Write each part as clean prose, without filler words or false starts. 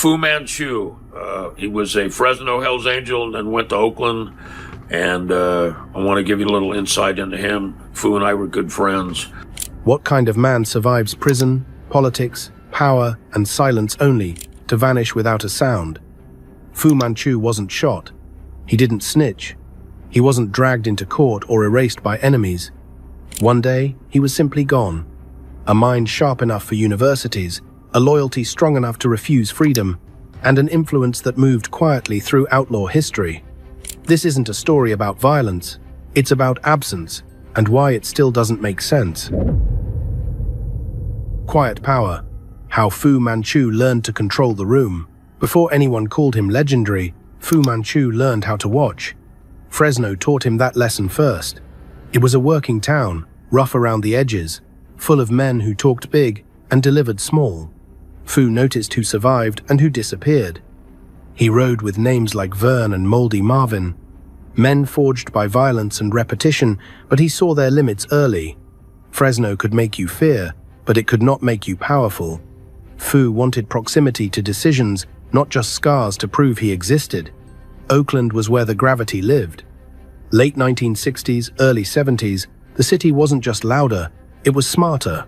Fu Manchu. He was a Fresno Hells Angel and then went to Oakland. And I want to give you a little insight into him. Fu and I were good friends. What kind of man survives prison, politics, power, and silence only to vanish without a sound? Fu Manchu wasn't shot. He didn't snitch. He wasn't dragged into court or erased by enemies. One day, he was simply gone. A mind sharp enough for universities, a loyalty strong enough to refuse freedom, and an influence that moved quietly through outlaw history. This isn't a story about violence. It's about absence, and why it still doesn't make sense. Quiet power. How Fu Manchu learned to control the room. Before anyone called him legendary, Fu Manchu learned how to watch. Fresno taught him that lesson first. It was a working town, rough around the edges, full of men who talked big and delivered small. Fu noticed who survived and who disappeared. He rode with names like Vern and Moldy Marvin, men forged by violence and repetition, but he saw their limits early. Fresno could make you fear, but it could not make you powerful. Fu wanted proximity to decisions, not just scars to prove he existed. Oakland was where the gravity lived. Late 1960s, early 70s, the city wasn't just louder, it was smarter.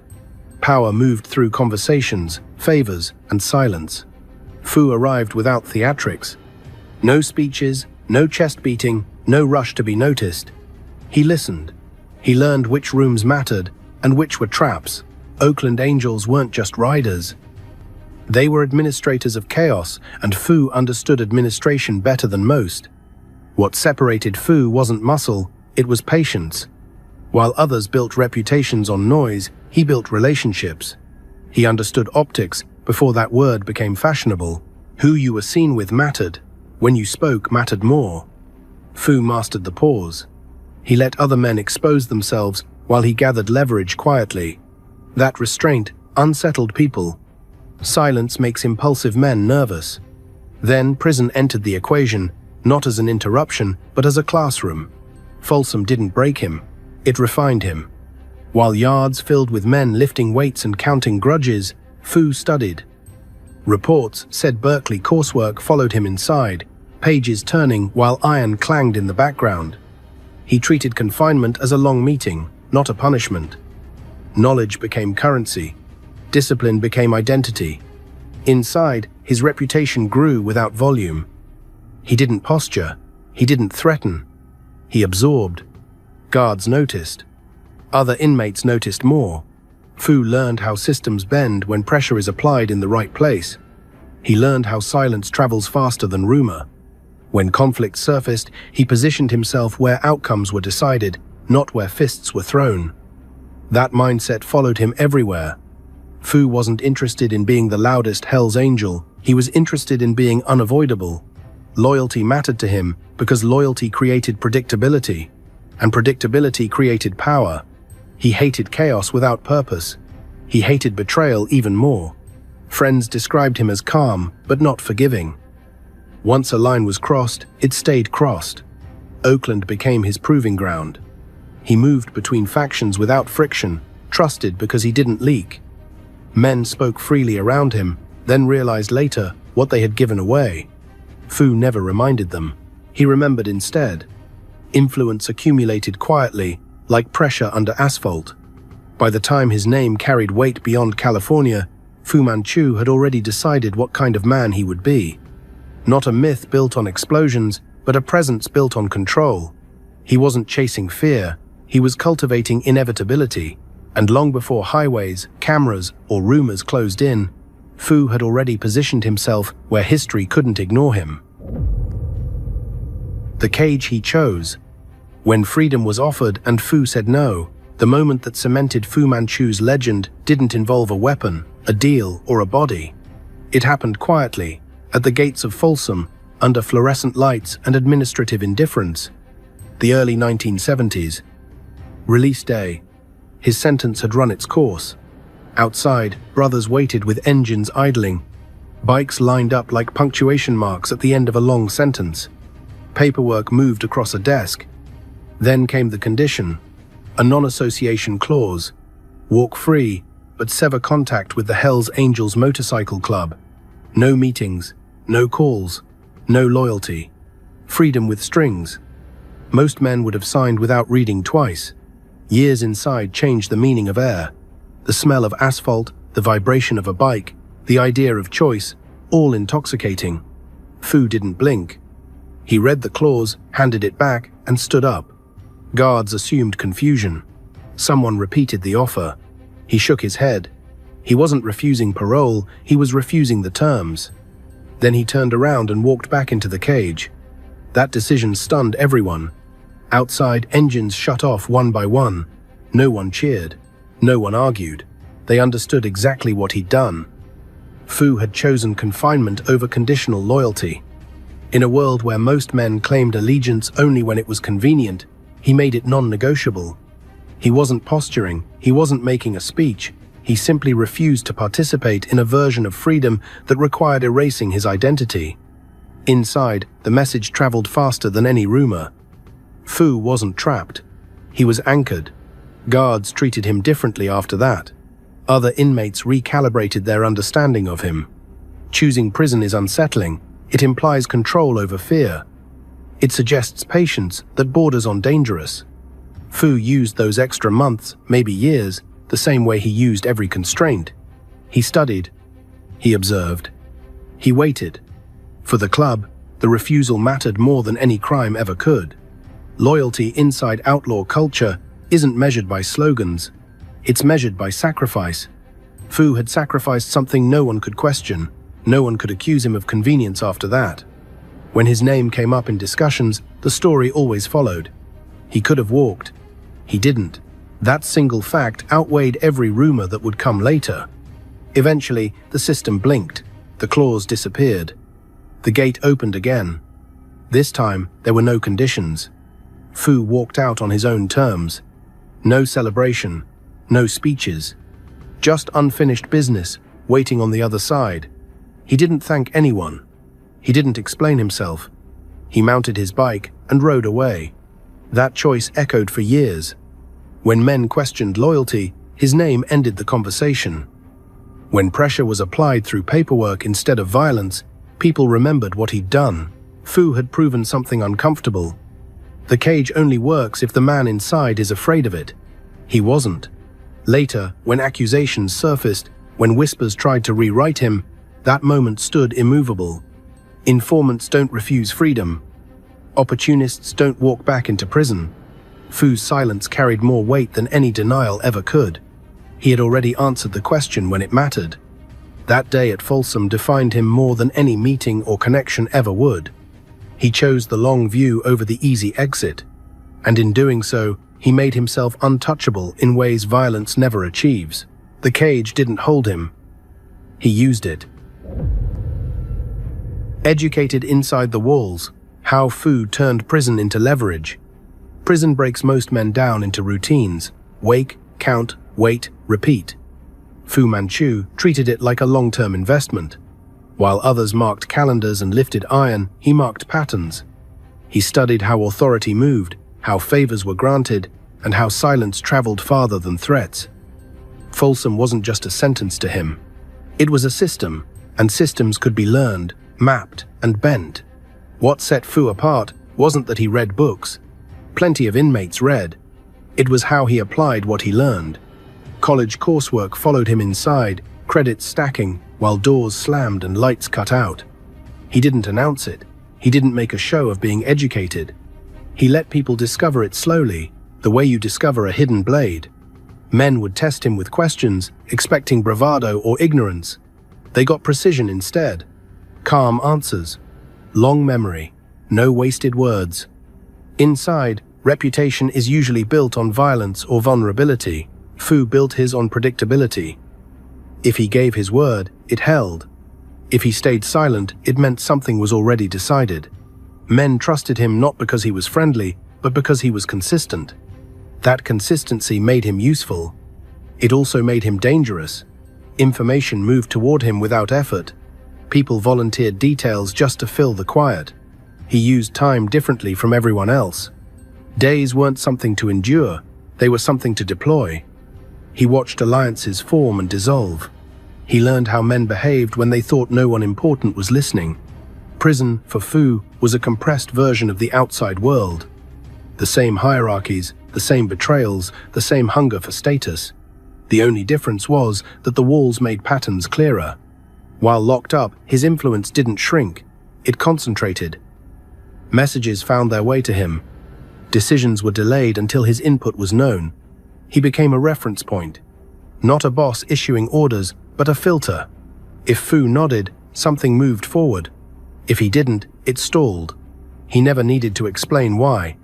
Power moved through conversations, favors, and silence. Fu arrived without theatrics. No speeches, no chest beating, no rush to be noticed. He listened. He learned which rooms mattered and which were traps. Oakland Angels weren't just riders. They were administrators of chaos, and Fu understood administration better than most. What separated Fu wasn't muscle, it was patience. While others built reputations on noise, he built relationships. He understood optics before that word became fashionable. Who you were seen with mattered. When you spoke mattered more. Fu mastered the pause. He let other men expose themselves while he gathered leverage quietly. That restraint unsettled people. Silence makes impulsive men nervous. Then prison entered the equation, not as an interruption, but as a classroom. Folsom didn't break him. It refined him. While yards filled with men lifting weights and counting grudges, Fu studied. Reports said Berkeley coursework followed him inside, pages turning while iron clanged in the background. He treated confinement as a long meeting, not a punishment. Knowledge became currency. Discipline became identity. Inside, his reputation grew without volume. He didn't posture. He didn't threaten. He absorbed. Guards noticed. Other inmates noticed more. Fu learned how systems bend when pressure is applied in the right place. He learned how silence travels faster than rumor. When conflict surfaced, he positioned himself where outcomes were decided, not where fists were thrown. That mindset followed him everywhere. Fu wasn't interested in being the loudest Hell's Angel. He was interested in being unavoidable. Loyalty mattered to him because loyalty created predictability, and predictability created power. He hated chaos without purpose. He hated betrayal even more. Friends described him as calm, but not forgiving. Once a line was crossed, it stayed crossed. Oakland became his proving ground. He moved between factions without friction, trusted because he didn't leak. Men spoke freely around him, then realized later what they had given away. Fu never reminded them. He remembered instead. Influence accumulated quietly, like pressure under asphalt. By the time his name carried weight beyond California, Fu Manchu had already decided what kind of man he would be. Not a myth built on explosions, but a presence built on control. He wasn't chasing fear, he was cultivating inevitability. And long before highways, cameras, or rumors closed in, Fu had already positioned himself where history couldn't ignore him. The cage he chose. When freedom was offered and Fu said no, the moment that cemented Fu Manchu's legend didn't involve a weapon, a deal, or a body. It happened quietly, at the gates of Folsom, under fluorescent lights and administrative indifference. The early 1970s. Release day. His sentence had run its course. Outside, brothers waited with engines idling. Bikes lined up like punctuation marks at the end of a long sentence. Paperwork moved across a desk. Then came the condition, a non-association clause. Walk free, but sever contact with the Hells Angels Motorcycle Club. No meetings, no calls, no loyalty. Freedom with strings. Most men would have signed without reading twice. Years inside changed the meaning of air. The smell of asphalt, the vibration of a bike, the idea of choice, all intoxicating. Fu didn't blink. He read the clause, handed it back, and stood up. Guards assumed confusion. Someone repeated the offer. He shook his head. He wasn't refusing parole, he was refusing the terms. Then he turned around and walked back into the cage. That decision stunned everyone. Outside, engines shut off one by one. No one cheered. No one argued. They understood exactly what he'd done. Fu had chosen confinement over conditional loyalty. In a world where most men claimed allegiance only when it was convenient, he made it non-negotiable. He wasn't posturing, he wasn't making a speech, he simply refused to participate in a version of freedom that required erasing his identity. Inside, the message traveled faster than any rumor. Fu wasn't trapped. He was anchored. Guards treated him differently after that. Other inmates recalibrated their understanding of him. Choosing prison is unsettling. It implies control over fear. It suggests patience that borders on dangerous. Fu used those extra months, maybe years, the same way he used every constraint. He studied. He observed. He waited. For the club, the refusal mattered more than any crime ever could. Loyalty inside outlaw culture isn't measured by slogans. It's measured by sacrifice. Fu had sacrificed something no one could question. No one could accuse him of convenience after that. When his name came up in discussions, the story always followed. He could have walked. He didn't. That single fact outweighed every rumor that would come later. Eventually, the system blinked. The clause disappeared. The gate opened again. This time, there were no conditions. Fu walked out on his own terms. No celebration, no speeches. Just unfinished business, waiting on the other side. He didn't thank anyone. He didn't explain himself. He mounted his bike and rode away. That choice echoed for years. When men questioned loyalty, his name ended the conversation. When pressure was applied through paperwork instead of violence, people remembered what he'd done. Fu had proven something uncomfortable. The cage only works if the man inside is afraid of it. He wasn't. Later, when accusations surfaced, when whispers tried to rewrite him, that moment stood immovable. Informants don't refuse freedom. Opportunists don't walk back into prison. Fu's silence carried more weight than any denial ever could. He had already answered the question when it mattered. That day at Folsom defined him more than any meeting or connection ever would. He chose the long view over the easy exit, and in doing so, he made himself untouchable in ways violence never achieves. The cage didn't hold him. He used it. Educated inside the walls, how Fu turned prison into leverage. Prison breaks most men down into routines: wake, count, wait, repeat. Fu Manchu treated it like a long-term investment. While others marked calendars and lifted iron, he marked patterns. He studied how authority moved, how favors were granted, and how silence traveled farther than threats. Folsom wasn't just a sentence to him. It was a system, and systems could be learned, mapped, and bent. What set Fu apart wasn't that he read books. Plenty of inmates read. It was how he applied what he learned. College coursework followed him inside, credits stacking, while doors slammed and lights cut out. He didn't announce it. He didn't make a show of being educated. He let people discover it slowly, the way you discover a hidden blade. Men would test him with questions, expecting bravado or ignorance. They got precision instead. Calm answers. Long memory. No wasted words. Inside, reputation is usually built on violence or vulnerability. Fu built his on predictability. If he gave his word, it held. If he stayed silent, it meant something was already decided. Men trusted him not because he was friendly, but because he was consistent. That consistency made him useful. It also made him dangerous. Information moved toward him without effort. People volunteered details just to fill the quiet. He used time differently from everyone else. Days weren't something to endure, they were something to deploy. He watched alliances form and dissolve. He learned how men behaved when they thought no one important was listening. Prison, for Fu, was a compressed version of the outside world. The same hierarchies, the same betrayals, the same hunger for status. The only difference was that the walls made patterns clearer. While locked up, his influence didn't shrink. It concentrated. Messages found their way to him. Decisions were delayed until his input was known. He became a reference point. Not a boss issuing orders, but a filter. If Fu nodded, something moved forward. If he didn't, it stalled. He never needed to explain why.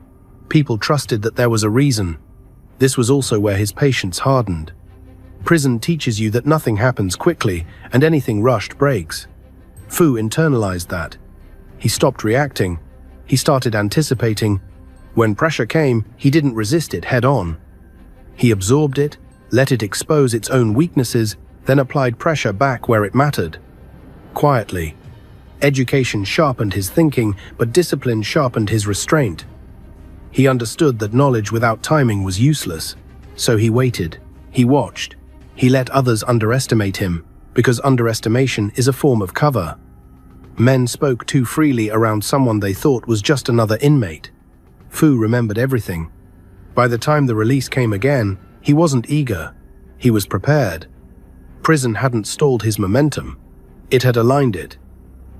People trusted that there was a reason. This was also where his patience hardened. Prison teaches you that nothing happens quickly, and anything rushed breaks. Fu internalized that. He stopped reacting. He started anticipating. When pressure came, he didn't resist it head-on. He absorbed it, let it expose its own weaknesses, then applied pressure back where it mattered. Quietly. Education sharpened his thinking, but discipline sharpened his restraint. He understood that knowledge without timing was useless. So he waited. He watched. He let others underestimate him, because underestimation is a form of cover. Men spoke too freely around someone they thought was just another inmate. Fu remembered everything. By the time the release came again, he wasn't eager. He was prepared. Prison hadn't stalled his momentum. It had aligned it.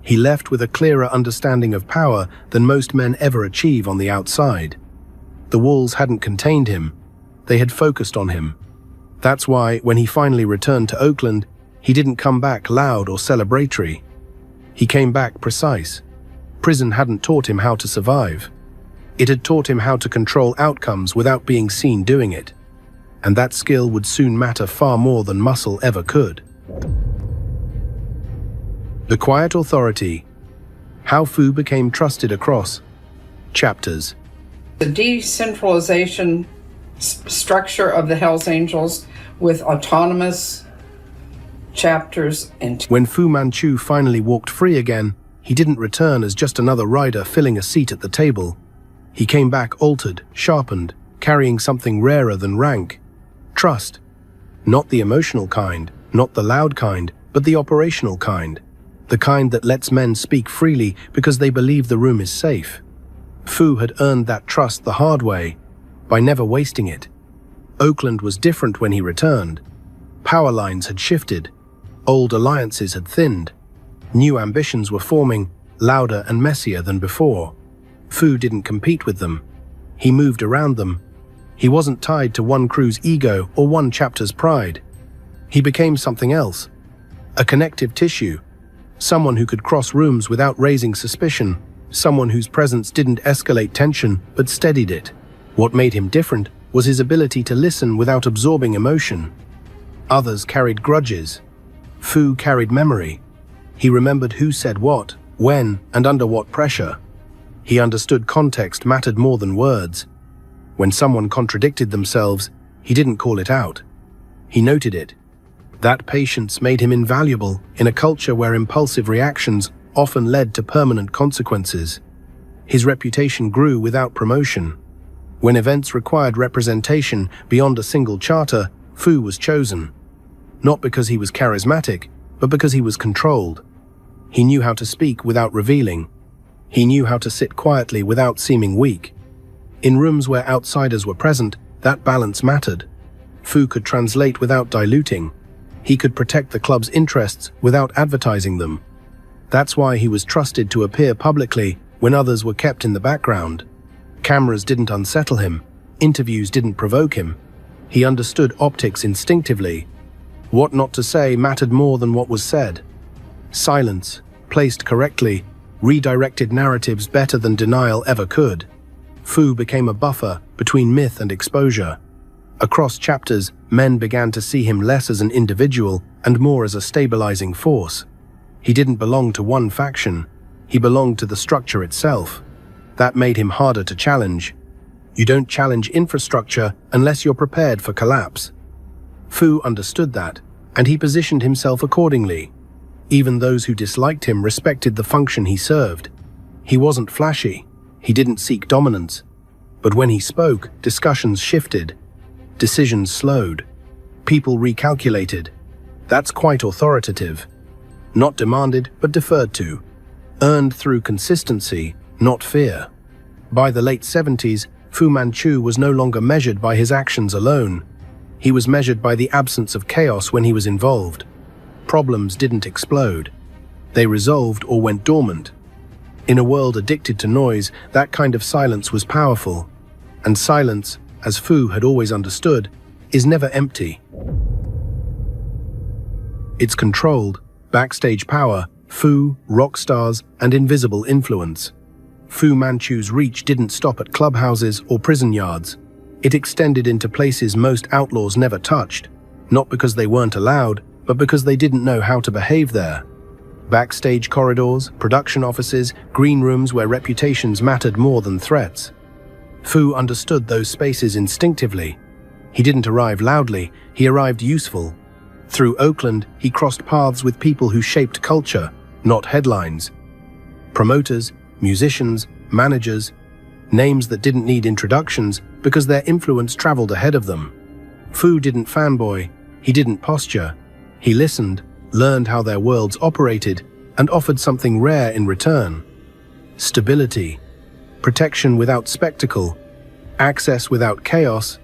He left with a clearer understanding of power than most men ever achieve on the outside. The walls hadn't contained him. They had focused on him. That's why, when he finally returned to Oakland, he didn't come back loud or celebratory. He came back precise. Prison hadn't taught him how to survive. It had taught him how to control outcomes without being seen doing it. And that skill would soon matter far more than muscle ever could. The Quiet Authority. How Fu became trusted across chapters. The decentralization structure of the Hells Angels with autonomous chapters and When Fu Manchu finally walked free again, he didn't return as just another rider filling a seat at the table. He came back altered, sharpened, carrying something rarer than rank. Trust. Not the emotional kind, not the loud kind, but the operational kind. The kind that lets men speak freely because they believe the room is safe. Fu had earned that trust the hard way, by never wasting it. Oakland was different when he returned. Power lines had shifted. Old alliances had thinned. New ambitions were forming, louder and messier than before. Fu didn't compete with them. He moved around them. He wasn't tied to one crew's ego or one chapter's pride. He became something else. A connective tissue. Someone who could cross rooms without raising suspicion. Someone whose presence didn't escalate tension, but steadied it. What made him different was his ability to listen without absorbing emotion. Others carried grudges. Fu carried memory. He remembered who said what, when, and under what pressure. He understood context mattered more than words. When someone contradicted themselves, he didn't call it out. He noted it. That patience made him invaluable in a culture where impulsive reactions often led to permanent consequences. His reputation grew without promotion. When events required representation beyond a single charter, Fu was chosen. Not because he was charismatic, but because he was controlled. He knew how to speak without revealing. He knew how to sit quietly without seeming weak. In rooms where outsiders were present, that balance mattered. Fu could translate without diluting. He could protect the club's interests without advertising them. That's why he was trusted to appear publicly when others were kept in the background. Cameras didn't unsettle him. Interviews didn't provoke him. He understood optics instinctively. What not to say mattered more than what was said. Silence, placed correctly, redirected narratives better than denial ever could. Fu became a buffer between myth and exposure. Across chapters, men began to see him less as an individual and more as a stabilizing force. He didn't belong to one faction. He belonged to the structure itself. That made him harder to challenge. You don't challenge infrastructure unless you're prepared for collapse. Fu understood that, and he positioned himself accordingly. Even those who disliked him respected the function he served. He wasn't flashy. He didn't seek dominance. But when he spoke, discussions shifted. Decisions slowed. People recalculated. That's quite authoritative. Not demanded, but deferred to. Earned through consistency, not fear. By the late 70s, Fu Manchu was no longer measured by his actions alone. He was measured by the absence of chaos when he was involved. Problems didn't explode. They resolved or went dormant. In a world addicted to noise, that kind of silence was powerful. And silence, as Fu had always understood, is never empty. It's controlled, backstage power, Fu, rock stars, and invisible influence. Fu Manchu's reach didn't stop at clubhouses or prison yards. It extended into places most outlaws never touched, not because they weren't allowed, but because they didn't know how to behave there. Backstage corridors, production offices, green rooms where reputations mattered more than threats. Fu understood those spaces instinctively. He didn't arrive loudly, he arrived useful. Through Oakland, he crossed paths with people who shaped culture, not headlines. Promoters, musicians, managers, names that didn't need introductions because their influence traveled ahead of them. Fu didn't fanboy, he didn't posture. He listened, learned how their worlds operated, and offered something rare in return. Stability, protection without spectacle, access without chaos.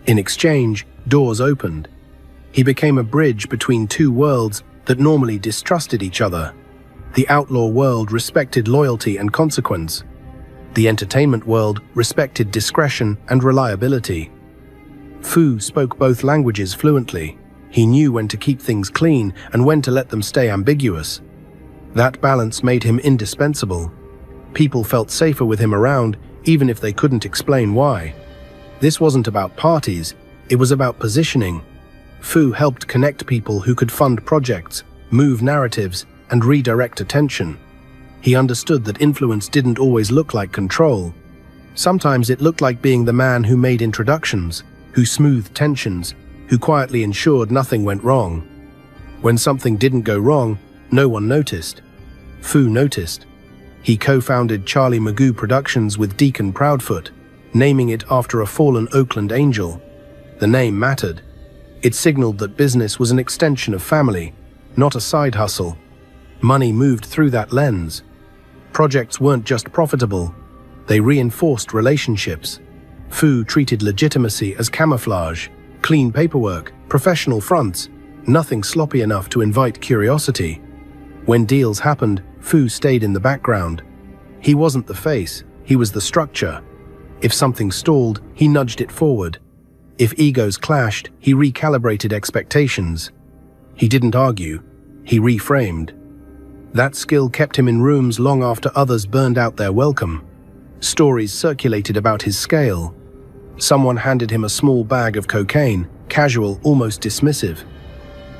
In exchange, doors opened. He became a bridge between two worlds that normally distrusted each other. The outlaw world respected loyalty and consequence. The entertainment world respected discretion and reliability. Fu spoke both languages fluently. He knew when to keep things clean and when to let them stay ambiguous. That balance made him indispensable. People felt safer with him around, even if they couldn't explain why. This wasn't about parties, it was about positioning. Fu helped connect people who could fund projects, move narratives, and redirect attention. He understood that influence didn't always look like control. Sometimes it looked like being the man who made introductions, who smoothed tensions, who quietly ensured nothing went wrong. When something didn't go wrong, no one noticed. Fu noticed. He co-founded Charlie Magoo Productions with Deacon Proudfoot, naming it after a fallen Oakland angel. The name mattered. It signaled that business was an extension of family, not a side hustle. Money moved through that lens. Projects weren't just profitable, they reinforced relationships. Fu treated legitimacy as camouflage, clean paperwork, professional fronts, nothing sloppy enough to invite curiosity. When deals happened, Fu stayed in the background. He wasn't the face, he was the structure. If something stalled, he nudged it forward. If egos clashed, he recalibrated expectations. He didn't argue, he reframed. That skill kept him in rooms long after others burned out their welcome. Stories circulated about his scale. Someone handed him a small bag of cocaine, casual, almost dismissive.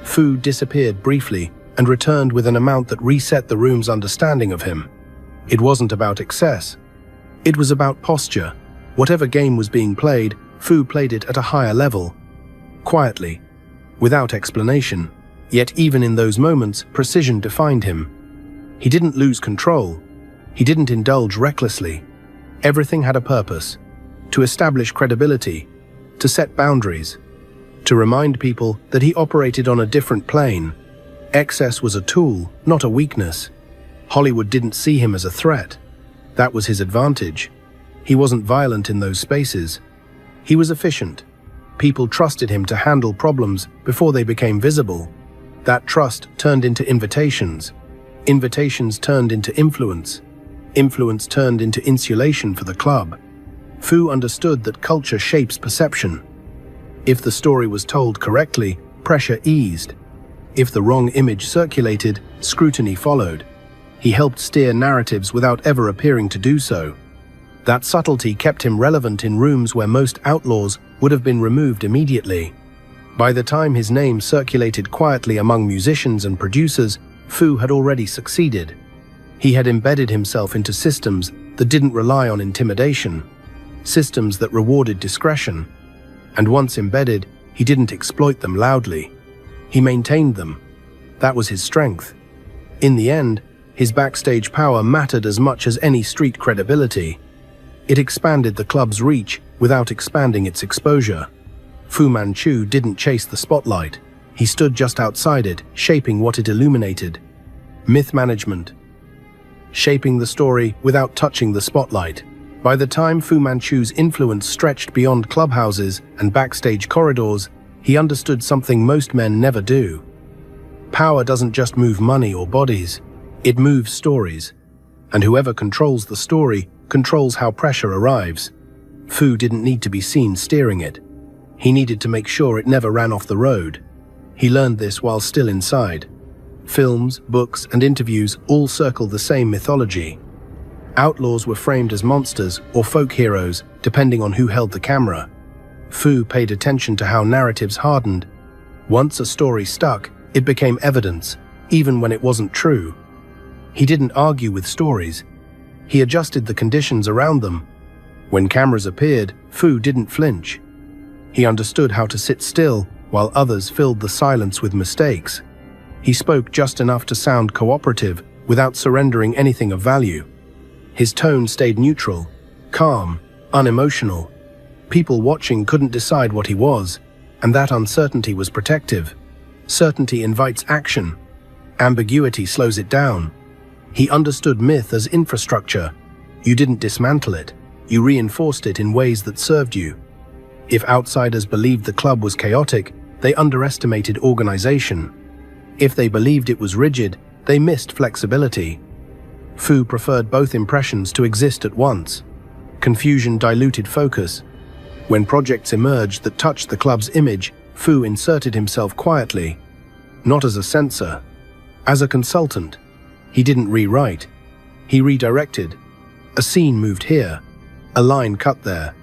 Fu disappeared briefly and returned with an amount that reset the room's understanding of him. It wasn't about excess. It was about posture. Whatever game was being played, Fu played it at a higher level. Quietly, without explanation. Yet even in those moments, precision defined him. He didn't lose control. He didn't indulge recklessly. Everything had a purpose. To establish credibility, to set boundaries, to remind people that he operated on a different plane. Excess was a tool, not a weakness. Hollywood didn't see him as a threat. That was his advantage. He wasn't violent in those spaces. He was efficient. People trusted him to handle problems before they became visible. That trust turned into invitations. Invitations turned into influence. Influence turned into insulation for the club. Fu understood that culture shapes perception. If the story was told correctly, pressure eased. If the wrong image circulated, scrutiny followed. He helped steer narratives without ever appearing to do so. That subtlety kept him relevant in rooms where most outlaws would have been removed immediately. By the time his name circulated quietly among musicians and producers, Fu had already succeeded. He had embedded himself into systems that didn't rely on intimidation, systems that rewarded discretion. And once embedded, he didn't exploit them loudly. He maintained them. That was his strength. In the end, his backstage power mattered as much as any street credibility. It expanded the club's reach without expanding its exposure. Fu Manchu didn't chase the spotlight. He stood just outside it, shaping what it illuminated. Myth management. Shaping the story without touching the spotlight. By the time Fu Manchu's influence stretched beyond clubhouses and backstage corridors, he understood something most men never do. Power doesn't just move money or bodies, it moves stories. And whoever controls the story controls how pressure arrives. Fu didn't need to be seen steering it. He needed to make sure it never ran off the road. He learned this while still inside. Films, books, and interviews all circle the same mythology. Outlaws were framed as monsters or folk heroes, depending on who held the camera. Fu paid attention to how narratives hardened. Once a story stuck, it became evidence, even when it wasn't true. He didn't argue with stories. He adjusted the conditions around them. When cameras appeared, Fu didn't flinch. He understood how to sit still while others filled the silence with mistakes. He spoke just enough to sound cooperative without surrendering anything of value. His tone stayed neutral, calm, unemotional. People watching couldn't decide what he was, and that uncertainty was protective. Certainty invites action. Ambiguity slows it down. He understood myth as infrastructure. You didn't dismantle it. You reinforced it in ways that served you. If outsiders believed the club was chaotic, they underestimated organization. If they believed it was rigid, they missed flexibility. Fu preferred both impressions to exist at once. Confusion diluted focus. When projects emerged that touched the club's image, Fu inserted himself quietly. Not as a censor, as a consultant. He didn't rewrite. He redirected. A scene moved here, a line cut there.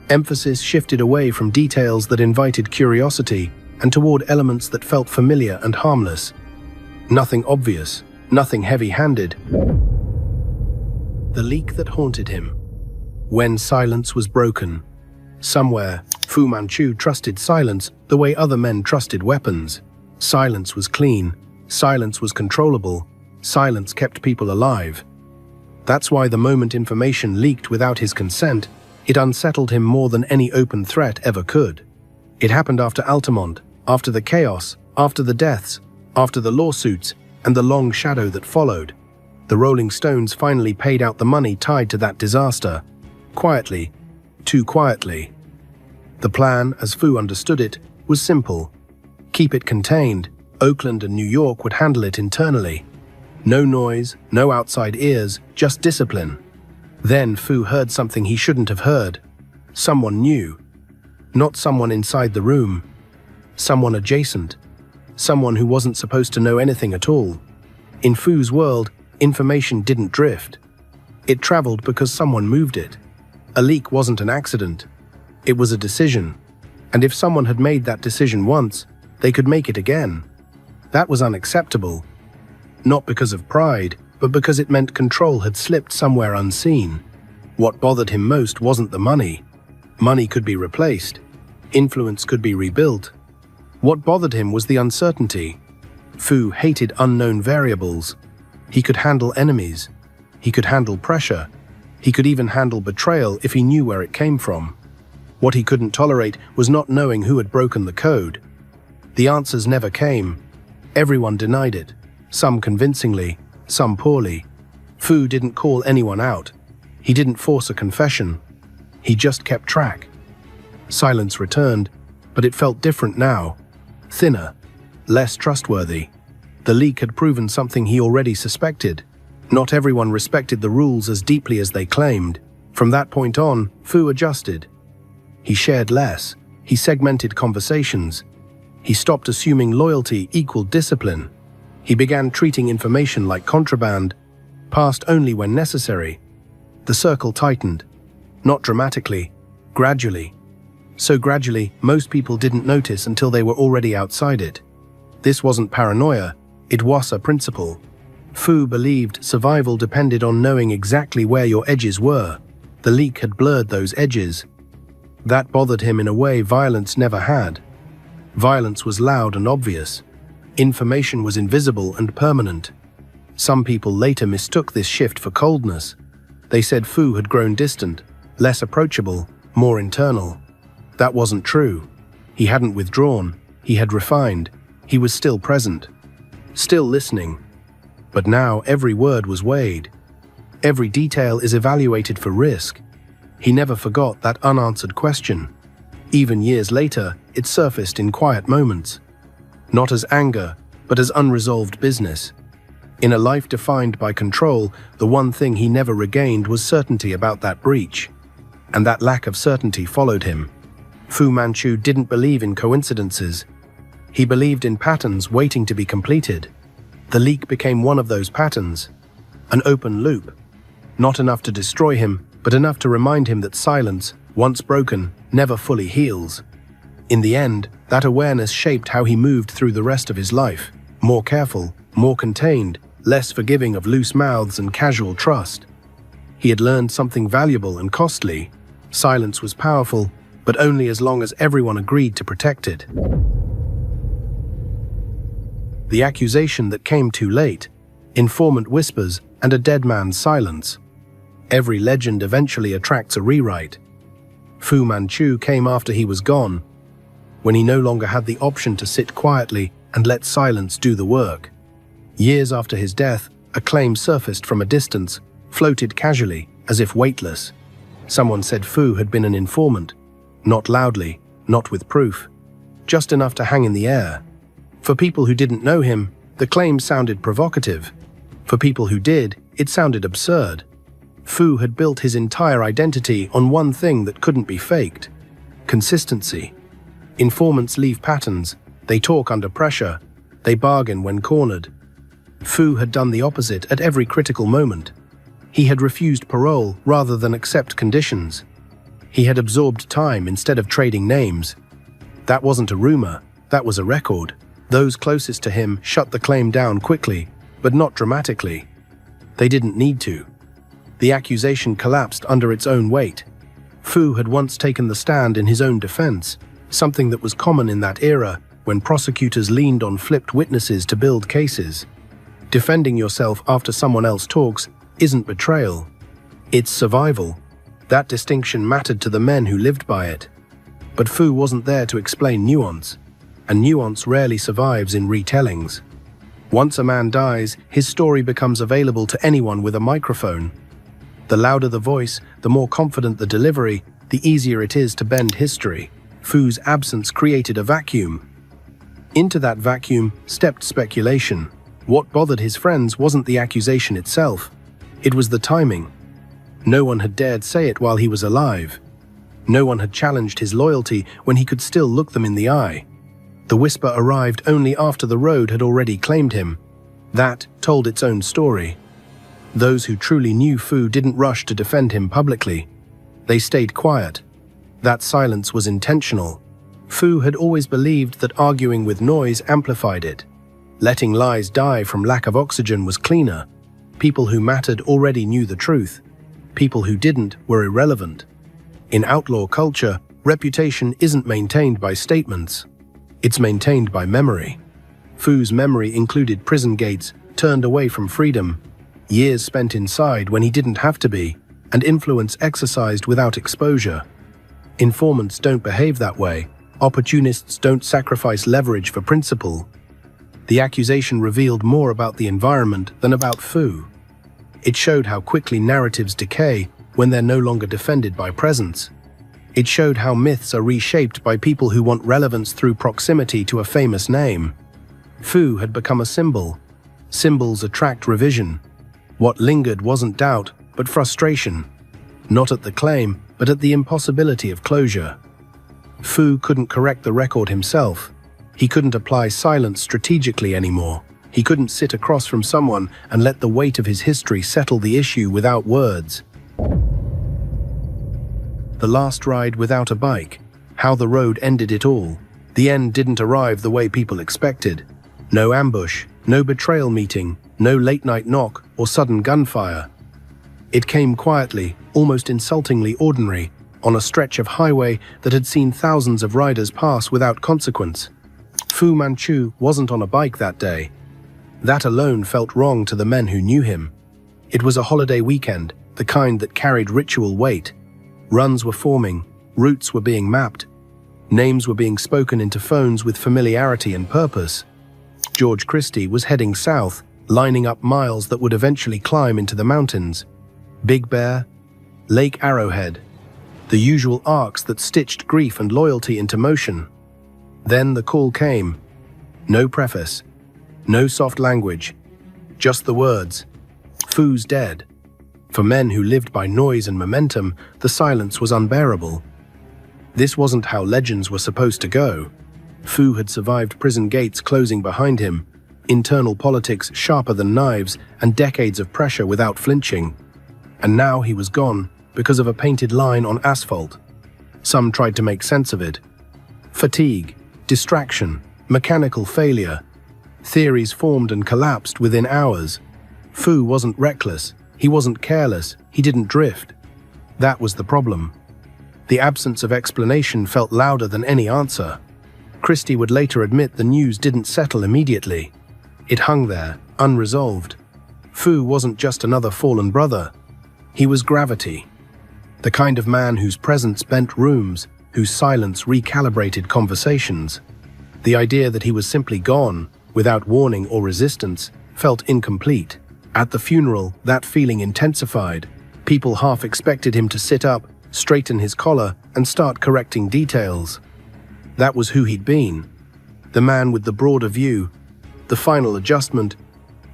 Emphasis shifted away from details that invited curiosity and toward elements that felt familiar and harmless. Nothing obvious, nothing heavy-handed. The leak that haunted him. When silence was broken. Somewhere, Fu Manchu trusted silence the way other men trusted weapons. Silence was clean, silence was controllable, silence kept people alive. That's why the moment information leaked without his consent, it unsettled him more than any open threat ever could. It happened after Altamont, after the chaos, after the deaths, after the lawsuits, and the long shadow that followed. The Rolling Stones finally paid out the money tied to that disaster. Quietly, too quietly. The plan, as Fu understood it, was simple. Keep it contained. Oakland and New York would handle it internally. No noise, no outside ears, just discipline. Then Fu heard something he shouldn't have heard. Someone new. Not someone inside the room. Someone adjacent. Someone who wasn't supposed to know anything at all. In Fu's world, information didn't drift. It traveled because someone moved it. A leak wasn't an accident. It was a decision. And if someone had made that decision once, they could make it again. That was unacceptable. Not because of pride, but because it meant control had slipped somewhere unseen. What bothered him most wasn't the money. Money could be replaced. Influence could be rebuilt. What bothered him was the uncertainty. Fu hated unknown variables. He could handle enemies. He could handle pressure. He could even handle betrayal if he knew where it came from. What he couldn't tolerate was not knowing who had broken the code. The answers never came. Everyone denied it. Some convincingly, some poorly. Fu didn't call anyone out. He didn't force a confession. He just kept track. Silence returned, but it felt different now. Thinner, less trustworthy. The leak had proven something he already suspected. Not everyone respected the rules as deeply as they claimed. From that point on, Fu adjusted. He shared less. He segmented conversations. He stopped assuming loyalty equaled discipline. He began treating information like contraband, passed only when necessary. The circle tightened. Not dramatically, gradually. So gradually, most people didn't notice until they were already outside it. This wasn't paranoia, it was a principle. Fu believed survival depended on knowing exactly where your edges were. The leak had blurred those edges. That bothered him in a way violence never had. Violence was loud and obvious. Information was invisible and permanent. Some people later mistook this shift for coldness. They said Fu had grown distant, less approachable, more internal. That wasn't true. He hadn't withdrawn, he had refined. He was still present, still listening. But now every word was weighed. Every detail is evaluated for risk. He never forgot that unanswered question. Even years later, it surfaced in quiet moments. Not as anger, but as unresolved business. In a life defined by control, the one thing he never regained was certainty about that breach. And that lack of certainty followed him. Fu Manchu didn't believe in coincidences. He believed in patterns waiting to be completed. The leak became one of those patterns. An open loop. Not enough to destroy him, but enough to remind him that silence, once broken, never fully heals. In the end, that awareness shaped how he moved through the rest of his life. More careful, more contained, less forgiving of loose mouths and casual trust. He had learned something valuable and costly. Silence was powerful, but only as long as everyone agreed to protect it. The accusation that came too late, informant whispers, and a dead man's silence. Every legend eventually attracts a rewrite. Fu Manchu came after he was gone, when he no longer had the option to sit quietly and let silence do the work. Years after his death, a claim surfaced from a distance, floated casually, as if weightless. Someone said Fu had been an informant, not loudly, not with proof, just enough to hang in the air. For people who didn't know him, the claim sounded provocative. For people who did, it sounded absurd. Fu had built his entire identity on one thing that couldn't be faked: consistency. Informants leave patterns, they talk under pressure, they bargain when cornered. Fu had done the opposite at every critical moment. He had refused parole rather than accept conditions. He had absorbed time instead of trading names. That wasn't a rumor, that was a record. Those closest to him shut the claim down quickly, but not dramatically. They didn't need to. The accusation collapsed under its own weight. Fu had once taken the stand in his own defense, something that was common in that era when prosecutors leaned on flipped witnesses to build cases. Defending yourself after someone else talks isn't betrayal. It's survival. That distinction mattered to the men who lived by it. But Fu wasn't there to explain nuance, and nuance rarely survives in retellings. Once a man dies, his story becomes available to anyone with a microphone. The louder the voice, the more confident the delivery, the easier it is to bend history. Fu's absence created a vacuum. Into that vacuum stepped speculation. What bothered his friends wasn't the accusation itself. It was the timing. No one had dared say it while he was alive. No one had challenged his loyalty when he could still look them in the eye. The whisper arrived only after the road had already claimed him. That told its own story. Those who truly knew Fu didn't rush to defend him publicly. They stayed quiet. That silence was intentional. Fu had always believed that arguing with noise amplified it. Letting lies die from lack of oxygen was cleaner. People who mattered already knew the truth. People who didn't were irrelevant. In outlaw culture, reputation isn't maintained by statements. It's maintained by memory. Fu's memory included prison gates, turned away from freedom, years spent inside when he didn't have to be, and influence exercised without exposure. Informants don't behave that way. Opportunists don't sacrifice leverage for principle. The accusation revealed more about the environment than about Fu. It showed how quickly narratives decay when they're no longer defended by presence. It showed how myths are reshaped by people who want relevance through proximity to a famous name. Fu had become a symbol. Symbols attract revision. What lingered wasn't doubt, but frustration. Not at the claim, but at the impossibility of closure. Fu couldn't correct the record himself. He couldn't apply silence strategically anymore. He couldn't sit across from someone and let the weight of his history settle the issue without words. The last ride without a bike. How the road ended it all. The end didn't arrive the way people expected. No ambush, no betrayal meeting, no late-night knock or sudden gunfire. It came quietly, almost insultingly ordinary, on a stretch of highway that had seen thousands of riders pass without consequence. Fu Manchu wasn't on a bike that day. That alone felt wrong to the men who knew him. It was a holiday weekend, the kind that carried ritual weight. Runs were forming, routes were being mapped, names were being spoken into phones with familiarity and purpose. George Christie was heading south, lining up miles that would eventually climb into the mountains. Big Bear, Lake Arrowhead, the usual arcs that stitched grief and loyalty into motion. Then the call came. No preface, no soft language, just the words, "Fu's dead." For men who lived by noise and momentum, the silence was unbearable. This wasn't how legends were supposed to go. Fu had survived prison gates closing behind him, internal politics sharper than knives, and decades of pressure without flinching. And now he was gone because of a painted line on asphalt. Some tried to make sense of it. Fatigue, distraction, mechanical failure. Theories formed and collapsed within hours. Fu wasn't reckless, he wasn't careless, he didn't drift. That was the problem. The absence of explanation felt louder than any answer. Christie would later admit the news didn't settle immediately. It hung there, unresolved. Fu wasn't just another fallen brother. He was gravity. The kind of man whose presence bent rooms, whose silence recalibrated conversations. The idea that he was simply gone, without warning or resistance, felt incomplete. At the funeral, that feeling intensified. People half expected him to sit up, straighten his collar, and start correcting details. That was who he'd been. The man with the broader view, the final adjustment,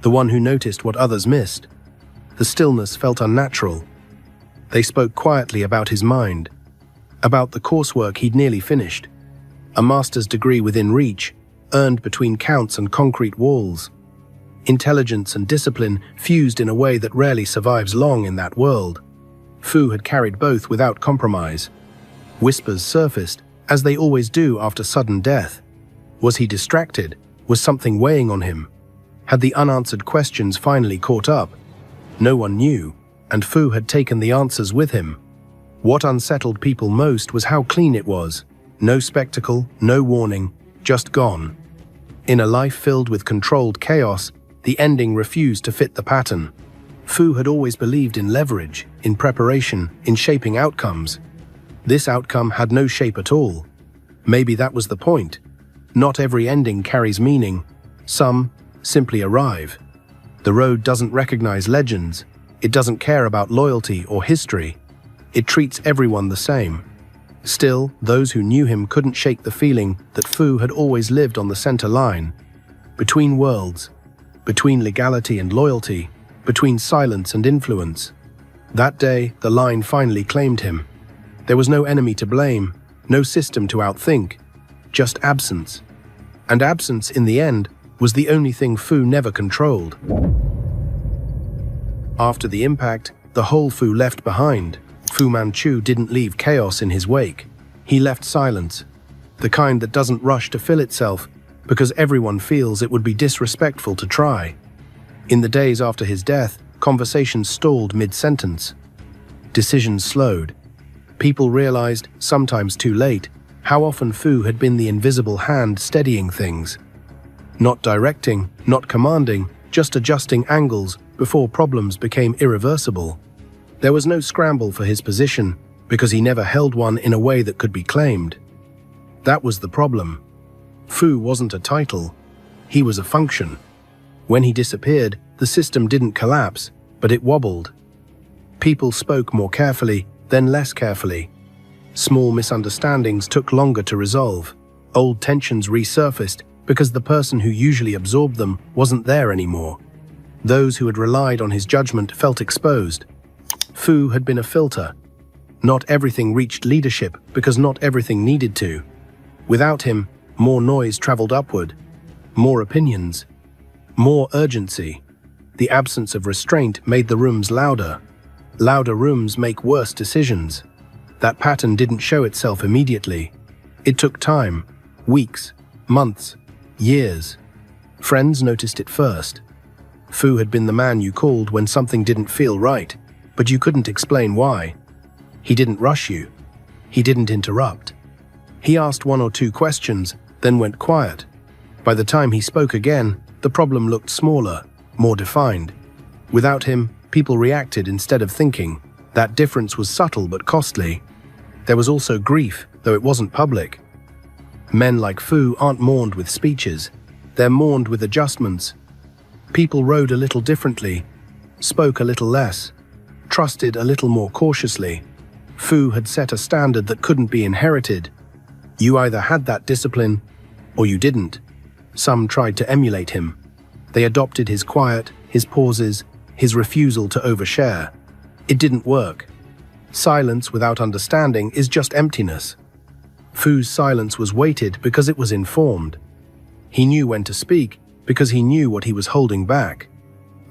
the one who noticed what others missed. The stillness felt unnatural. They spoke quietly about his mind, about the coursework he'd nearly finished. A master's degree within reach, earned between counts and concrete walls. Intelligence and discipline fused in a way that rarely survives long in that world. Fu had carried both without compromise. Whispers surfaced, as they always do after sudden death. Was he distracted? Was something weighing on him? Had the unanswered questions finally caught up? No one knew, and Fu had taken the answers with him. What unsettled people most was how clean it was. No spectacle, no warning, just gone. In a life filled with controlled chaos, the ending refused to fit the pattern. Fu had always believed in leverage, in preparation, in shaping outcomes. This outcome had no shape at all. Maybe that was the point. Not every ending carries meaning. Some simply arrive. The road doesn't recognize legends. It doesn't care about loyalty or history. It treats everyone the same. Still, those who knew him couldn't shake the feeling that Fu had always lived on the center line. Between worlds, between legality and loyalty, between silence and influence. That day, the line finally claimed him. There was no enemy to blame, no system to outthink, just absence. And absence, in the end, was the only thing Fu never controlled. After the impact, the whole Fu left behind. Fu Manchu didn't leave chaos in his wake. He left silence, the kind that doesn't rush to fill itself because everyone feels it would be disrespectful to try. In the days after his death, conversations stalled mid-sentence. Decisions slowed. People realized, sometimes too late, how often Fu had been the invisible hand steadying things. Not directing, not commanding, just adjusting angles before problems became irreversible. There was no scramble for his position, because he never held one in a way that could be claimed. That was the problem. Fu wasn't a title. He was a function. When he disappeared, the system didn't collapse, but it wobbled. People spoke more carefully, then less carefully. Small misunderstandings took longer to resolve. Old tensions resurfaced because the person who usually absorbed them wasn't there anymore. Those who had relied on his judgment felt exposed. Fu had been a filter. Not everything reached leadership because not everything needed to. Without him, more noise traveled upward, more opinions, more urgency. The absence of restraint made the rooms louder. Louder rooms make worse decisions. That pattern didn't show itself immediately. It took time, weeks, months, years. Friends noticed it first. Fu had been the man you called when something didn't feel right, but you couldn't explain why. He didn't rush you. He didn't interrupt. He asked one or two questions, then went quiet. By the time he spoke again, the problem looked smaller, more defined. Without him, people reacted instead of thinking. That difference was subtle but costly. There was also grief, though it wasn't public. Men like Fu aren't mourned with speeches. They're mourned with adjustments. People rode a little differently, spoke a little less, trusted a little more cautiously. Fu had set a standard that couldn't be inherited. You either had that discipline, or you didn't. Some tried to emulate him. They adopted his quiet, his pauses, his refusal to overshare. It didn't work. Silence without understanding is just emptiness. Fu's silence was weighted because it was informed. He knew when to speak because he knew what he was holding back.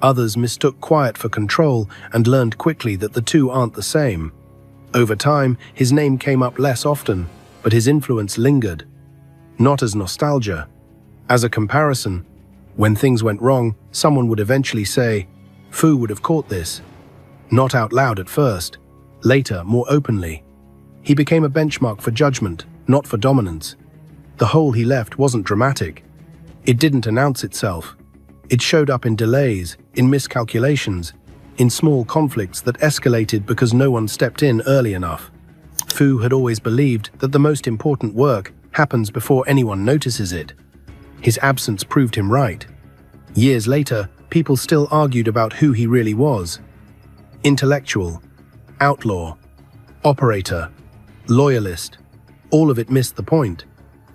Others mistook quiet for control and learned quickly that the two aren't the same. Over time, his name came up less often, but his influence lingered. Not as nostalgia, as a comparison. When things went wrong, someone would eventually say, Fu would have caught this. Not out loud at first, later more openly. He became a benchmark for judgment, not for dominance. The hole he left wasn't dramatic. It didn't announce itself. It showed up in delays, in miscalculations, in small conflicts that escalated because no one stepped in early enough. Fu had always believed that the most important work happens before anyone notices it. His absence proved him right. Years later, people still argued about who he really was. Intellectual, outlaw, operator, loyalist. All of it missed the point.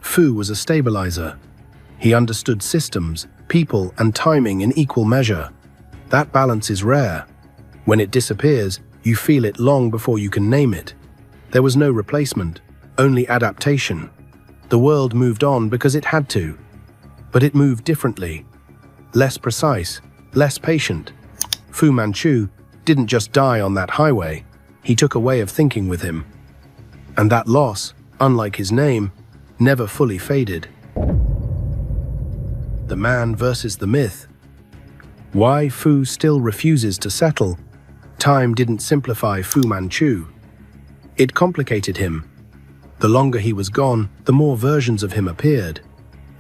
Fu was a stabilizer. He understood systems, people, and timing in equal measure. That balance is rare. When it disappears, you feel it long before you can name it. There was no replacement, only adaptation. The world moved on because it had to. But it moved differently. Less precise, less patient. Fu Manchu didn't just die on that highway. He took a way of thinking with him. And that loss, unlike his name, never fully faded. The man versus the myth. Why Fu still refuses to settle? Time didn't simplify Fu Manchu. It complicated him. The longer he was gone, the more versions of him appeared.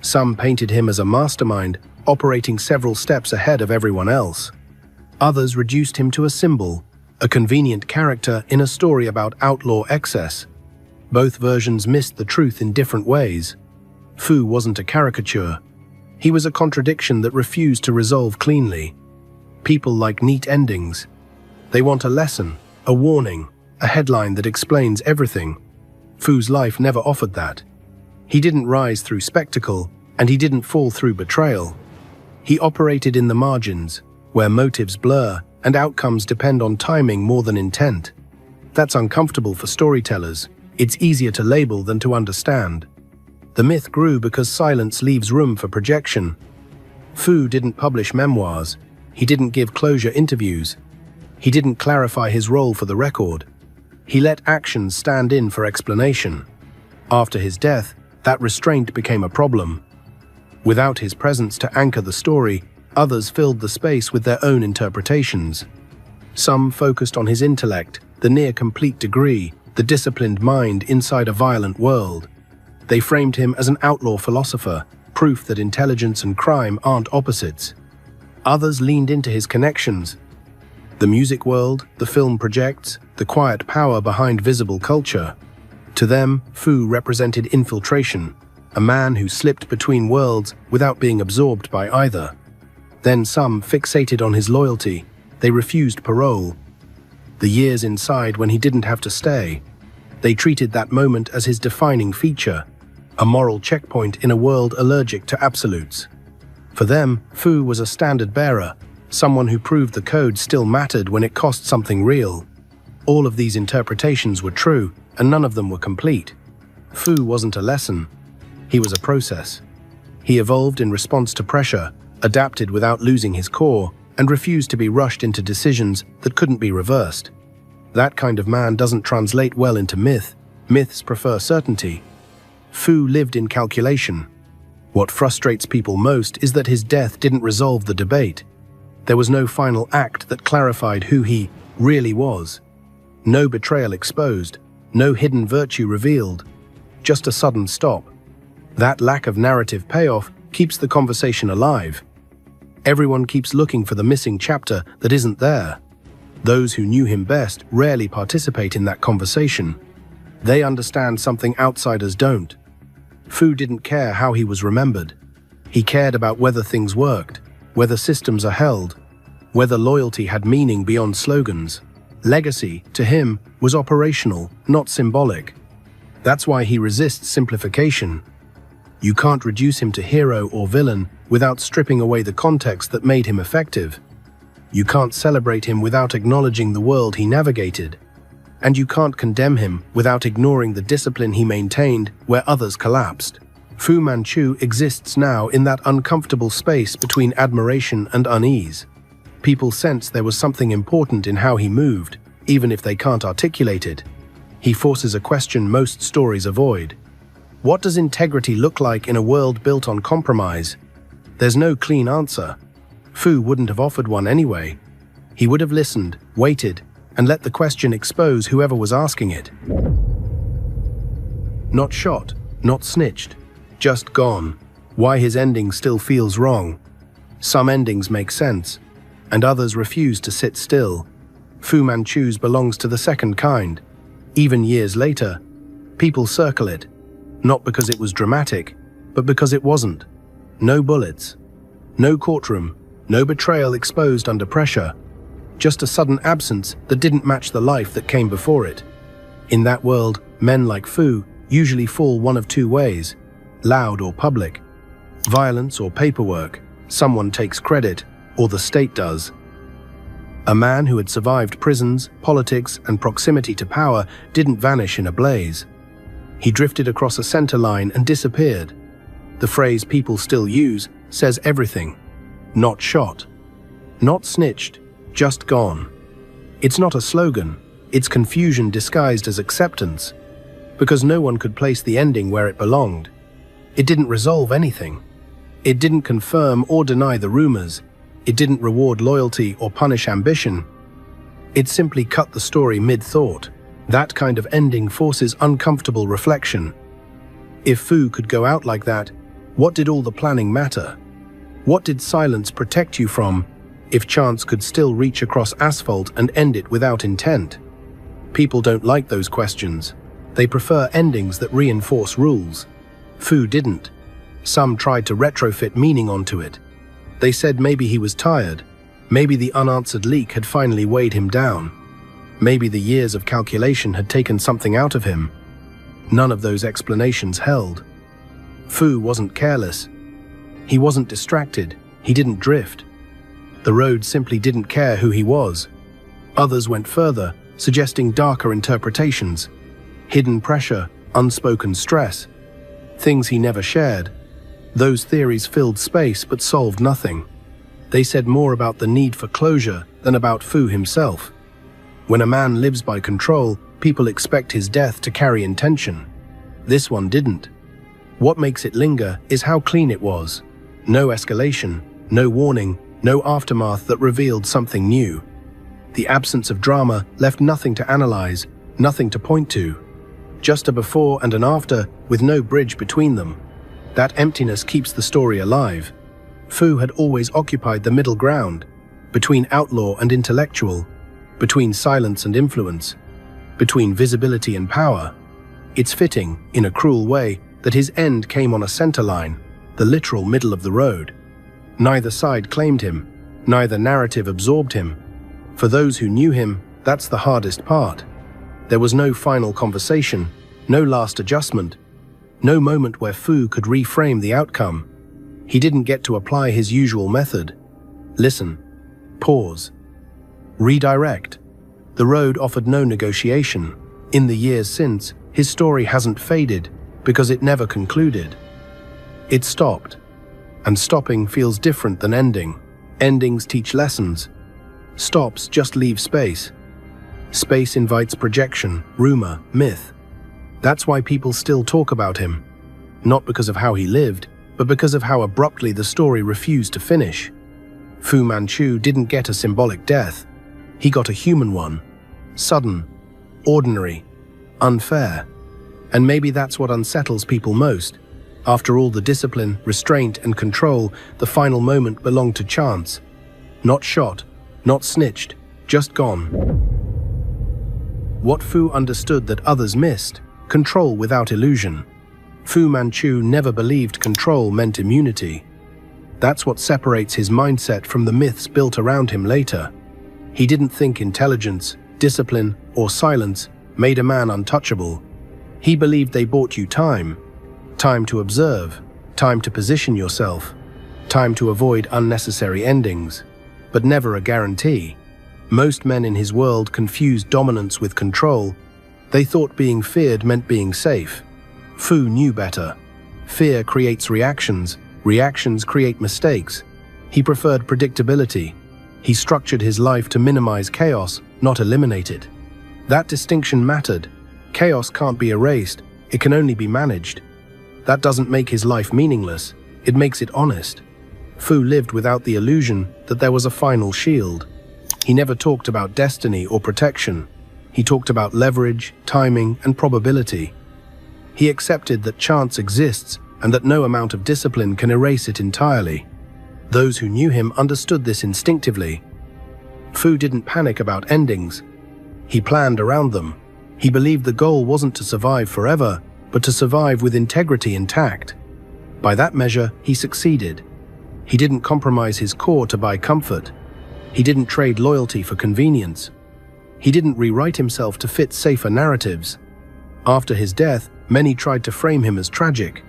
Some painted him as a mastermind, operating several steps ahead of everyone else. Others reduced him to a symbol, a convenient character in a story about outlaw excess. Both versions missed the truth in different ways. Fu wasn't a caricature. He was a contradiction that refused to resolve cleanly. People like neat endings. They want a lesson, a warning, a headline that explains everything. Fu's life never offered that. He didn't rise through spectacle, and he didn't fall through betrayal. He operated in the margins, where motives blur and outcomes depend on timing more than intent. That's uncomfortable for storytellers. It's easier to label than to understand. The myth grew because silence leaves room for projection. Fu didn't publish memoirs. He didn't give closure interviews. He didn't clarify his role for the record. He let actions stand in for explanation. After his death, that restraint became a problem. Without his presence to anchor the story, others filled the space with their own interpretations. Some focused on his intellect, the near-complete degree, the disciplined mind inside a violent world. They framed him as an outlaw philosopher, proof that intelligence and crime aren't opposites. Others leaned into his connections. The music world, the film projects, the quiet power behind visible culture. To them, Fu represented infiltration, a man who slipped between worlds without being absorbed by either. Then some fixated on his loyalty. They refused parole. The years inside when he didn't have to stay. They treated that moment as his defining feature, a moral checkpoint in a world allergic to absolutes. For them, Fu was a standard bearer, someone who proved the code still mattered when it cost something real. All of these interpretations were true, and none of them were complete. Fu wasn't a lesson. He was a process. He evolved in response to pressure, adapted without losing his core, and refused to be rushed into decisions that couldn't be reversed. That kind of man doesn't translate well into myth. Myths prefer certainty. Fu lived in calculation. What frustrates people most is that his death didn't resolve the debate. There was no final act that clarified who he really was. No betrayal exposed, no hidden virtue revealed, just a sudden stop. That lack of narrative payoff keeps the conversation alive. Everyone keeps looking for the missing chapter that isn't there. Those who knew him best rarely participate in that conversation. They understand something outsiders don't. Fu didn't care how he was remembered. He cared about whether things worked, whether systems are held, whether loyalty had meaning beyond slogans. Legacy, to him, was operational, not symbolic. That's why he resists simplification. You can't reduce him to hero or villain without stripping away the context that made him effective. You can't celebrate him without acknowledging the world he navigated. And you can't condemn him without ignoring the discipline he maintained where others collapsed. Fu Manchu exists now in that uncomfortable space between admiration and unease. People sense there was something important in how he moved, even if they can't articulate it. He forces a question most stories avoid. What does integrity look like in a world built on compromise? There's no clean answer. Fu wouldn't have offered one anyway. He would have listened, waited, and let the question expose whoever was asking it. Not shot, not snitched, just gone. Why his ending still feels wrong. Some endings make sense, and others refuse to sit still. Fu Manchu's belongs to the second kind. Even years later, people circle it, not because it was dramatic, but because it wasn't. No bullets, no courtroom, no betrayal exposed under pressure. Just a sudden absence that didn't match the life that came before it. In that world, men like Fu usually fall one of two ways, loud or public. Violence or paperwork, someone takes credit, or the state does. A man who had survived prisons, politics, and proximity to power didn't vanish in a blaze. He drifted across a center line and disappeared. The phrase people still use says everything. Not shot. Not snitched. Just gone. It's not a slogan, it's confusion disguised as acceptance, because no one could place the ending where it belonged. It didn't resolve anything. It didn't confirm or deny the rumors. It didn't reward loyalty or punish ambition. It simply cut the story mid-thought. That kind of ending forces uncomfortable reflection. If Fu could go out like that, what did all the planning matter? What did silence protect you from, if chance could still reach across asphalt and end it without intent? People don't like those questions. They prefer endings that reinforce rules. Fu didn't. Some tried to retrofit meaning onto it. They said maybe he was tired. Maybe the unanswered leak had finally weighed him down. Maybe the years of calculation had taken something out of him. None of those explanations held. Fu wasn't careless. He wasn't distracted. He didn't drift. The road simply didn't care who he was. Others went further, suggesting darker interpretations. Hidden pressure, unspoken stress. Things he never shared. Those theories filled space but solved nothing. They said more about the need for closure than about Fu himself. When a man lives by control, people expect his death to carry intention. This one didn't. What makes it linger is how clean it was. No escalation, no warning, no aftermath that revealed something new. The absence of drama left nothing to analyze, nothing to point to. Just a before and an after with no bridge between them. That emptiness keeps the story alive. Fu had always occupied the middle ground, between outlaw and intellectual, between silence and influence, between visibility and power. It's fitting, in a cruel way, that his end came on a center line, the literal middle of the road. Neither side claimed him, neither narrative absorbed him. For those who knew him, that's the hardest part. There was no final conversation, no last adjustment, no moment where Fu could reframe the outcome. He didn't get to apply his usual method. Listen, pause, redirect. The road offered no negotiation. In the years since, his story hasn't faded because it never concluded. It stopped. And stopping feels different than ending. Endings teach lessons. Stops just leave space. Space invites projection, rumor, myth. That's why people still talk about him. Not because of how he lived, but because of how abruptly the story refused to finish. Fu Manchu didn't get a symbolic death. He got a human one. Sudden, ordinary, unfair. And maybe that's what unsettles people most. After all the discipline, restraint, and control, the final moment belonged to chance. Not shot, not snitched, just gone. What Fu understood that others missed: control without illusion. Fu Manchu never believed control meant immunity. That's what separates his mindset from the myths built around him later. He didn't think intelligence, discipline, or silence made a man untouchable. He believed they bought you time. Time to observe, time to position yourself, time to avoid unnecessary endings, but never a guarantee. Most men in his world confused dominance with control. They thought being feared meant being safe. Fu knew better. Fear creates reactions. Reactions create mistakes. He preferred predictability. He structured his life to minimize chaos, not eliminate it. That distinction mattered. Chaos can't be erased. It can only be managed. That doesn't make his life meaningless. It makes it honest. Fu lived without the illusion that there was a final shield. He never talked about destiny or protection. He talked about leverage, timing, and probability. He accepted that chance exists and that no amount of discipline can erase it entirely. Those who knew him understood this instinctively. Fu didn't panic about endings. He planned around them. He believed the goal wasn't to survive forever, but to survive with integrity intact. By that measure, he succeeded. He didn't compromise his core to buy comfort. He didn't trade loyalty for convenience. He didn't rewrite himself to fit safer narratives. After his death, many tried to frame him as tragic.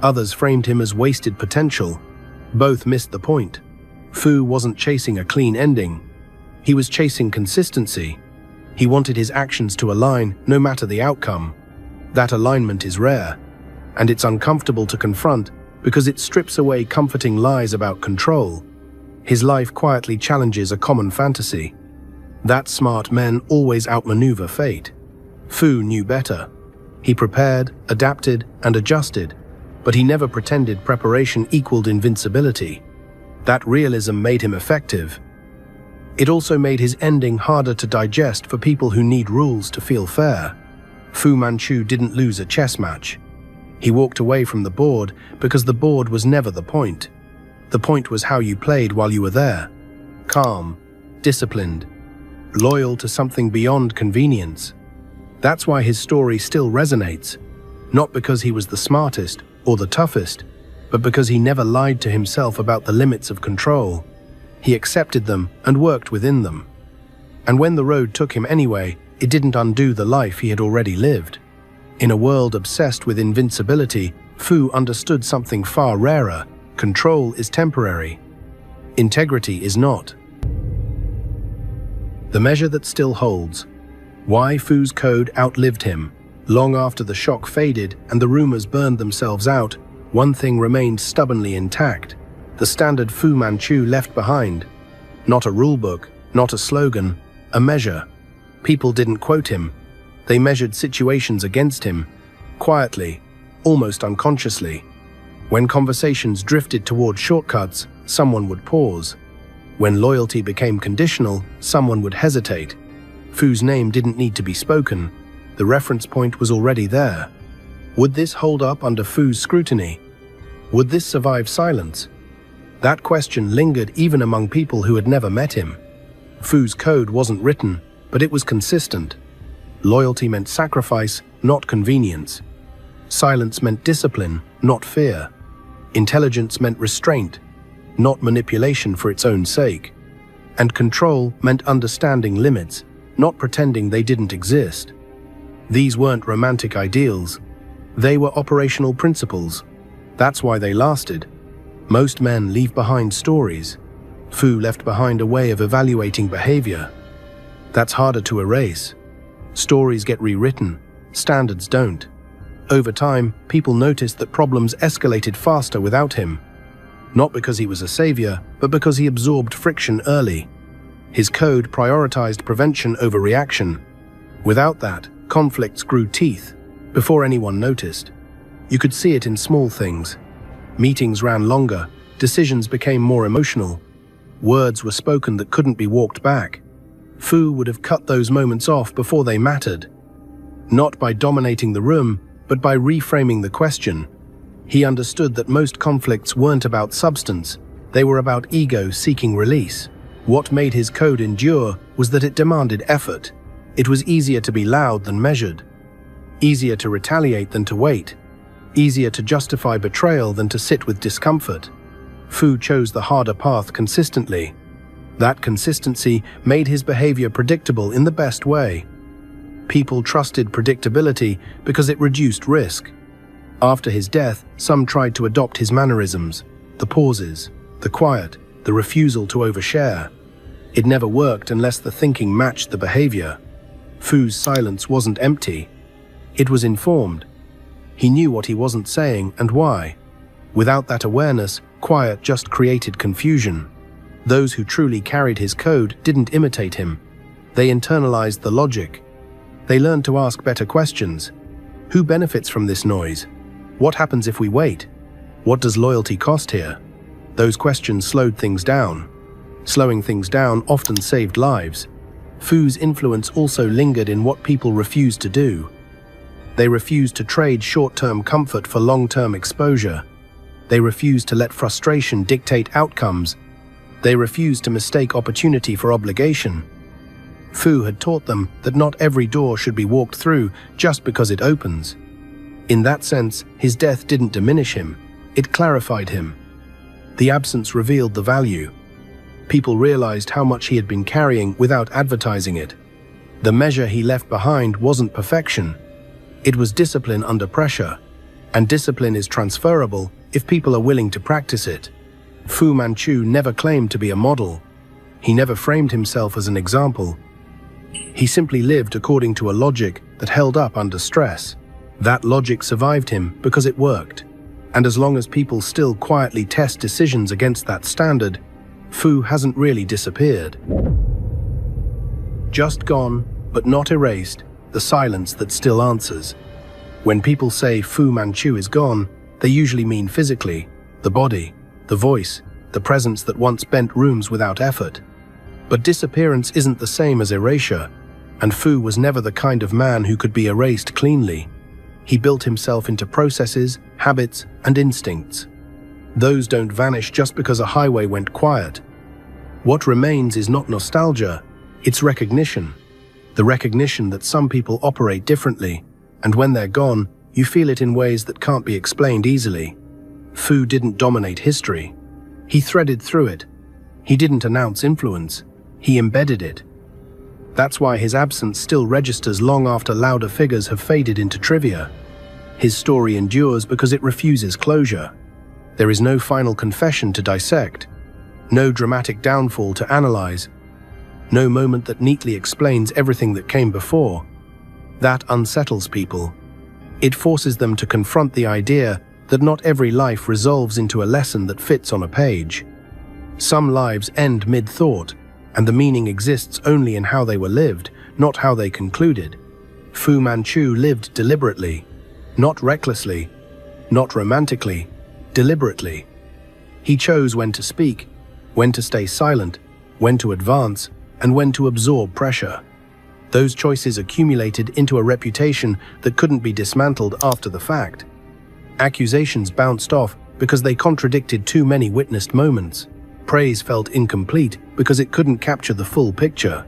Others framed him as wasted potential. Both missed the point. Fu wasn't chasing a clean ending. He was chasing consistency. He wanted his actions to align no matter the outcome. That alignment is rare, and it's uncomfortable to confront because it strips away comforting lies about control. His life quietly challenges a common fantasy. That smart men always outmaneuver fate. Fu knew better. He prepared, adapted, and adjusted, but he never pretended preparation equaled invincibility. That realism made him effective. It also made his ending harder to digest for people who need rules to feel fair. Fu Manchu didn't lose a chess match. He walked away from the board because the board was never the point. The point was how you played while you were there. Calm, disciplined, loyal to something beyond convenience. That's why his story still resonates. Not because he was the smartest or the toughest, but because he never lied to himself about the limits of control. He accepted them and worked within them. And when the road took him anyway, it didn't undo the life he had already lived. In a world obsessed with invincibility, Fu understood something far rarer. Control is temporary. Integrity is not. The measure that still holds. Why Fu's code outlived him. Long after the shock faded and the rumors burned themselves out, one thing remained stubbornly intact. The standard Fu Manchu left behind. Not a rulebook, not a slogan, a measure. People didn't quote him. They measured situations against him, quietly, almost unconsciously. When conversations drifted toward shortcuts, someone would pause. When loyalty became conditional, someone would hesitate. Fu's name didn't need to be spoken. The reference point was already there. Would this hold up under Fu's scrutiny? Would this survive silence? That question lingered even among people who had never met him. Fu's code wasn't written, but it was consistent. Loyalty meant sacrifice, not convenience. Silence meant discipline, not fear. Intelligence meant restraint, not manipulation for its own sake. And control meant understanding limits, not pretending they didn't exist. These weren't romantic ideals. They were operational principles. That's why they lasted. Most men leave behind stories. Fu left behind a way of evaluating behavior. That's harder to erase. Stories get rewritten, standards don't. Over time, people noticed that problems escalated faster without him. Not because he was a savior, but because he absorbed friction early. His code prioritized prevention over reaction. Without that, conflicts grew teeth, before anyone noticed. You could see it in small things. Meetings ran longer, decisions became more emotional. Words were spoken that couldn't be walked back. Fu would have cut those moments off before they mattered. Not by dominating the room, but by reframing the question. He understood that most conflicts weren't about substance, they were about ego seeking release. What made his code endure was that it demanded effort. It was easier to be loud than measured. Easier to retaliate than to wait. Easier to justify betrayal than to sit with discomfort. Fu chose the harder path consistently. That consistency made his behavior predictable in the best way. People trusted predictability because it reduced risk. After his death, some tried to adopt his mannerisms, the pauses, the quiet, the refusal to overshare. It never worked unless the thinking matched the behavior. Fu's silence wasn't empty. It was informed. He knew what he wasn't saying and why. Without that awareness, quiet just created confusion. Those who truly carried his code didn't imitate him. They internalized the logic. They learned to ask better questions. Who benefits from this noise? What happens if we wait? What does loyalty cost here? Those questions slowed things down. Slowing things down often saved lives. Fu's influence also lingered in what people refused to do. They refused to trade short-term comfort for long-term exposure. They refused to let frustration dictate outcomes. They refused to mistake opportunity for obligation. Fu had taught them that not every door should be walked through just because it opens. In that sense, his death didn't diminish him. It clarified him. The absence revealed the value. People realized how much he had been carrying without advertising it. The measure he left behind wasn't perfection. It was discipline under pressure. And discipline is transferable if people are willing to practice it. Fu Manchu never claimed to be a model. He never framed himself as an example. He simply lived according to a logic that held up under stress. That logic survived him because it worked. And as long as people still quietly test decisions against that standard, Fu hasn't really disappeared. Just gone, but not erased, the silence that still answers. When people say Fu Manchu is gone, they usually mean physically, the body, the voice, the presence that once bent rooms without effort. But disappearance isn't the same as erasure, and Fu was never the kind of man who could be erased cleanly. He built himself into processes, habits, and instincts. Those don't vanish just because a highway went quiet. What remains is not nostalgia, it's recognition. The recognition that some people operate differently, and when they're gone, you feel it in ways that can't be explained easily. Fu didn't dominate history. He threaded through it. He didn't announce influence. He embedded it. That's why his absence still registers long after louder figures have faded into trivia. His story endures because it refuses closure. There is no final confession to dissect, no dramatic downfall to analyze, no moment that neatly explains everything that came before. That unsettles people. It forces them to confront the idea that not every life resolves into a lesson that fits on a page. Some lives end mid-thought, and the meaning exists only in how they were lived, not how they concluded. Fu Manchu lived deliberately, not recklessly, not romantically, deliberately. He chose when to speak, when to stay silent, when to advance, and when to absorb pressure. Those choices accumulated into a reputation that couldn't be dismantled after the fact. Accusations bounced off because they contradicted too many witnessed moments. Praise felt incomplete because it couldn't capture the full picture.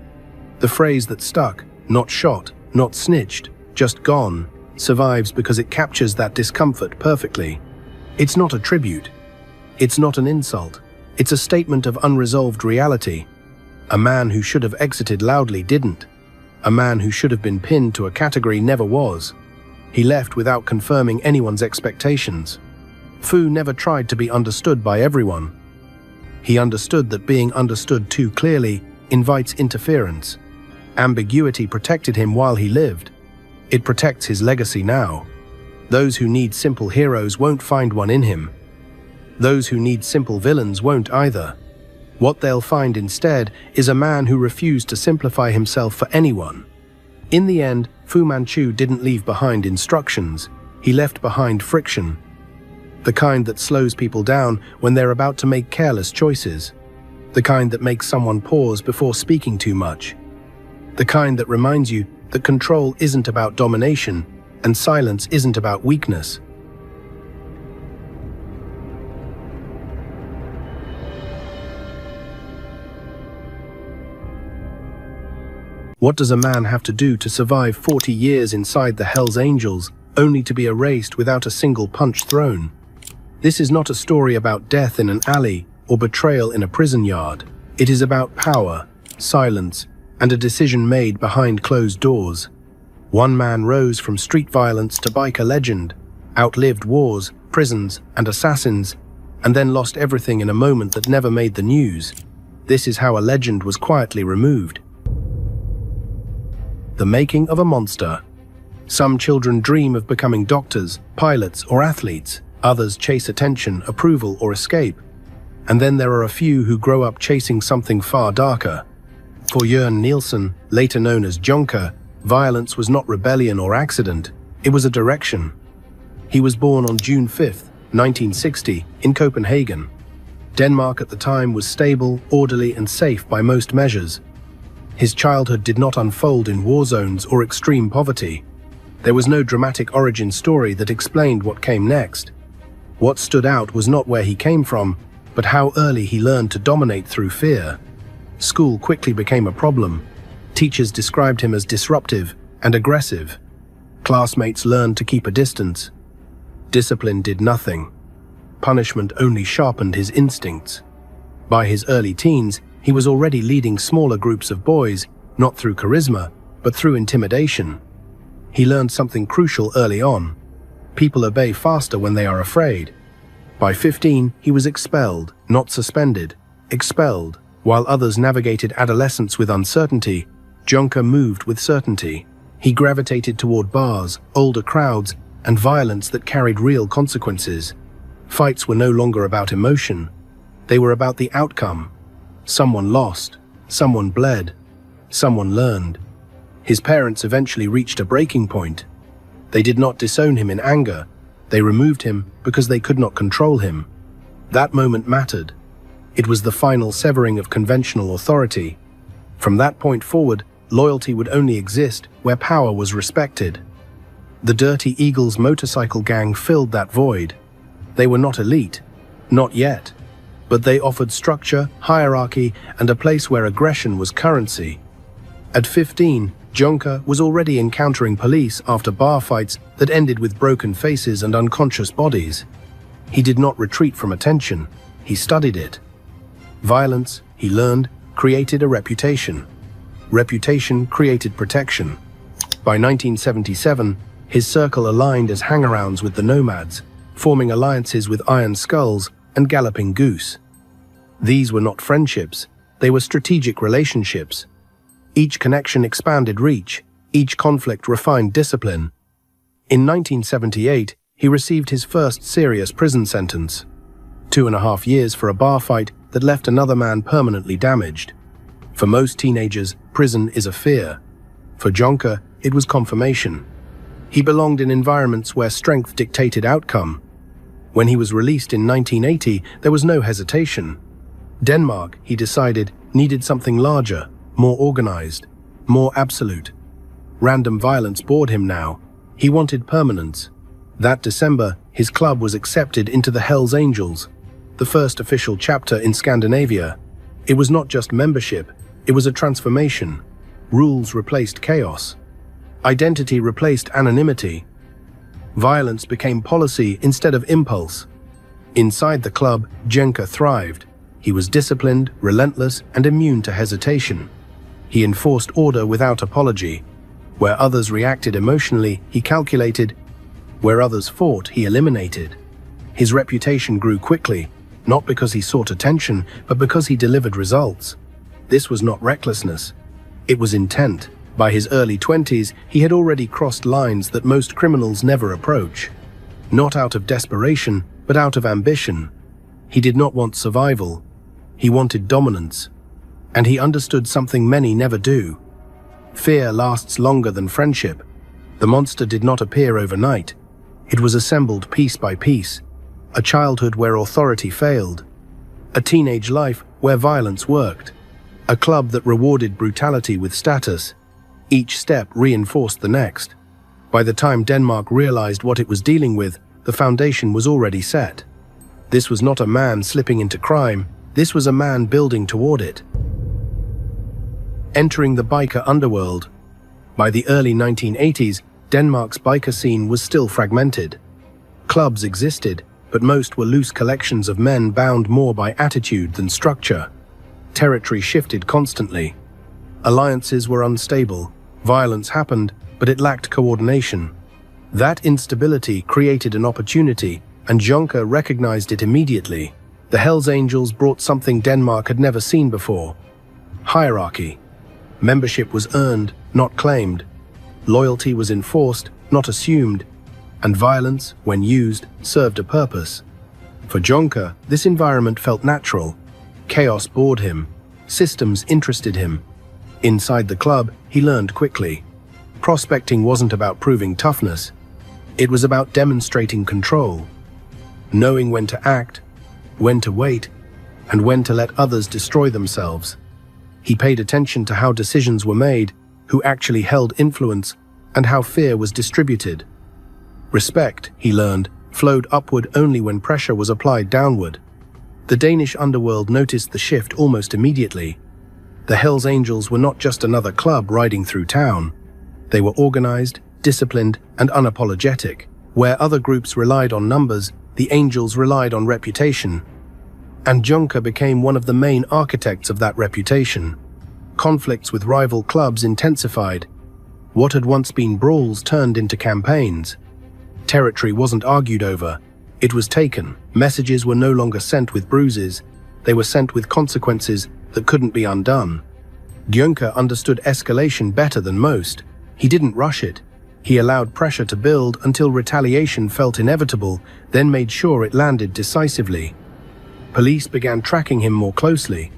The phrase that stuck, not shot, not snitched, just gone, survives because it captures that discomfort perfectly. It's not a tribute. It's not an insult. It's a statement of unresolved reality. A man who should have exited loudly didn't. A man who should have been pinned to a category never was. He left without confirming anyone's expectations. Fu never tried to be understood by everyone. He understood that being understood too clearly invites interference. Ambiguity protected him while he lived. It protects his legacy now. Those who need simple heroes won't find one in him. Those who need simple villains won't either. What they'll find instead is a man who refused to simplify himself for anyone. In the end, Fu Manchu didn't leave behind instructions. He left behind friction. The kind that slows people down when they're about to make careless choices. The kind that makes someone pause before speaking too much. The kind that reminds you that control isn't about domination and silence isn't about weakness. What does a man have to do to survive 40 years inside the Hells Angels, only to be erased without a single punch thrown? This is not a story about death in an alley or betrayal in a prison yard. It is about power, silence, and a decision made behind closed doors. One man rose from street violence to biker legend, outlived wars, prisons, and assassins, and then lost everything in a moment that never made the news. This is how a legend was quietly removed. The making of a monster. Some children dream of becoming doctors, pilots, or athletes. Others chase attention, approval, or escape. And then there are a few who grow up chasing something far darker. For Jørn Nielsen, later known as Junker, violence was not rebellion or accident, it was a direction. He was born on June 5, 1960, in Copenhagen. Denmark at the time was stable, orderly, and safe by most measures. His childhood did not unfold in war zones or extreme poverty. There was no dramatic origin story that explained what came next. What stood out was not where he came from, but how early he learned to dominate through fear. School quickly became a problem. Teachers described him as disruptive and aggressive. Classmates learned to keep a distance. Discipline did nothing. Punishment only sharpened his instincts. By his early teens, he was already leading smaller groups of boys, not through charisma, but through intimidation. He learned something crucial early on. People obey faster when they are afraid. By 15, he was expelled, not suspended, expelled. While others navigated adolescence with uncertainty, Junker moved with certainty. He gravitated toward bars, older crowds, and violence that carried real consequences. Fights were no longer about emotion. They were about the outcome. Someone lost, someone bled, someone learned. His parents eventually reached a breaking point. They did not disown him in anger. They removed him because they could not control him. That moment mattered. It was the final severing of conventional authority. From that point forward, loyalty would only exist where power was respected. The Dirty Eagles motorcycle gang filled that void. They were not elite, not yet, but they offered structure, hierarchy, and a place where aggression was currency. At 15, Junker was already encountering police after bar fights that ended with broken faces and unconscious bodies. He did not retreat from attention, he studied it. Violence, he learned, created a reputation. Reputation created protection. By 1977, his circle aligned as hangarounds with the Nomads, forming alliances with Iron Skulls and Galloping Goose. These were not friendships, they were strategic relationships. Each connection expanded reach, each conflict refined discipline. In 1978, he received his first serious prison sentence. 2.5 years for a bar fight that left another man permanently damaged. For most teenagers, prison is a fear. For Junker, it was confirmation. He belonged in environments where strength dictated outcome. When he was released in 1980, there was no hesitation. Denmark, he decided, needed something larger, more organized, more absolute. Random violence bored him now. He wanted permanence. That December, his club was accepted into the Hells Angels, the first official chapter in Scandinavia. It was not just membership, it was a transformation. Rules replaced chaos. Identity replaced anonymity. Violence became policy instead of impulse. Inside the club, Junker thrived. He was disciplined, relentless, and immune to hesitation. He enforced order without apology. Where others reacted emotionally, he calculated. Where others fought, he eliminated. His reputation grew quickly, not because he sought attention, but because he delivered results. This was not recklessness. It was intent. By his early 20s, he had already crossed lines that most criminals never approach. Not out of desperation, but out of ambition. He did not want survival. He wanted dominance. And he understood something many never do. Fear lasts longer than friendship. The monster did not appear overnight. It was assembled piece by piece. A childhood where authority failed. A teenage life where violence worked. A club that rewarded brutality with status. Each step reinforced the next. By the time Denmark realized what it was dealing with, the foundation was already set. This was not a man slipping into crime. This was a man building toward it. Entering the biker underworld. By the early 1980s, Denmark's biker scene was still fragmented. Clubs existed, but most were loose collections of men bound more by attitude than structure. Territory shifted constantly. Alliances were unstable. Violence happened, but it lacked coordination. That instability created an opportunity, and Jonker recognized it immediately. The Hells Angels brought something Denmark had never seen before: hierarchy. Membership was earned, not claimed. Loyalty was enforced, not assumed. And violence, when used, served a purpose. For Jonker, this environment felt natural. Chaos bored him. Systems interested him. Inside the club, he learned quickly. Prospecting wasn't about proving toughness. It was about demonstrating control. Knowing when to act, when to wait, and when to let others destroy themselves. He paid attention to how decisions were made, who actually held influence, and how fear was distributed. Respect, he learned, flowed upward only when pressure was applied downward. The Danish underworld noticed the shift almost immediately. The Hells Angels were not just another club riding through town. They were organized, disciplined, and unapologetic. Where other groups relied on numbers, the Angels relied on reputation. And Jonker became one of the main architects of that reputation. Conflicts with rival clubs intensified. What had once been brawls turned into campaigns. Territory wasn't argued over. It was taken. Messages were no longer sent with bruises. They were sent with consequences that couldn't be undone. Jonker understood escalation better than most. He didn't rush it. He allowed pressure to build until retaliation felt inevitable, then made sure it landed decisively. Police began tracking him more closely.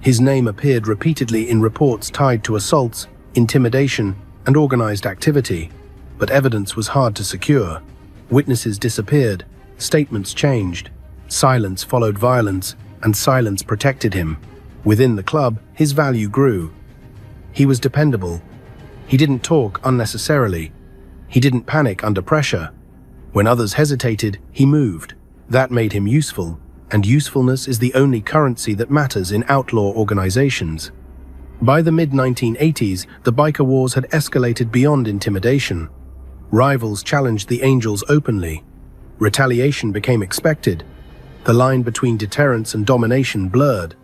His name appeared repeatedly in reports tied to assaults, intimidation, and organized activity. But evidence was hard to secure. Witnesses disappeared. Statements changed. Silence followed violence, and silence protected him. Within the club, his value grew. He was dependable. He didn't talk unnecessarily. He didn't panic under pressure. When others hesitated, he moved. That made him useful, and usefulness is the only currency that matters in outlaw organizations. By the mid-1980s, the biker wars had escalated beyond intimidation. Rivals challenged the Angels openly. Retaliation became expected. The line between deterrence and domination blurred.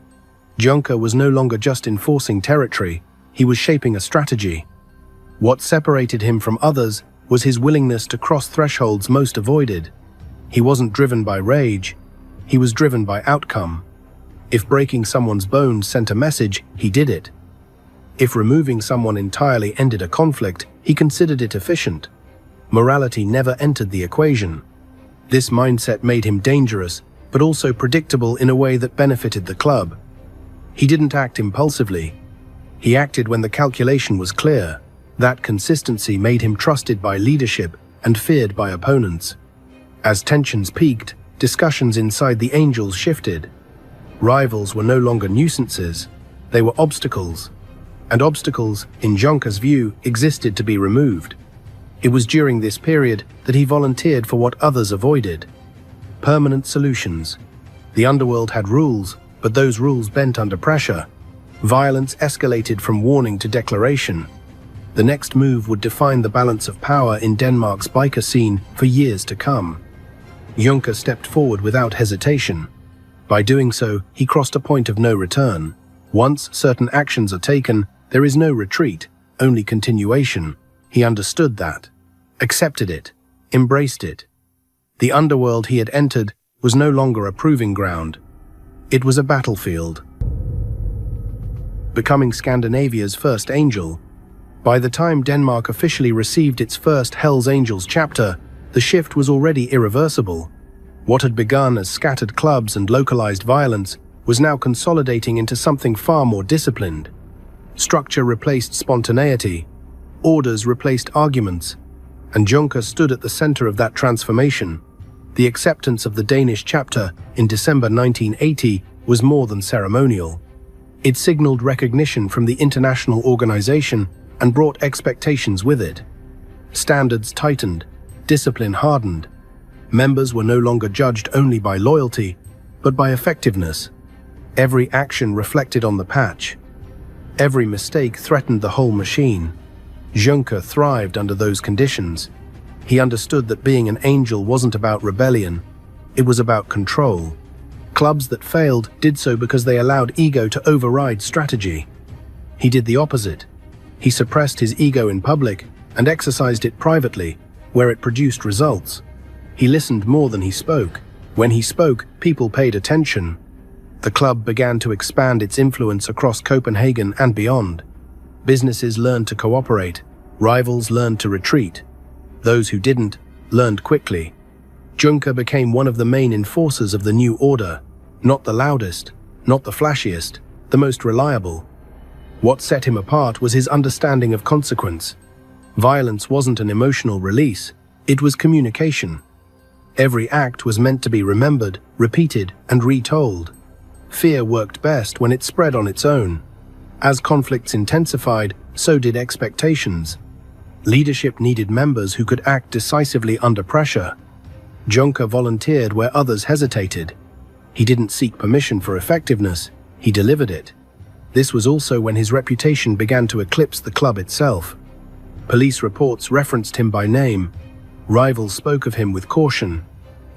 Jonker was no longer just enforcing territory, he was shaping a strategy. What separated him from others was his willingness to cross thresholds most avoided. He wasn't driven by rage, he was driven by outcome. If breaking someone's bones sent a message, he did it. If removing someone entirely ended a conflict, he considered it efficient. Morality never entered the equation. This mindset made him dangerous, but also predictable in a way that benefited the club. He didn't act impulsively. He acted when the calculation was clear. That consistency made him trusted by leadership and feared by opponents. As tensions peaked, discussions inside the Angels shifted. Rivals were no longer nuisances, they were obstacles. And obstacles, in Jonker's view, existed to be removed. It was during this period that he volunteered for what others avoided: permanent solutions. The underworld had rules, but those rules bent under pressure. Violence escalated from warning to declaration. The next move would define the balance of power in Denmark's biker scene for years to come. Jonker stepped forward without hesitation. By doing so, he crossed a point of no return. Once certain actions are taken, there is no retreat, only continuation. He understood that, accepted it, embraced it. The underworld he had entered was no longer a proving ground. It was a battlefield. Becoming Scandinavia's first angel, by the time Denmark officially received its first Hells Angels chapter, the shift was already irreversible. What had begun as scattered clubs and localized violence was now consolidating into something far more disciplined. Structure replaced spontaneity, orders replaced arguments, and Jonker stood at the center of that transformation. The acceptance of the Danish chapter in December 1980 was more than ceremonial. It signaled recognition from the international organization and brought expectations with it. Standards tightened, discipline hardened. Members were no longer judged only by loyalty, but by effectiveness. Every action reflected on the patch. Every mistake threatened the whole machine. Jonker thrived under those conditions. He understood that being an angel wasn't about rebellion. It was about control. Clubs that failed did so because they allowed ego to override strategy. He did the opposite. He suppressed his ego in public and exercised it privately, where it produced results. He listened more than he spoke. When he spoke, people paid attention. The club began to expand its influence across Copenhagen and beyond. Businesses learned to cooperate. Rivals learned to retreat. Those who didn't learned quickly. Juncker became one of the main enforcers of the new order. Not the loudest, not the flashiest, the most reliable. What set him apart was his understanding of consequence. Violence wasn't an emotional release, it was communication. Every act was meant to be remembered, repeated, and retold. Fear worked best when it spread on its own. As conflicts intensified, so did expectations. Leadership needed members who could act decisively under pressure. Juncker volunteered where others hesitated. He didn't seek permission for effectiveness, he delivered it. This was also when his reputation began to eclipse the club itself. Police reports referenced him by name. Rivals spoke of him with caution.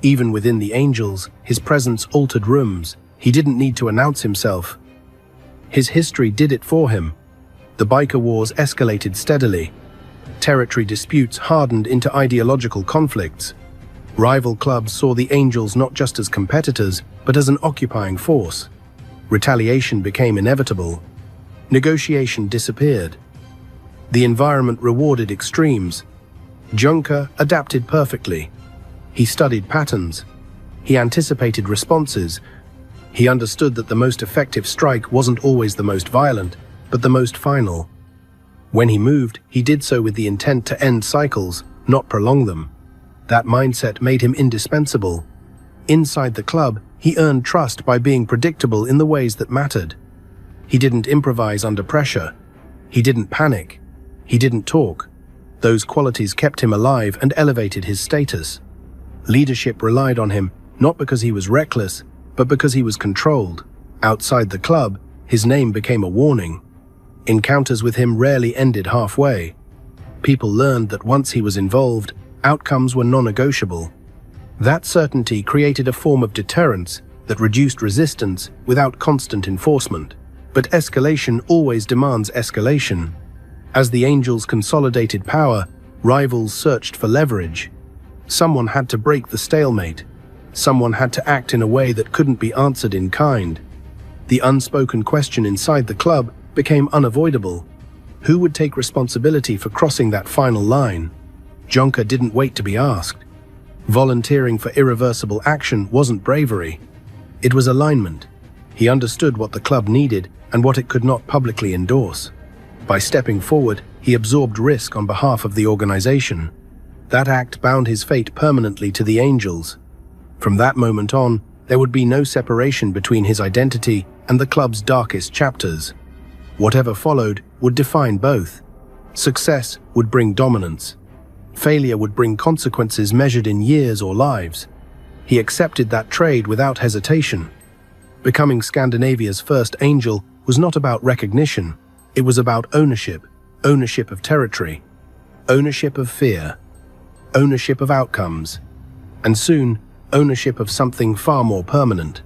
Even within the Angels, his presence altered rooms. He didn't need to announce himself. His history did it for him. The biker wars escalated steadily. Territory disputes hardened into ideological conflicts. Rival clubs saw the Angels not just as competitors, but as an occupying force. Retaliation became inevitable. Negotiation disappeared. The environment rewarded extremes. Juncker adapted perfectly. He studied patterns. He anticipated responses. He understood that the most effective strike wasn't always the most violent, but the most final. When he moved, he did so with the intent to end cycles, not prolong them. That mindset made him indispensable. Inside the club, he earned trust by being predictable in the ways that mattered. He didn't improvise under pressure. He didn't panic. He didn't talk. Those qualities kept him alive and elevated his status. Leadership relied on him, not because he was reckless, but because he was controlled. Outside the club, his name became a warning. Encounters with him rarely ended halfway. People learned that once he was involved, outcomes were non-negotiable. That certainty created a form of deterrence that reduced resistance without constant enforcement. But escalation always demands escalation. As the Angels consolidated power, rivals searched for leverage. Someone had to break the stalemate. Someone had to act in a way that couldn't be answered in kind. The unspoken question inside the club became unavoidable. Who would take responsibility for crossing that final line? Juncker didn't wait to be asked. Volunteering for irreversible action wasn't bravery. It was alignment. He understood what the club needed and what it could not publicly endorse. By stepping forward, he absorbed risk on behalf of the organization. That act bound his fate permanently to the Angels. From that moment on, there would be no separation between his identity and the club's darkest chapters. Whatever followed would define both. Success would bring dominance. Failure would bring consequences measured in years or lives. He accepted that trade without hesitation. Becoming Scandinavia's first Angel was not about recognition. It was about ownership. Ownership of territory. Ownership of fear. Ownership of outcomes. And soon, ownership of something far more permanent.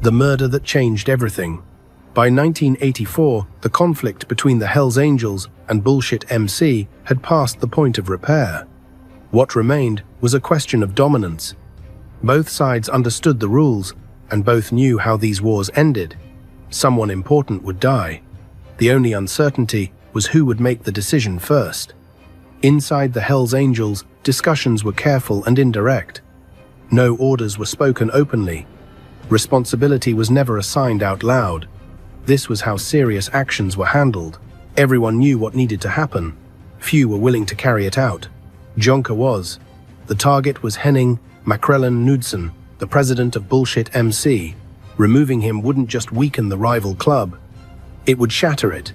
The murder that changed everything. By 1984, the conflict between the Hells Angels and Bullshit MC had passed the point of repair. What remained was a question of dominance. Both sides understood the rules, and both knew how these wars ended. Someone important would die. The only uncertainty was who would make the decision first. Inside the Hells Angels, discussions were careful and indirect. No orders were spoken openly. Responsibility was never assigned out loud. This was how serious actions were handled. Everyone knew what needed to happen. Few were willing to carry it out. Juncker was. The target was Henning Makrellen Knudsen, the president of Bullshit MC. Removing him wouldn't just weaken the rival club. It would shatter it.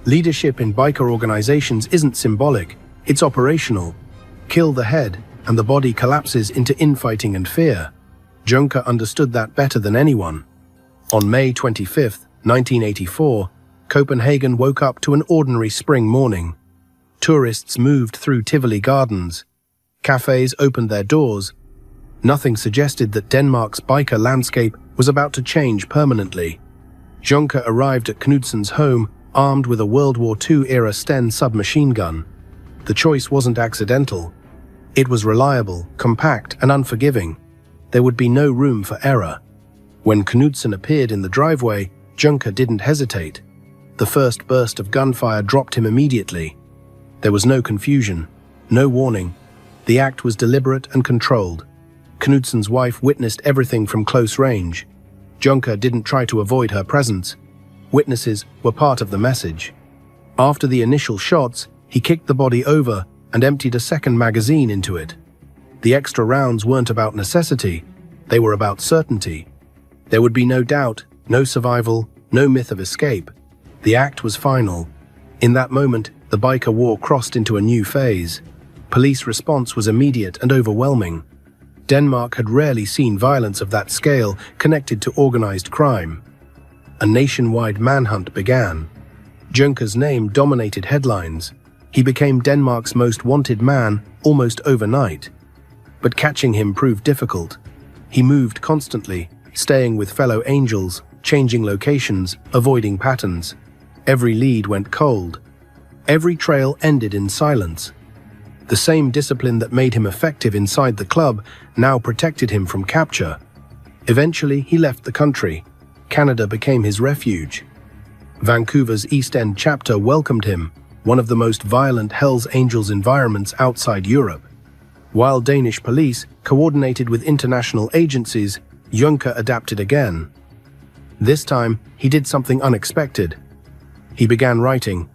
Leadership in biker organizations isn't symbolic, it's operational. Kill the head, and the body collapses into infighting and fear. Juncker understood that better than anyone. On May 25, 1984, Copenhagen woke up to an ordinary spring morning. Tourists moved through Tivoli Gardens. Cafes opened their doors. Nothing suggested that Denmark's biker landscape was about to change permanently. Juncker arrived at Knudsen's home armed with a World War II-era Sten submachine gun. The choice wasn't accidental. It was reliable, compact, and unforgiving. There would be no room for error. When Knudsen appeared in the driveway, Juncker didn't hesitate. The first burst of gunfire dropped him immediately. There was no confusion, no warning. The act was deliberate and controlled. Knudsen's wife witnessed everything from close range. Juncker didn't try to avoid her presence. Witnesses were part of the message. After the initial shots, he kicked the body over and emptied a second magazine into it. The extra rounds weren't about necessity, they were about certainty. There would be no doubt, no survival, no myth of escape. The act was final. In that moment, the biker war crossed into a new phase. Police response was immediate and overwhelming. Denmark had rarely seen violence of that scale connected to organized crime. A nationwide manhunt began. Juncker's name dominated headlines. He became Denmark's most wanted man almost overnight. But catching him proved difficult. He moved constantly, staying with fellow angels, changing locations, avoiding patterns. Every lead went cold. Every trail ended in silence. The same discipline that made him effective inside the club now protected him from capture. Eventually, he left the country. Canada became his refuge. Vancouver's East End chapter welcomed him, one of the most violent Hells Angels environments outside Europe. While Danish police coordinated with international agencies, Juncker adapted again. This time, he did something unexpected. He began writing.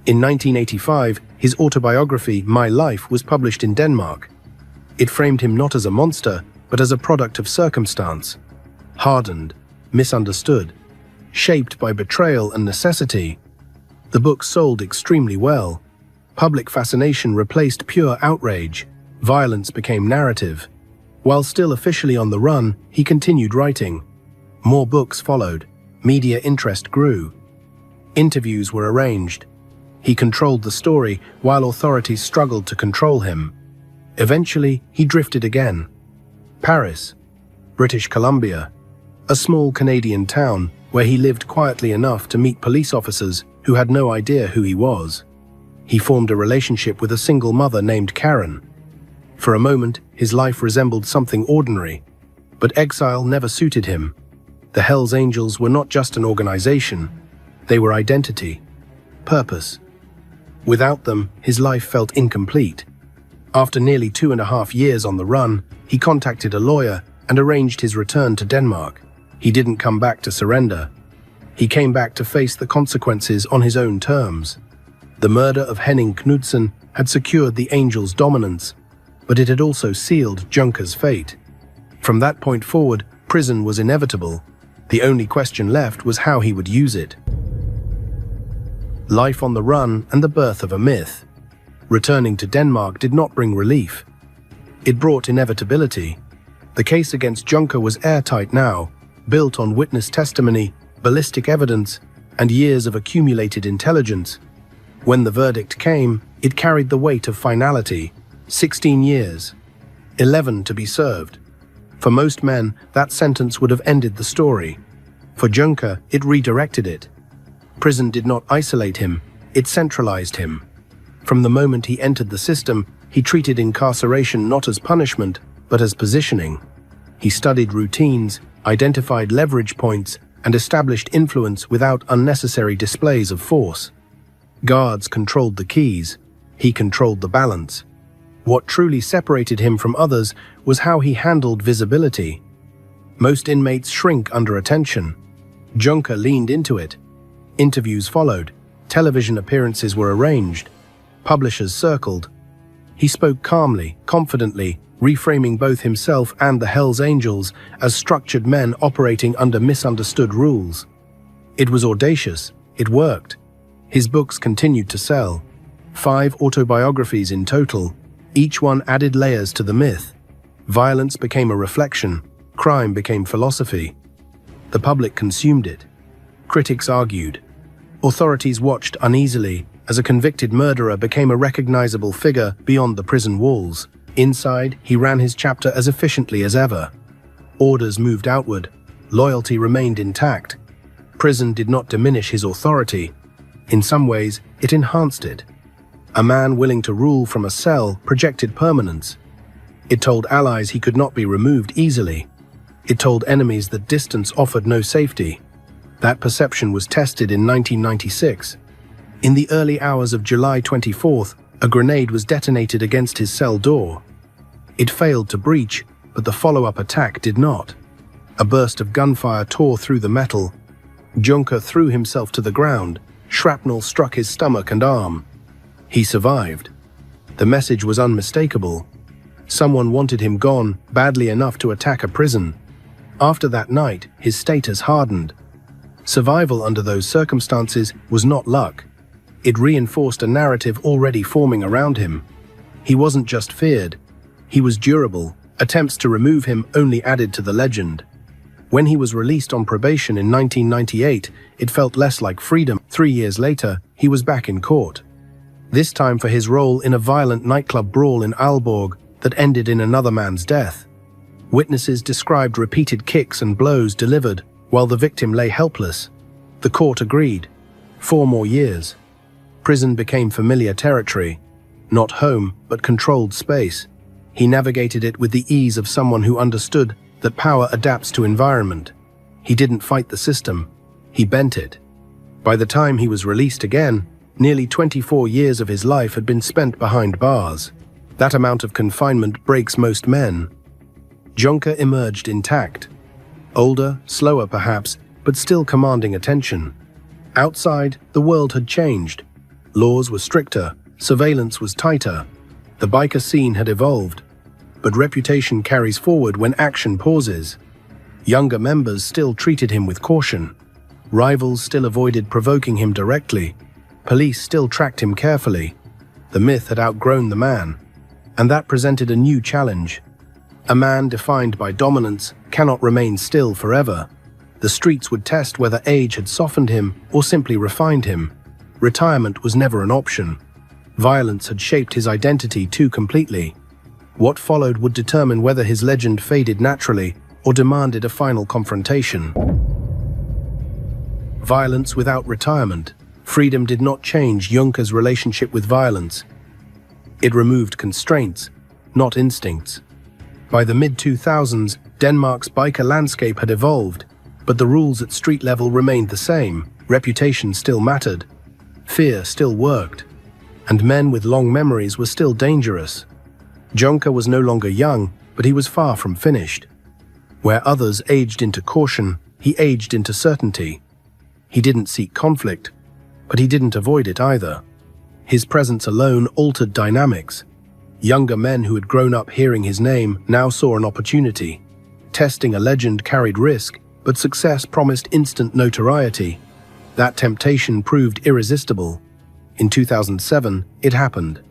In 1985, his autobiography, My Life, was published in Denmark. It framed him not as a monster, but as a product of circumstance. Hardened, misunderstood, shaped by betrayal and necessity. The book sold extremely well. Public fascination replaced pure outrage. Violence became narrative. While still officially on the run, he continued writing. More books followed. Media interest grew. Interviews were arranged. He controlled the story while authorities struggled to control him. Eventually, he drifted again. Paris, British Columbia, a small Canadian town where he lived quietly enough to meet police officers who had no idea who he was. He formed a relationship with a single mother named Karen. For a moment, his life resembled something ordinary, but exile never suited him. The Hells Angels were not just an organization, they were identity, purpose. Without them, his life felt incomplete. After nearly 2.5 years on the run, he contacted a lawyer and arranged his return to Denmark. He didn't come back to surrender. He came back to face the consequences on his own terms. The murder of Henning Knudsen had secured the Angels' dominance, but it had also sealed Juncker's fate. From that point forward, prison was inevitable. The only question left was how he would use it. Life on the run and the birth of a myth. Returning to Denmark did not bring relief. It brought inevitability. The case against Juncker was airtight now, built on witness testimony, ballistic evidence, and years of accumulated intelligence. When the verdict came, it carried the weight of finality. 16 years. 11 to be served. For most men, that sentence would have ended the story. For Juncker, it redirected it. Prison did not isolate him, it centralized him. From the moment he entered the system, he treated incarceration not as punishment, but as positioning. He studied routines, identified leverage points, and established influence without unnecessary displays of force. Guards controlled the keys, he controlled the balance. What truly separated him from others was how he handled visibility. Most inmates shrink under attention. Juncker leaned into it. Interviews followed. Television appearances were arranged. Publishers circled. He spoke calmly, confidently, reframing both himself and the Hells Angels as structured men operating under misunderstood rules. It was audacious. It worked. His books continued to sell. 5 autobiographies in total. Each one added layers to the myth. Violence became a reflection. Crime became philosophy. The public consumed it. Critics argued. Authorities watched uneasily as a convicted murderer became a recognizable figure beyond the prison walls. Inside, he ran his chapter as efficiently as ever. Orders moved outward. Loyalty remained intact. Prison did not diminish his authority. In some ways, it enhanced it. A man willing to rule from a cell projected permanence. It told allies he could not be removed easily. It told enemies that distance offered no safety. That perception was tested in 1996. In the early hours of July 24th, a grenade was detonated against his cell door. It failed to breach, but the follow-up attack did not. A burst of gunfire tore through the metal. Junker threw himself to the ground. Shrapnel struck his stomach and arm. He survived. The message was unmistakable. Someone wanted him gone badly enough to attack a prison. After that night, his status hardened. Survival under those circumstances was not luck. It reinforced a narrative already forming around him. He wasn't just feared. He was durable. Attempts to remove him only added to the legend. When he was released on probation in 1998, it felt less like freedom. 3 years later, he was back in court. This time for his role in a violent nightclub brawl in Aalborg that ended in another man's death. Witnesses described repeated kicks and blows delivered while the victim lay helpless. The court agreed. 4 more years. Prison became familiar territory. Not home, but controlled space. He navigated it with the ease of someone who understood that power adapts to environment. He didn't fight the system. He bent it. By the time he was released again, nearly 24 years of his life had been spent behind bars. That amount of confinement breaks most men. Junker emerged intact. Older, slower perhaps, but still commanding attention. Outside, the world had changed. Laws were stricter, surveillance was tighter. The biker scene had evolved. But reputation carries forward when action pauses. Younger members still treated him with caution. Rivals still avoided provoking him directly. Police still tracked him carefully. The myth had outgrown the man. And that presented a new challenge. A man defined by dominance cannot remain still forever. The streets would test whether age had softened him or simply refined him. Retirement was never an option. Violence had shaped his identity too completely. What followed would determine whether his legend faded naturally or demanded a final confrontation. Violence without retirement. Freedom did not change Junker's relationship with violence. It removed constraints, not instincts. By the mid-2000s, Denmark's biker landscape had evolved, but the rules at street level remained the same. Reputation still mattered. Fear still worked. And men with long memories were still dangerous. Junker was no longer young, but he was far from finished. Where others aged into caution, he aged into certainty. He didn't seek conflict, but he didn't avoid it either. His presence alone altered dynamics. Younger men who had grown up hearing his name now saw an opportunity. Testing a legend carried risk, but success promised instant notoriety. That temptation proved irresistible. In 2007, it happened.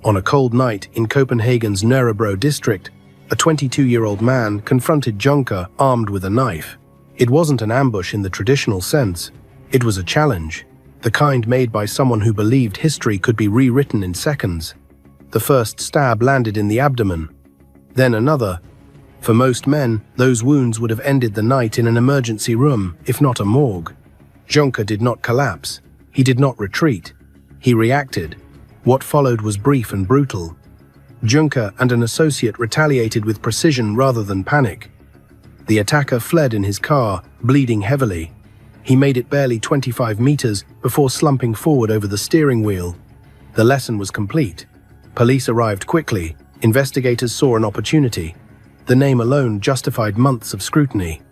On a cold night in Copenhagen's Nørrebro district, a 22-year-old man confronted Junker armed with a knife. It wasn't an ambush in the traditional sense. It was a challenge, the kind made by someone who believed history could be rewritten in seconds. The first stab landed in the abdomen, then another. For most men, those wounds would have ended the night in an emergency room, if not a morgue. Junker did not collapse. He did not retreat. He reacted. What followed was brief and brutal. Junker and an associate retaliated with precision rather than panic. The attacker fled in his car, bleeding heavily. He made it barely 25 meters before slumping forward over the steering wheel. The lesson was complete. Police arrived quickly. Investigators saw an opportunity. The name alone justified months of scrutiny.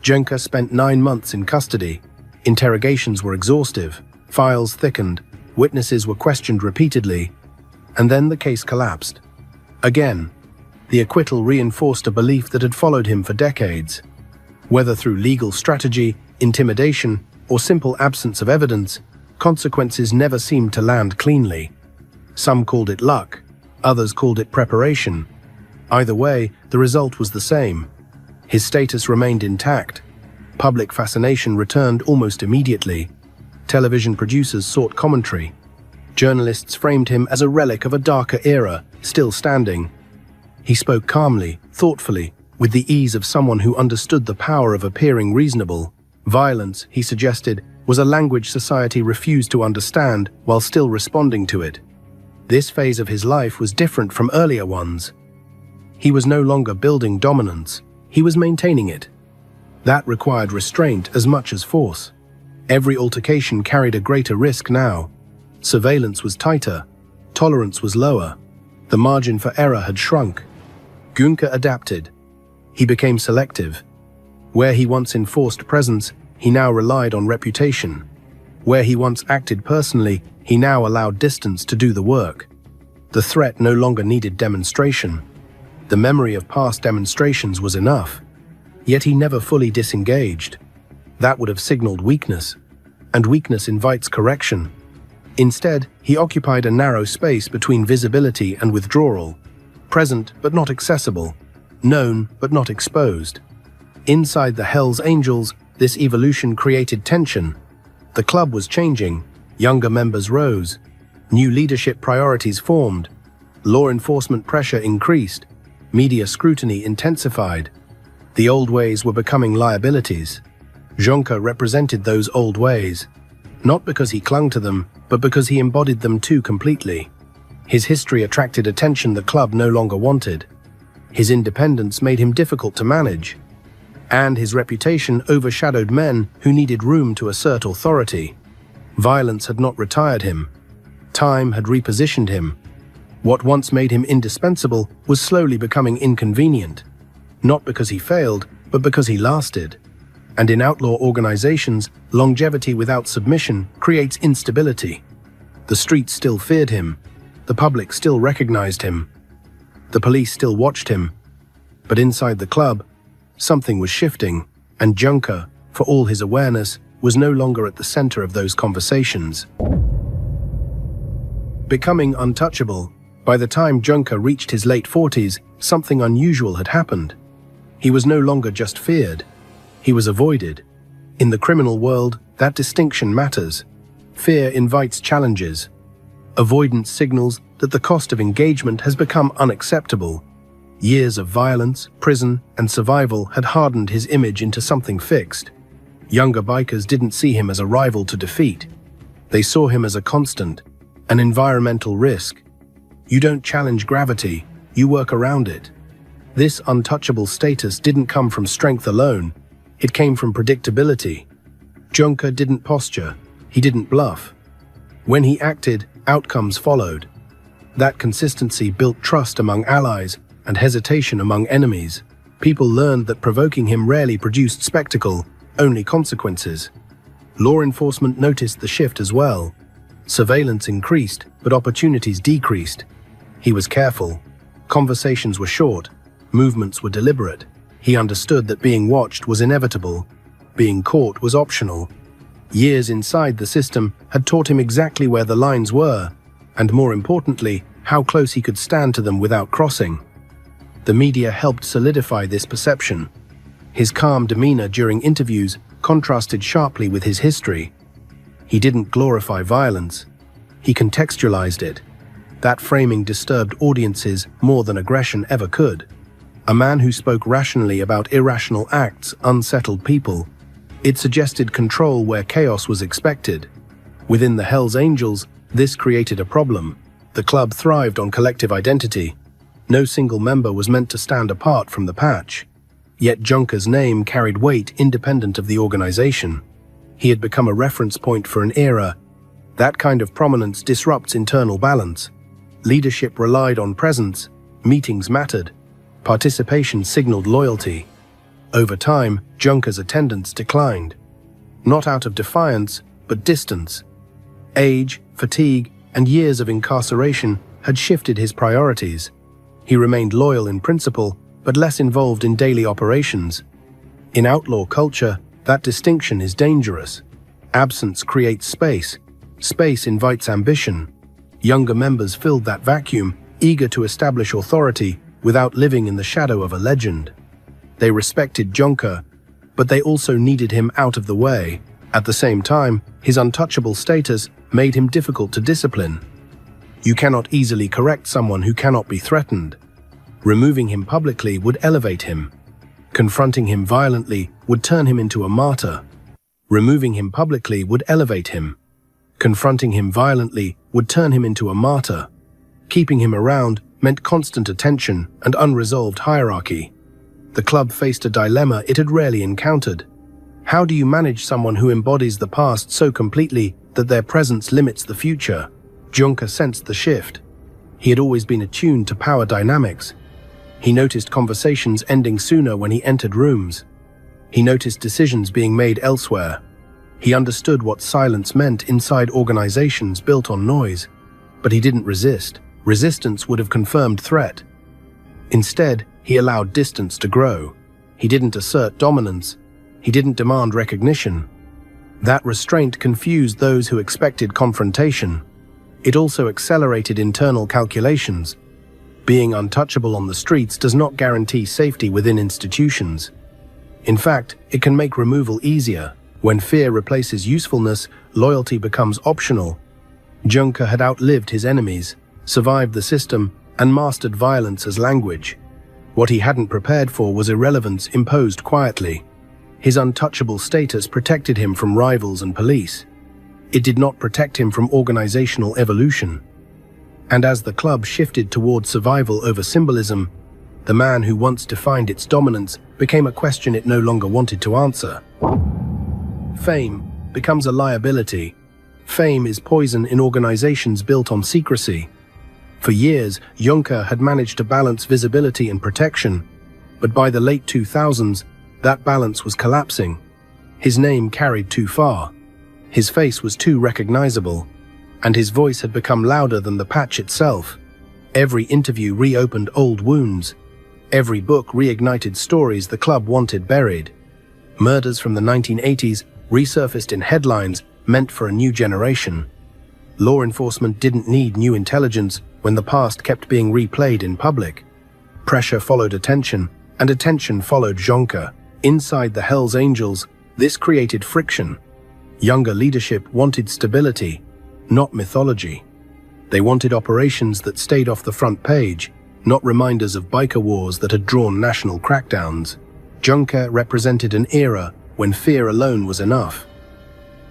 Junker spent 9 months in custody. Interrogations were exhaustive. Files thickened. Witnesses were questioned repeatedly. And then the case collapsed. Again, the acquittal reinforced a belief that had followed him for decades. Whether through legal strategy, intimidation, or simple absence of evidence, consequences never seemed to land cleanly. Some called it luck, others called it preparation. Either way, the result was the same. His status remained intact. Public fascination returned almost immediately. Television producers sought commentary. Journalists framed him as a relic of a darker era, still standing. He spoke calmly, thoughtfully, with the ease of someone who understood the power of appearing reasonable. Violence, he suggested, was a language society refused to understand while still responding to it. This phase of his life was different from earlier ones. He was no longer building dominance, he was maintaining it. That required restraint as much as force. Every altercation carried a greater risk now. Surveillance was tighter, tolerance was lower, the margin for error had shrunk. Günther adapted. He became selective. Where he once enforced presence, he now relied on reputation. Where he once acted personally, he now allowed distance to do the work. The threat no longer needed demonstration. The memory of past demonstrations was enough. Yet he never fully disengaged. That would have signaled weakness, and weakness invites correction. Instead, he occupied a narrow space between visibility and withdrawal, present but not accessible, known but not exposed. Inside the Hells Angels, this evolution created tension. The club was changing, younger members rose, new leadership priorities formed, law enforcement pressure increased, media scrutiny intensified. The old ways were becoming liabilities. Günther represented those old ways, not because he clung to them, but because he embodied them too completely. His history attracted attention the club no longer wanted. His independence made him difficult to manage, and his reputation overshadowed men who needed room to assert authority. Violence had not retired him. Time had repositioned him. What once made him indispensable was slowly becoming inconvenient, not because he failed, but because he lasted. And in outlaw organizations, longevity without submission creates instability. The streets still feared him. The public still recognized him. The police still watched him. But inside the club, something was shifting, and Günther, for all his awareness, was no longer at the center of those conversations. Becoming untouchable, by the time Günther reached his late 40s, something unusual had happened. He was no longer just feared. He was avoided. In the criminal world, that distinction matters. Fear invites challenges. Avoidance signals that the cost of engagement has become unacceptable. Years of violence, prison, and survival had hardened his image into something fixed. Younger bikers didn't see him as a rival to defeat. They saw him as a constant, an environmental risk. You don't challenge gravity, you work around it. This untouchable status didn't come from strength alone, it came from predictability. Günther didn't posture, he didn't bluff. When he acted, outcomes followed. That consistency built trust among allies and hesitation among enemies. People learned that provoking him rarely produced spectacle, only consequences. Law enforcement noticed the shift as well. Surveillance increased, but opportunities decreased. He was careful. Conversations were short. Movements were deliberate. He understood that being watched was inevitable. Being caught was optional. Years inside the system had taught him exactly where the lines were, and more importantly, how close he could stand to them without crossing. The media helped solidify this perception. His calm demeanor during interviews contrasted sharply with his history. He didn't glorify violence. He contextualized it. That framing disturbed audiences more than aggression ever could. A man who spoke rationally about irrational acts unsettled people. It suggested control where chaos was expected. Within the Hells Angels, this created a problem. The club thrived on collective identity. No single member was meant to stand apart from the patch. Yet Günther's name carried weight independent of the organization. He had become a reference point for an era. That kind of prominence disrupts internal balance. Leadership relied on presence, meetings mattered, participation signaled loyalty. Over time, Günther's attendance declined. Not out of defiance, but distance. Age, fatigue, and years of incarceration had shifted his priorities. He remained loyal in principle, but less involved in daily operations. In outlaw culture, that distinction is dangerous. Absence creates space. Space invites ambition. Younger members filled that vacuum, eager to establish authority without living in the shadow of a legend. They respected Günther, but they also needed him out of the way. At the same time, his untouchable status made him difficult to discipline. You cannot easily correct someone who cannot be threatened. Removing him publicly would elevate him. Confronting him violently would turn him into a martyr. Removing him publicly would elevate him. Confronting him violently would turn him into a martyr. Keeping him around meant constant attention and unresolved hierarchy. The club faced a dilemma it had rarely encountered. How do you manage someone who embodies the past so completely that their presence limits the future? Juncker sensed the shift. He had always been attuned to power dynamics. He noticed conversations ending sooner when he entered rooms. He noticed decisions being made elsewhere. He understood what silence meant inside organizations built on noise. But he didn't resist. Resistance would have confirmed threat. Instead, he allowed distance to grow. He didn't assert dominance. He didn't demand recognition. That restraint confused those who expected confrontation. It also accelerated internal calculations. Being untouchable on the streets does not guarantee safety within institutions. In fact, it can make removal easier. When fear replaces usefulness, loyalty becomes optional. Juncker had outlived his enemies, survived the system, and mastered violence as language. What he hadn't prepared for was irrelevance imposed quietly. His untouchable status protected him from rivals and police. It did not protect him from organizational evolution. And as the club shifted toward survival over symbolism, the man who once defined its dominance became a question it no longer wanted to answer. Fame becomes a liability. Fame is poison in organizations built on secrecy. For years, Juncker had managed to balance visibility and protection, but by the late 2000s, that balance was collapsing. His name carried too far. His face was too recognizable, and his voice had become louder than the patch itself. Every interview reopened old wounds. Every book reignited stories the club wanted buried. Murders from the 1980s resurfaced in headlines meant for a new generation. Law enforcement didn't need new intelligence when the past kept being replayed in public. Pressure followed attention, and attention followed Juncker. Inside the Hells Angels, this created friction. Younger leadership wanted stability, not mythology. They wanted operations that stayed off the front page, not reminders of biker wars that had drawn national crackdowns. Juncker represented an era when fear alone was enough.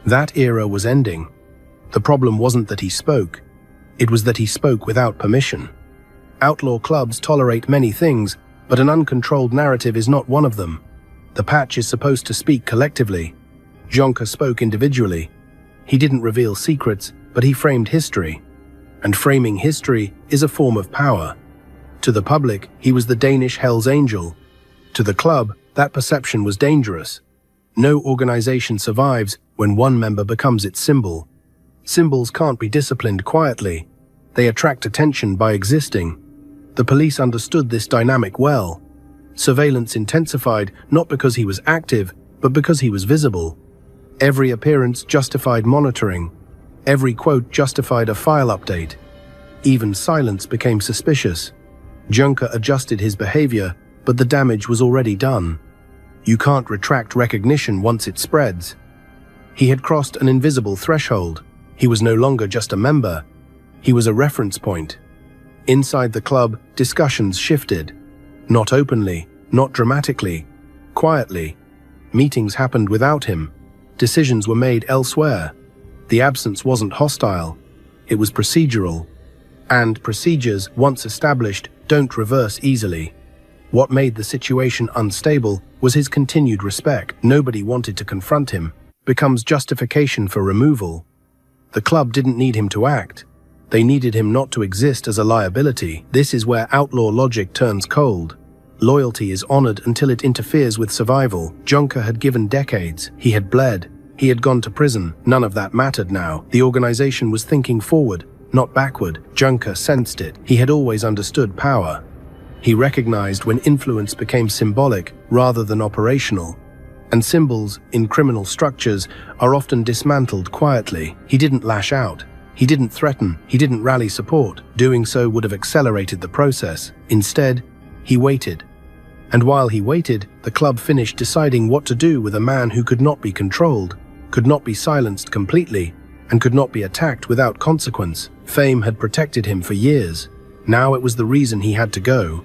That era was ending. The problem wasn't that he spoke. It was that he spoke without permission. Outlaw clubs tolerate many things, but an uncontrolled narrative is not one of them. The patch is supposed to speak collectively. Juncker spoke individually. He didn't reveal secrets, but he framed history. And framing history is a form of power. To the public, he was the Danish Hells Angel. To the club, that perception was dangerous. No organization survives when one member becomes its symbol. Symbols can't be disciplined quietly. They attract attention by existing. The police understood this dynamic well. Surveillance intensified not because he was active, but because he was visible. Every appearance justified monitoring. Every quote justified a file update. Even silence became suspicious. Juncker adjusted his behavior, but the damage was already done. You can't retract recognition once it spreads. He had crossed an invisible threshold. He was no longer just a member. He was a reference point. Inside the club, discussions shifted. Not openly, not dramatically, quietly. Meetings happened without him. Decisions were made elsewhere. The absence wasn't hostile. It was procedural. And procedures, once established, don't reverse easily. What made the situation unstable was his continued respect. Nobody wanted to confront him. Becomes justification for removal. The club didn't need him to act. They needed him not to exist as a liability. This is where outlaw logic turns cold. Loyalty is honored until it interferes with survival. Juncker had given decades. He had bled. He had gone to prison. None of that mattered now. The organization was thinking forward, not backward. Juncker sensed it. He had always understood power. He recognized when influence became symbolic rather than operational. And symbols, in criminal structures, are often dismantled quietly. He didn't lash out. He didn't threaten. He didn't rally support. Doing so would have accelerated the process. Instead, he waited. And while he waited, the club finished deciding what to do with a man who could not be controlled, could not be silenced completely, and could not be attacked without consequence. Fame had protected him for years. Now it was the reason he had to go.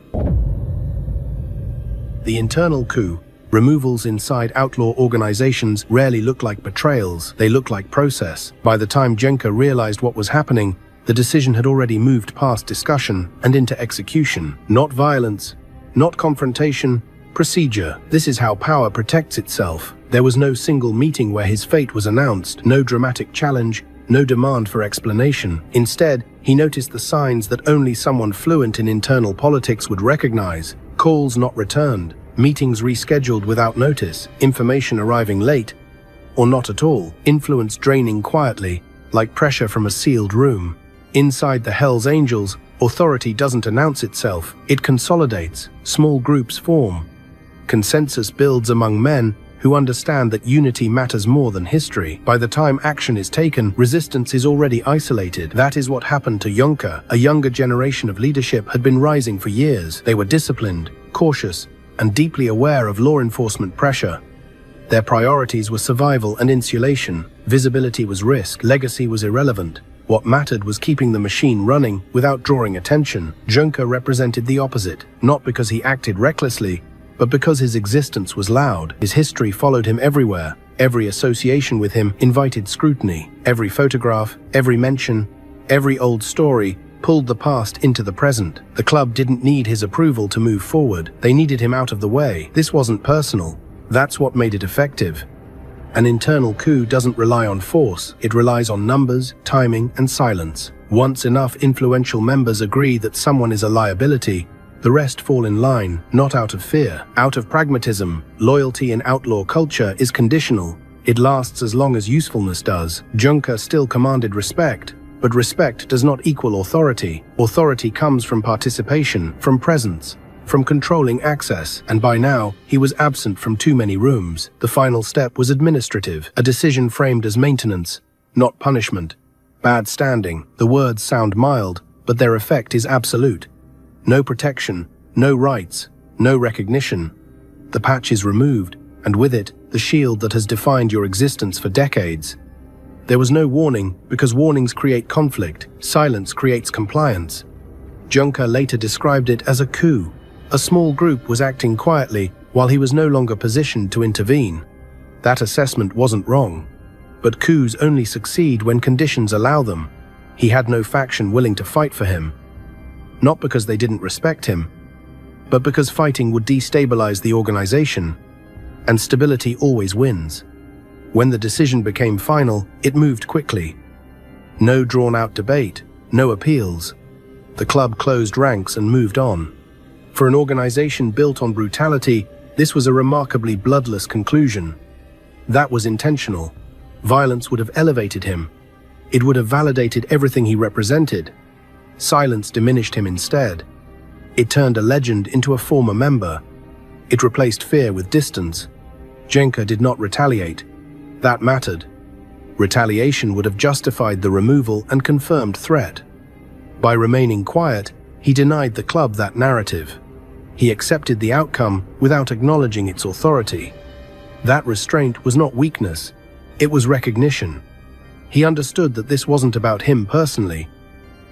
The internal coup. Removals inside outlaw organizations rarely look like betrayals, they look like process. By the time Jenka realized what was happening, the decision had already moved past discussion and into execution. Not violence, not confrontation, procedure. This is how power protects itself. There was no single meeting where his fate was announced, no dramatic challenge, no demand for explanation. Instead, he noticed the signs that only someone fluent in internal politics would recognize. Calls not returned, meetings rescheduled without notice, information arriving late, or not at all, influence draining quietly, like pressure from a sealed room. Inside the Hells Angels, authority doesn't announce itself, it consolidates, small groups form. Consensus builds among men who understand that unity matters more than history. By the time action is taken, resistance is already isolated. That is what happened to Yonka. A younger generation of leadership had been rising for years. They were disciplined, cautious, and deeply aware of law enforcement pressure. Their priorities were survival and insulation. Visibility was risk, legacy was irrelevant. What mattered was keeping the machine running without drawing attention. Junker represented the opposite, not because he acted recklessly, but because his existence was loud. His history followed him everywhere. Every association with him invited scrutiny. Every photograph, every mention, every old story pulled the past into the present. The club didn't need his approval to move forward. They needed him out of the way. This wasn't personal. That's what made it effective. An internal coup doesn't rely on force. It relies on numbers, timing, and silence. Once enough influential members agree that someone is a liability, the rest fall in line, not out of fear, out of pragmatism. Loyalty in outlaw culture is conditional. It lasts as long as usefulness does. Junker still commanded respect, but respect does not equal authority. Authority comes from participation, from presence, from controlling access, and by now, he was absent from too many rooms. The final step was administrative, a decision framed as maintenance, not punishment. Bad standing. The words sound mild, but their effect is absolute. No protection, no rights, no recognition. The patch is removed, and with it, the shield that has defined your existence for decades. There was no warning, because warnings create conflict, silence creates compliance. Junker later described it as a coup. A small group was acting quietly while he was no longer positioned to intervene. That assessment wasn't wrong. But coups only succeed when conditions allow them. He had no faction willing to fight for him. Not because they didn't respect him, but because fighting would destabilize the organization, and stability always wins. When the decision became final, it moved quickly. No drawn-out debate, no appeals. The club closed ranks and moved on. For an organization built on brutality, this was a remarkably bloodless conclusion. That was intentional. Violence would have elevated him. It would have validated everything he represented. Silence diminished him instead. It turned a legend into a former member. It replaced fear with distance. Jenka did not retaliate. That mattered. Retaliation would have justified the removal and confirmed threat. By remaining quiet, he denied the club that narrative. He accepted the outcome without acknowledging its authority. That restraint was not weakness, it was recognition. He understood that this wasn't about him personally.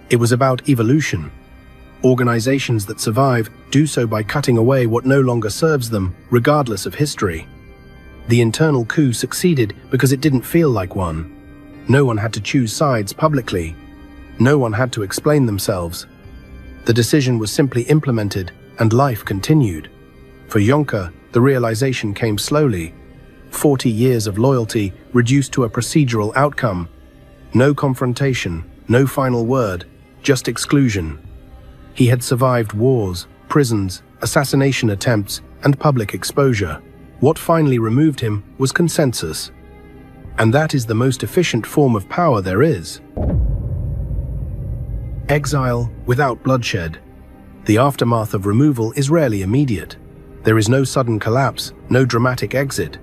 It was about evolution. Organizations that survive do so by cutting away what no longer serves them, regardless of history. The internal coup succeeded because it didn't feel like one. No one had to choose sides publicly. No one had to explain themselves. The decision was simply implemented, and life continued. For Yonka, the realization came slowly. 40 years of loyalty reduced to a procedural outcome. No confrontation, no final word, just exclusion. He had survived wars, prisons, assassination attempts, and public exposure. What finally removed him was consensus. And that is the most efficient form of power there is. Exile without bloodshed. The aftermath of removal is rarely immediate. There is no sudden collapse, no dramatic exit.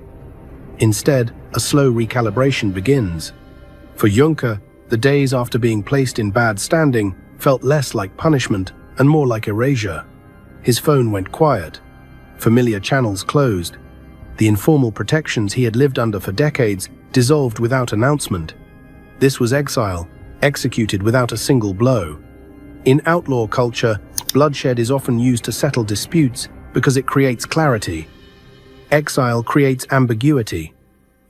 Instead, a slow recalibration begins. For Juncker, the days after being placed in bad standing felt less like punishment and more like erasure. His phone went quiet. Familiar channels closed. The informal protections he had lived under for decades dissolved without announcement. This was exile, executed without a single blow. In outlaw culture, bloodshed is often used to settle disputes, because it creates clarity. Exile creates ambiguity.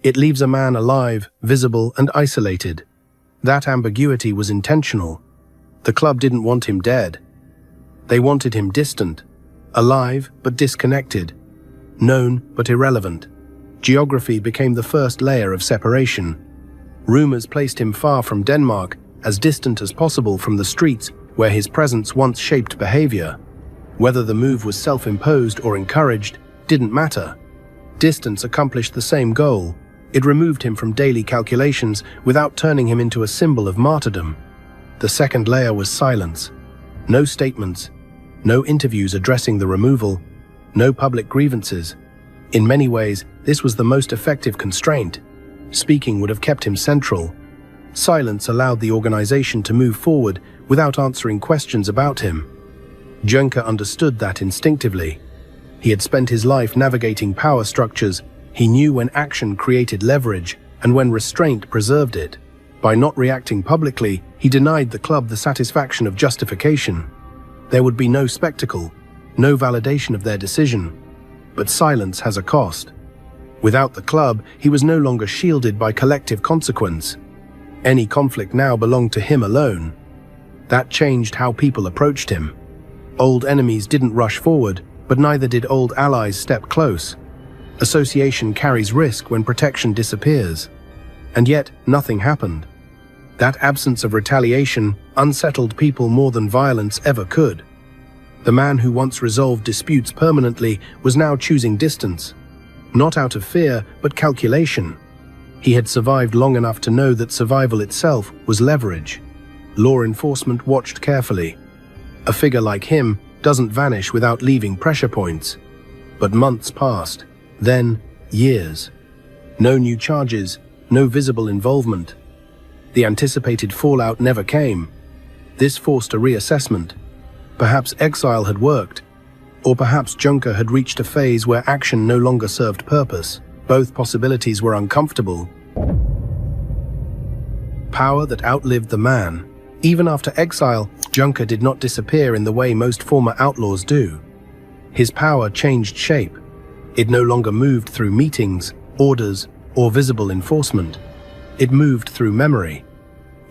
It leaves a man alive, visible, and isolated. That ambiguity was intentional. The club didn't want him dead. They wanted him distant, alive but disconnected, known but irrelevant. Geography became the first layer of separation. Rumors placed him far from Denmark, as distant as possible from the streets where his presence once shaped behavior. Whether the move was self-imposed or encouraged didn't matter. Distance accomplished the same goal. It removed him from daily calculations without turning him into a symbol of martyrdom. The second layer was silence. No statements, no interviews addressing the removal, no public grievances. In many ways, this was the most effective constraint. Speaking would have kept him central. Silence allowed the organization to move forward without answering questions about him. Juncker understood that instinctively. He had spent his life navigating power structures. He knew when action created leverage and when restraint preserved it. By not reacting publicly, he denied the club the satisfaction of justification. There would be no spectacle, no validation of their decision. But silence has a cost. Without the club, he was no longer shielded by collective consequence. Any conflict now belonged to him alone. That changed how people approached him. Old enemies didn't rush forward, but neither did old allies step close. Association carries risk when protection disappears. And yet, nothing happened. That absence of retaliation unsettled people more than violence ever could. The man who once resolved disputes permanently was now choosing distance. Not out of fear, but calculation. He had survived long enough to know that survival itself was leverage. Law enforcement watched carefully. A figure like him doesn't vanish without leaving pressure points. But months passed, then years. No new charges, no visible involvement. The anticipated fallout never came. This forced a reassessment. Perhaps exile had worked, or perhaps Juncker had reached a phase where action no longer served purpose. Both possibilities were uncomfortable. Power that outlived the man. Even after exile, Juncker did not disappear in the way most former outlaws do. His power changed shape. It no longer moved through meetings, orders, or visible enforcement. It moved through memory.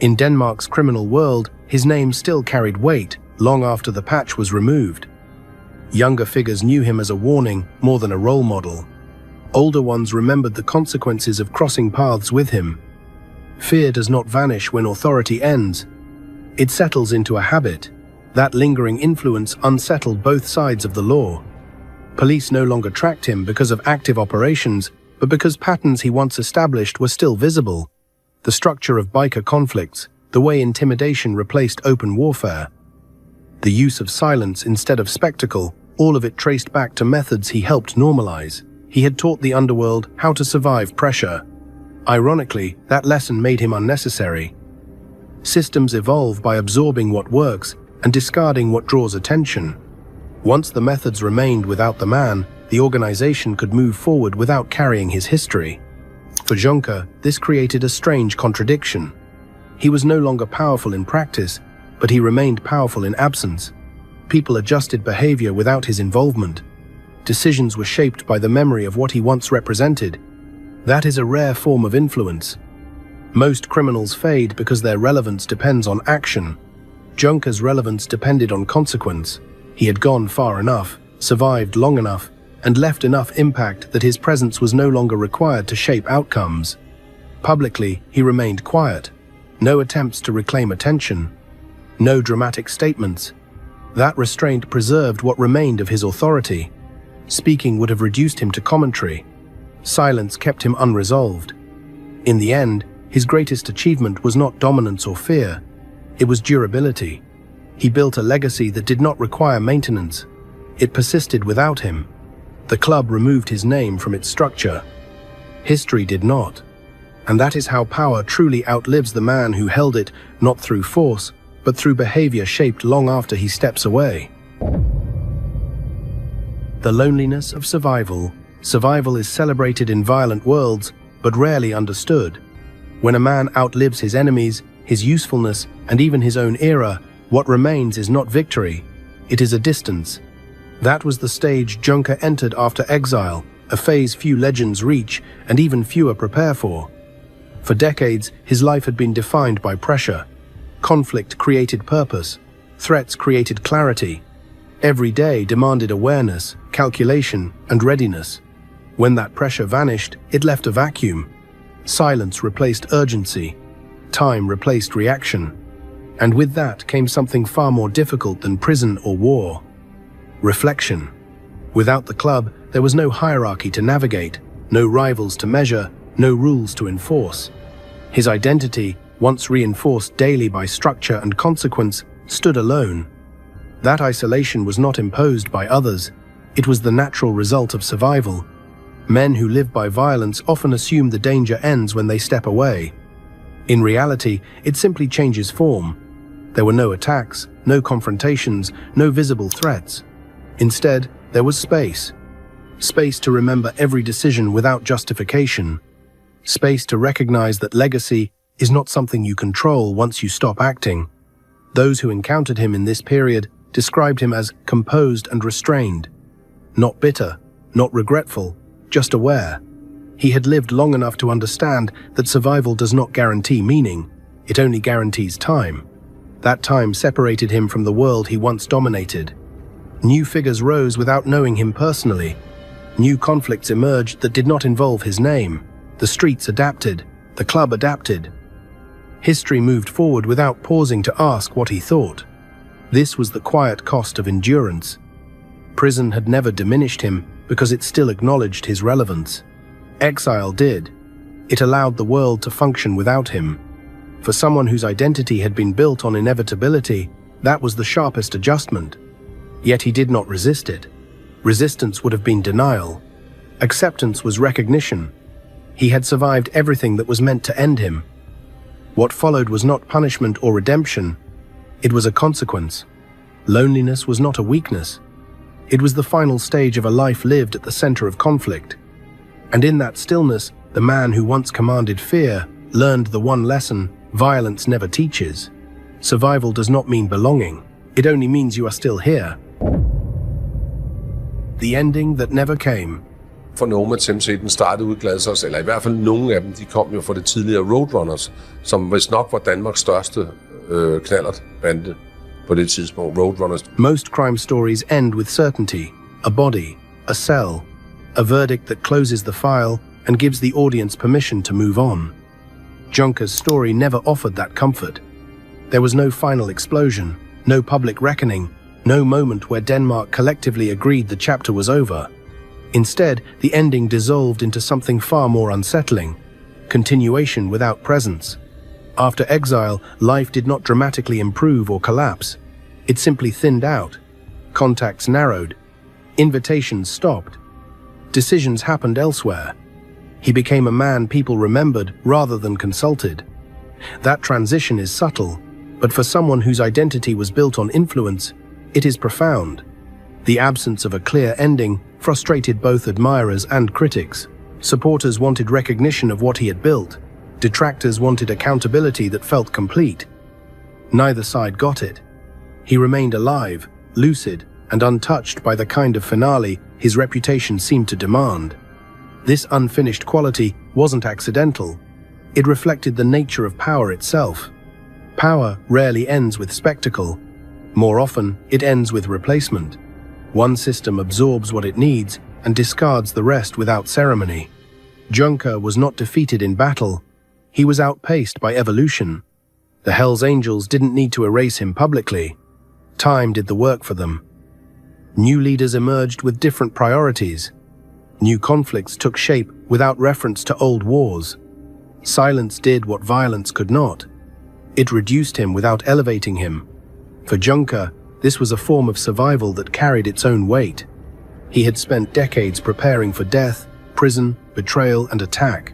In Denmark's criminal world, his name still carried weight long after the patch was removed. Younger figures knew him as a warning more than a role model. Older ones remembered the consequences of crossing paths with him. Fear does not vanish when authority ends. It settles into a habit. That lingering influence unsettled both sides of the law. Police no longer tracked him because of active operations, but because patterns he once established were still visible. The structure of biker conflicts, the way intimidation replaced open warfare. The use of silence instead of spectacle, all of it traced back to methods he helped normalize. He had taught the underworld how to survive pressure. Ironically, that lesson made him unnecessary. Systems evolve by absorbing what works and discarding what draws attention. Once the methods remained without the man, the organization could move forward without carrying his history. For Juncker, this created a strange contradiction. He was no longer powerful in practice, but he remained powerful in absence. People adjusted behavior without his involvement. Decisions were shaped by the memory of what he once represented. That is a rare form of influence. Most criminals fade because their relevance depends on action. Juncker's relevance depended on consequence. He had gone far enough, survived long enough, and left enough impact that his presence was no longer required to shape outcomes. Publicly, he remained quiet. No attempts to reclaim attention. No dramatic statements. That restraint preserved what remained of his authority. Speaking would have reduced him to commentary. Silence kept him unresolved. In the end, his greatest achievement was not dominance or fear. It was durability. He built a legacy that did not require maintenance. It persisted without him. The club removed his name from its structure. History did not. And that is how power truly outlives the man who held it, not through force, but through behavior shaped long after he steps away. The loneliness of survival. Survival is celebrated in violent worlds, but rarely understood. When a man outlives his enemies, his usefulness, and even his own era, what remains is not victory. It is a distance. That was the stage Junker entered after exile, a phase few legends reach and even fewer prepare for. For decades, his life had been defined by pressure. Conflict created purpose. Threats created clarity. Every day demanded awareness, calculation, and readiness. When that pressure vanished, it left a vacuum. Silence replaced urgency. Time replaced reaction. And with that came something far more difficult than prison or war. Reflection. Without the club, there was no hierarchy to navigate, no rivals to measure, no rules to enforce. His identity, once reinforced daily by structure and consequence, stood alone. That isolation was not imposed by others. It was the natural result of survival. Men who live by violence often assume the danger ends when they step away. In reality, it simply changes form. There were no attacks, no confrontations, no visible threats. Instead, there was space. Space to remember every decision without justification. Space to recognize that legacy is not something you control once you stop acting. Those who encountered him in this period described him as composed and restrained. Not bitter, not regretful, just aware. He had lived long enough to understand that survival does not guarantee meaning, it only guarantees time. That time separated him from the world he once dominated. New figures rose without knowing him personally. New conflicts emerged that did not involve his name. The streets adapted, the club adapted. History moved forward without pausing to ask what he thought. This was the quiet cost of endurance. Prison had never diminished him because it still acknowledged his relevance. Exile did. It allowed the world to function without him. For someone whose identity had been built on inevitability, that was the sharpest adjustment. Yet he did not resist it. Resistance would have been denial. Acceptance was recognition. He had survived everything that was meant to end him. What followed was not punishment or redemption. It was a consequence. Loneliness was not a weakness. It was the final stage of a life lived at the center of conflict. And in that stillness, the man who once commanded fear learned the one lesson violence never teaches. Survival does not mean belonging. It only means you are still here. The ending that never came. For Nomads den startede udgladet os, eller i hvert fald nogle af dem, de kom jo fra det tidligere Roadrunners, som vist nok var Danmarks største knallertbande på det tidspunkt, Roadrunners. Most crime stories end with certainty, a body, a cell, a verdict that closes the file and gives the audience permission to move on. Junker's story never offered that comfort. There was no final explosion, no public reckoning, no moment where Denmark collectively agreed the chapter was over. Instead, the ending dissolved into something far more unsettling, continuation without presence. After exile, life did not dramatically improve or collapse. It simply thinned out. Contacts narrowed. Invitations stopped. Decisions happened elsewhere. He became a man people remembered rather than consulted. That transition is subtle, but for someone whose identity was built on influence, it is profound. The absence of a clear ending frustrated both admirers and critics. Supporters wanted recognition of what he had built. Detractors wanted accountability that felt complete. Neither side got it. He remained alive, lucid, and untouched by the kind of finale his reputation seemed to demand. This unfinished quality wasn't accidental. It reflected the nature of power itself. Power rarely ends with spectacle. More often, it ends with replacement. One system absorbs what it needs and discards the rest without ceremony. Junker was not defeated in battle. He was outpaced by evolution. The Hells Angels didn't need to erase him publicly. Time did the work for them. New leaders emerged with different priorities. New conflicts took shape without reference to old wars. Silence did what violence could not. It reduced him without elevating him. For Junker, this was a form of survival that carried its own weight. He had spent decades preparing for death, prison, betrayal, and attack.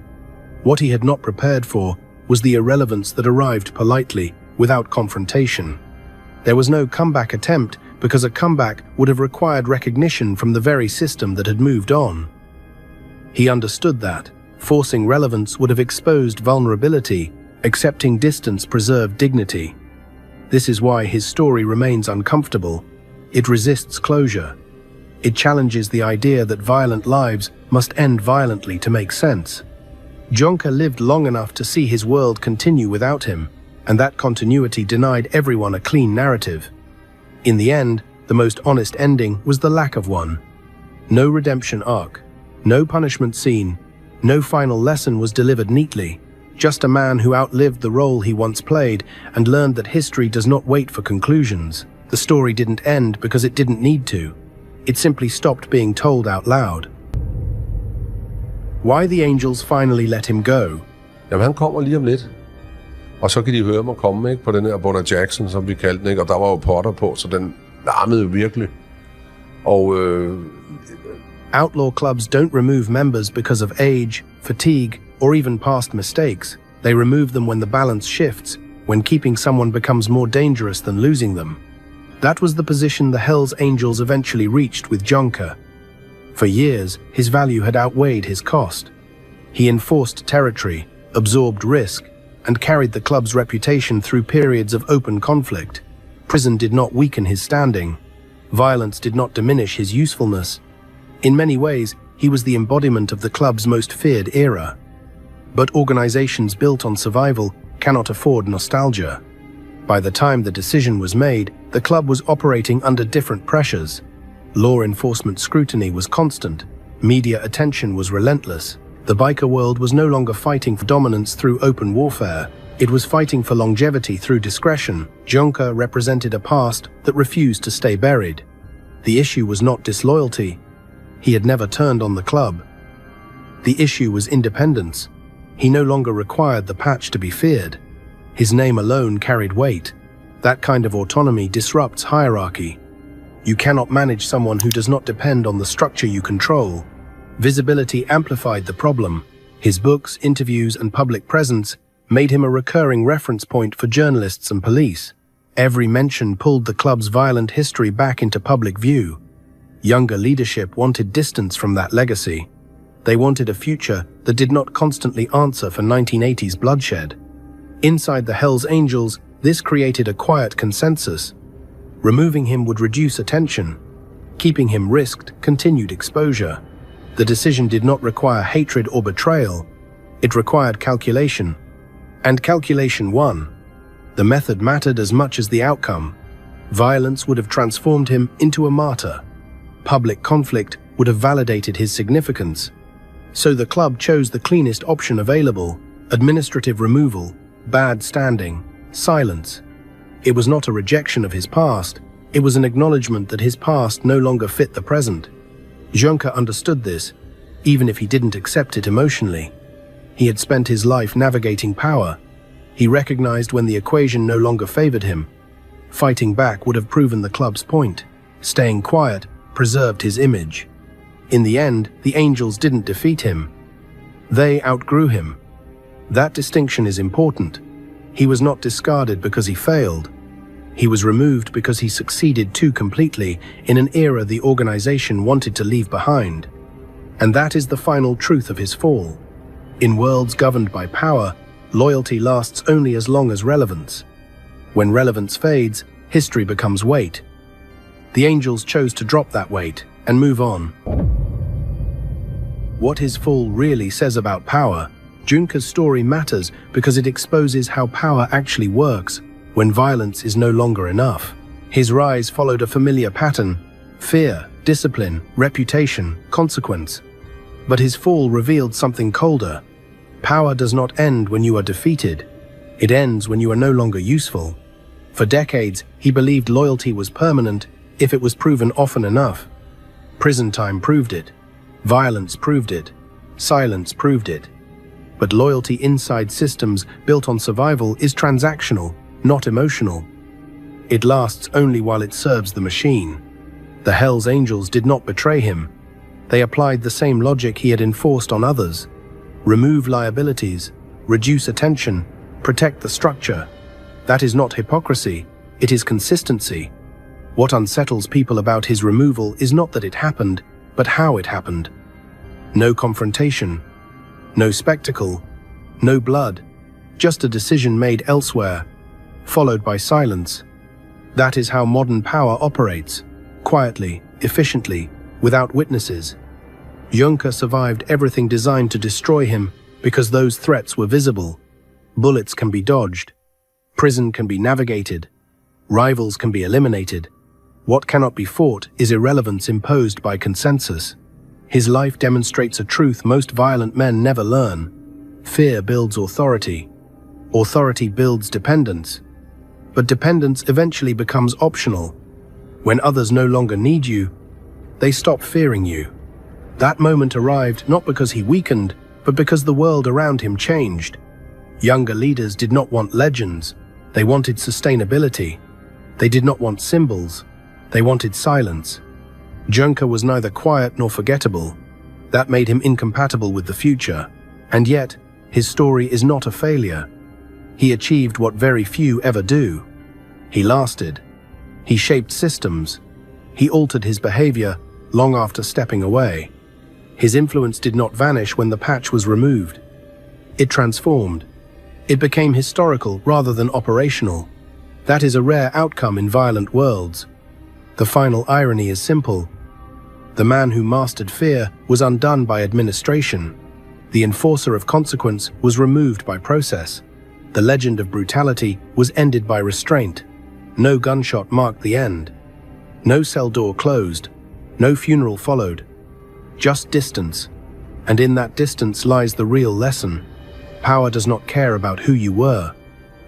What he had not prepared for was the irrelevance that arrived politely, without confrontation. There was no comeback attempt because a comeback would have required recognition from the very system that had moved on. He understood that. Forcing relevance would have exposed vulnerability. Accepting distance preserved dignity. This is why his story remains uncomfortable. It resists closure. It challenges the idea that violent lives must end violently to make sense. Jonker lived long enough to see his world continue without him, and that continuity denied everyone a clean narrative. In the end, the most honest ending was the lack of one. No redemption arc, no punishment scene, no final lesson was delivered neatly. Just a man who outlived the role he once played and learned that history does not wait for conclusions. The story didn't end because it didn't need to. It simply stopped being told out loud. Why the angels finally let him go. Jamen, han kommer lige om lidt. Og så kan de høre mig komme, ikke, på den her Bonner Jackson, som vi kaldte den, ikke? Og der var jo potter på, så den larmede jo virkelig. Og Outlaw clubs don't remove members because of age, fatigue, or even past mistakes. They remove them when the balance shifts, when keeping someone becomes more dangerous than losing them. That was the position the Hells Angels eventually reached with Jonker. For years, his value had outweighed his cost. He enforced territory, absorbed risk, and carried the club's reputation through periods of open conflict. Prison did not weaken his standing. Violence did not diminish his usefulness. In many ways, he was the embodiment of the club's most feared era. But organizations built on survival cannot afford nostalgia. By the time the decision was made, the club was operating under different pressures. Law enforcement scrutiny was constant. Media attention was relentless. The biker world was no longer fighting for dominance through open warfare. It was fighting for longevity through discretion. Jonker represented a past that refused to stay buried. The issue was not disloyalty. He had never turned on the club. The issue was independence. He no longer required the patch to be feared. His name alone carried weight. That kind of autonomy disrupts hierarchy. You cannot manage someone who does not depend on the structure you control. Visibility amplified the problem. His books, interviews, and public presence made him a recurring reference point for journalists and police. Every mention pulled the club's violent history back into public view. Younger leadership wanted distance from that legacy. They wanted a future that did not constantly answer for 1980s bloodshed. Inside the Hells Angels, this created a quiet consensus. Removing him would reduce attention. Keeping him risked continued exposure. The decision did not require hatred or betrayal. It required calculation. And calculation won. The method mattered as much as the outcome. Violence would have transformed him into a martyr. Public conflict would have validated his significance. So the club chose the cleanest option available: administrative removal, bad standing, silence. It was not a rejection of his past. It was an acknowledgement that his past no longer fit the present. Jonker understood this, even if he didn't accept it emotionally. He had spent his life navigating power. He recognized when the equation no longer favored him. Fighting back would have proven the club's point. Staying quiet preserved his image. In the end, the Angels didn't defeat him. They outgrew him. That distinction is important. He was not discarded because he failed. He was removed because he succeeded too completely in an era the organization wanted to leave behind. And that is the final truth of his fall. In worlds governed by power, loyalty lasts only as long as relevance. When relevance fades, history becomes weight. The Angels chose to drop that weight and move on. What his fall really says about power. Jonker's story matters because it exposes how power actually works when violence is no longer enough. His rise followed a familiar pattern: fear, discipline, reputation, consequence. But his fall revealed something colder. Power does not end when you are defeated. It ends when you are no longer useful. For decades, he believed loyalty was permanent if it was proven often enough. Prison time proved it. Violence proved it. Silence proved it. But loyalty inside systems built on survival is transactional, not emotional. It lasts only while it serves the machine. The Hells Angels did not betray him. They applied the same logic he had enforced on others. Remove liabilities, reduce attention, protect the structure. That is not hypocrisy, it is consistency. What unsettles people about his removal is not that it happened, but how it happened. No confrontation, no spectacle, no blood, just a decision made elsewhere, followed by silence. That is how modern power operates, quietly, efficiently, without witnesses. Juncker survived everything designed to destroy him because those threats were visible. Bullets can be dodged. Prison can be navigated. Rivals can be eliminated. What cannot be fought is irrelevance imposed by consensus. His life demonstrates a truth most violent men never learn. Fear builds authority. Authority builds dependence. But dependence eventually becomes optional. When others no longer need you, they stop fearing you. That moment arrived not because he weakened, but because the world around him changed. Younger leaders did not want legends. They wanted sustainability. They did not want symbols. They wanted silence. Juncker was neither quiet nor forgettable. That made him incompatible with the future. And yet, his story is not a failure. He achieved what very few ever do. He lasted. He shaped systems. He altered his behavior long after stepping away. His influence did not vanish when the patch was removed. It transformed. It became historical rather than operational. That is a rare outcome in violent worlds. The final irony is simple. The man who mastered fear was undone by administration. The enforcer of consequence was removed by process. The legend of brutality was ended by restraint. No gunshot marked the end. No cell door closed. No funeral followed. Just distance. And in that distance lies the real lesson. Power does not care about who you were.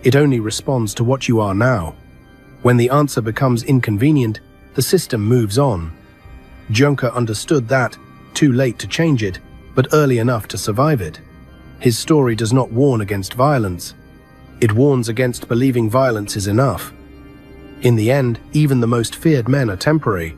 It only responds to what you are now. When the answer becomes inconvenient, the system moves on. Juncker understood that, too late to change it, but early enough to survive it. His story does not warn against violence. It warns against believing violence is enough. In the end, even the most feared men are temporary.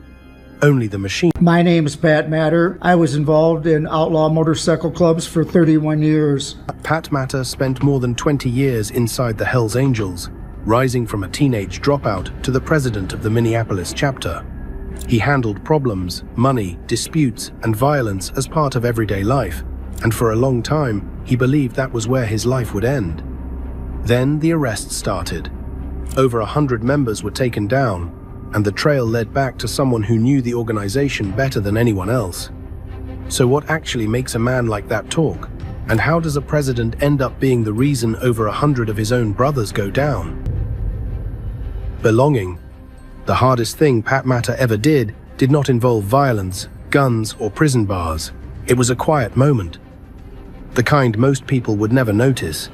Only the machine. My name is Pat Matter. I was involved in outlaw motorcycle clubs for 31 years. Pat Matter spent more than 20 years inside the Hells Angels, rising from a teenage dropout to the president of the Minneapolis chapter. He handled problems, money, disputes, and violence as part of everyday life, and for a long time, he believed that was where his life would end. Then the arrests started. Over 100 members were taken down, and the trail led back to someone who knew the organization better than anyone else. So what actually makes a man like that talk? And how does a president end up being the reason over 100 of his own brothers go down? Belonging. The hardest thing Pat Matter ever did not involve violence, guns, or prison bars. It was a quiet moment. The kind most people would never notice.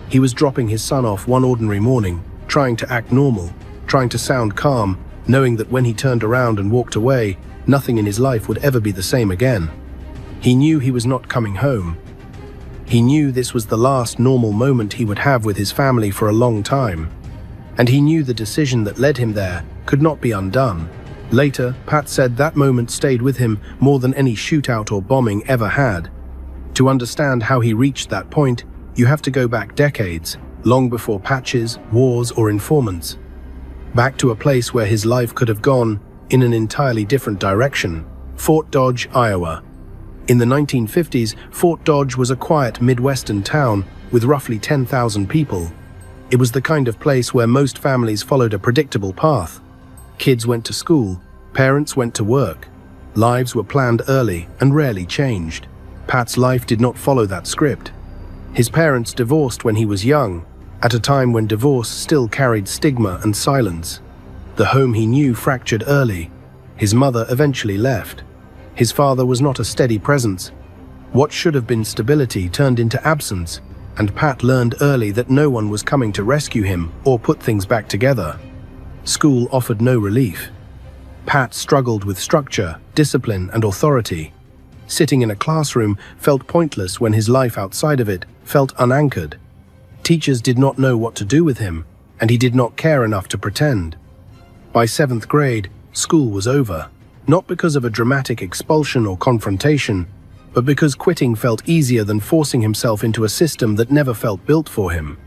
He was dropping his son off one ordinary morning, trying to act normal, trying to sound calm, knowing that when he turned around and walked away, nothing in his life would ever be the same again. He knew he was not coming home. He knew this was the last normal moment he would have with his family for a long time. And he knew the decision that led him there could not be undone. Later, Pat said that moment stayed with him more than any shootout or bombing ever had. To understand how he reached that point, you have to go back decades, long before patches, wars, or informants. Back to a place where his life could have gone in an entirely different direction, Fort Dodge, Iowa. In the 1950s, Fort Dodge was a quiet Midwestern town with roughly 10,000 people. It was the kind of place where most families followed a predictable path. Kids went to school, parents went to work. Lives were planned early and rarely changed. Pat's life did not follow that script. His parents divorced when he was young, at a time when divorce still carried stigma and silence. The home he knew fractured early. His mother eventually left. His father was not a steady presence. What should have been stability turned into absence, and Pat learned early that no one was coming to rescue him or put things back together. School offered no relief. Pat struggled with structure, discipline, and authority. Sitting in a classroom felt pointless when his life outside of it felt unanchored. Teachers did not know what to do with him, and he did not care enough to pretend. By 7th grade, school was over, not because of a dramatic expulsion or confrontation, but because quitting felt easier than forcing himself into a system that never felt built for him.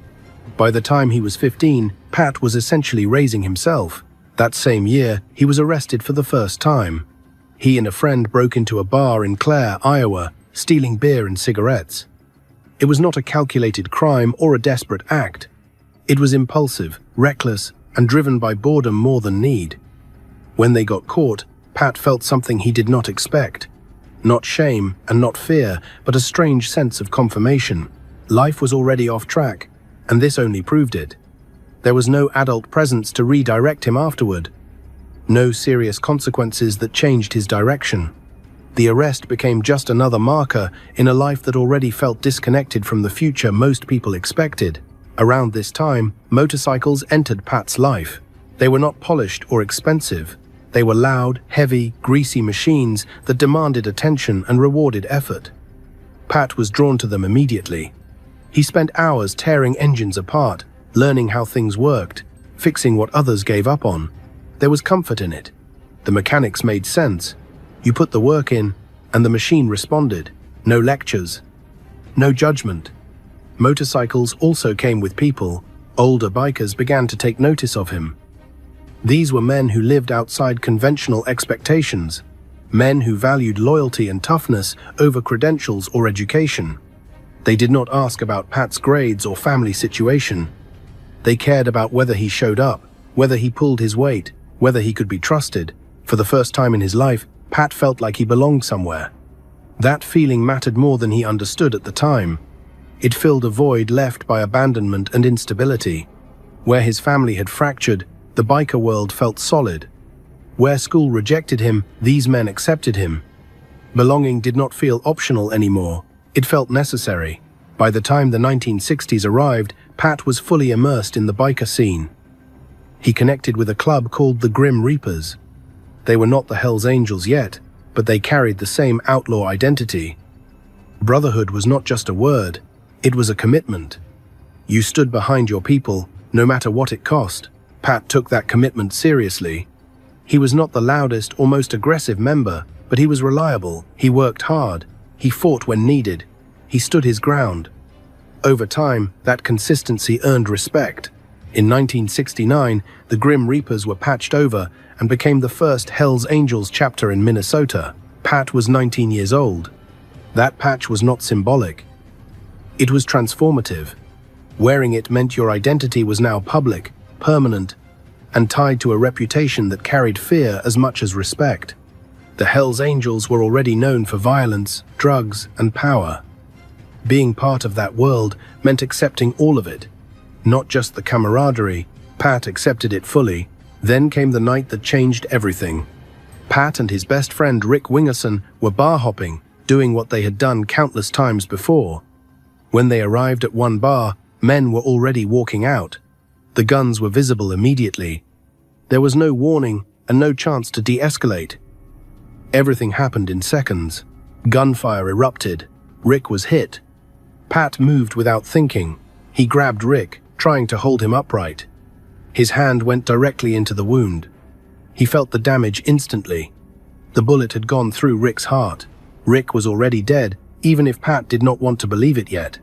By the time he was 15, Pat was essentially raising himself. That same year, he was arrested for the first time. He and a friend broke into a bar in Clare, Iowa, stealing beer and cigarettes. It was not a calculated crime or a desperate act. It was impulsive, reckless, and driven by boredom more than need. When they got caught, Pat felt something he did not expect. Not shame and not fear, but a strange sense of confirmation. Life was already off track, and this only proved it. There was no adult presence to redirect him afterward. No serious consequences that changed his direction. The arrest became just another marker in a life that already felt disconnected from the future most people expected. Around this time, motorcycles entered Pat's life. They were not polished or expensive. They were loud, heavy, greasy machines that demanded attention and rewarded effort. Pat was drawn to them immediately. He spent hours tearing engines apart, learning how things worked, fixing what others gave up on. There was comfort in it. The mechanics made sense. You put the work in, and the machine responded. No lectures. No judgment. Motorcycles also came with people. Older bikers began to take notice of him. These were men who lived outside conventional expectations. Men who valued loyalty and toughness over credentials or education. They did not ask about Pat's grades or family situation. They cared about whether he showed up, whether he pulled his weight, whether he could be trusted. For the first time in his life, Pat felt like he belonged somewhere. That feeling mattered more than he understood at the time. It filled a void left by abandonment and instability. Where his family had fractured, the biker world felt solid. Where school rejected him, these men accepted him. Belonging did not feel optional anymore. It felt necessary. By the time the 1960s arrived, Pat was fully immersed in the biker scene. He connected with a club called the Grim Reapers. They were not the Hells Angels yet, but they carried the same outlaw identity. Brotherhood was not just a word, it was a commitment. You stood behind your people, no matter what it cost. Pat took that commitment seriously. He was not the loudest or most aggressive member, but he was reliable. He worked hard. He fought when needed. He stood his ground. Over time, that consistency earned respect. In 1969, the Grim Reapers were patched over and became the first Hells Angels chapter in Minnesota. Pat was 19 years old. That patch was not symbolic. It was transformative. Wearing it meant your identity was now public, permanent, and tied to a reputation that carried fear as much as respect. The Hells Angels were already known for violence, drugs, and power. Being part of that world meant accepting all of it. Not just the camaraderie, Pat accepted it fully. Then came the night that changed everything. Pat and his best friend Rick Wingerson were bar hopping, doing what they had done countless times before. When they arrived at one bar, men were already walking out. The guns were visible immediately. There was no warning and no chance to de-escalate. Everything happened in seconds. Gunfire erupted. Rick was hit. Pat moved without thinking. He grabbed Rick, trying to hold him upright. His hand went directly into the wound. He felt the damage instantly. The bullet had gone through Rick's heart. Rick was already dead, even if Pat did not want to believe it yet.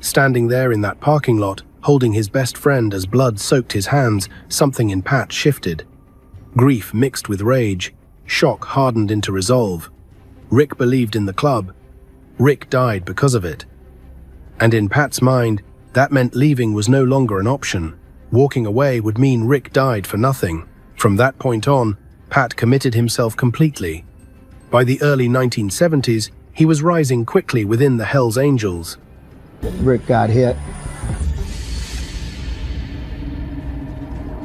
Standing there in that parking lot, holding his best friend as blood soaked his hands, something in Pat shifted. Grief mixed with rage. Shock hardened into resolve. Rick believed in the club. Rick died because of it. And in Pat's mind, that meant leaving was no longer an option. Walking away would mean Rick died for nothing. From that point on, Pat committed himself completely. By the early 1970s, he was rising quickly within the Hells Angels. Rick got hit.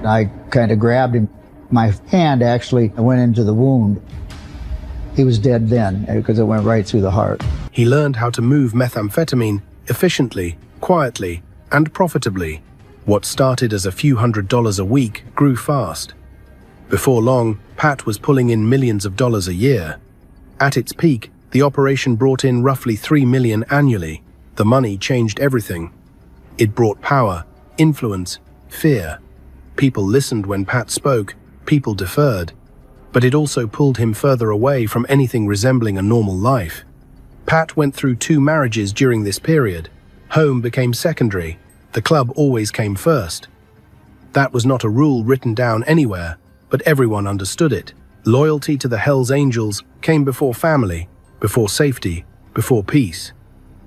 I kind of grabbed him. My hand actually went into the wound. He was dead then because it went right through the heart. He learned how to move methamphetamine efficiently, quietly, and profitably. What started as a few $100s a week grew fast. Before long, Pat was pulling in millions of dollars a year. At its peak, the operation brought in roughly $3 million annually. The money changed everything. It brought power, influence, fear. People listened when Pat spoke, people deferred. But it also pulled him further away from anything resembling a normal life. Pat went through 2 marriages during this period. Home became secondary. The club always came first. That was not a rule written down anywhere, but everyone understood it. Loyalty to the Hells Angels came before family, before safety, before peace.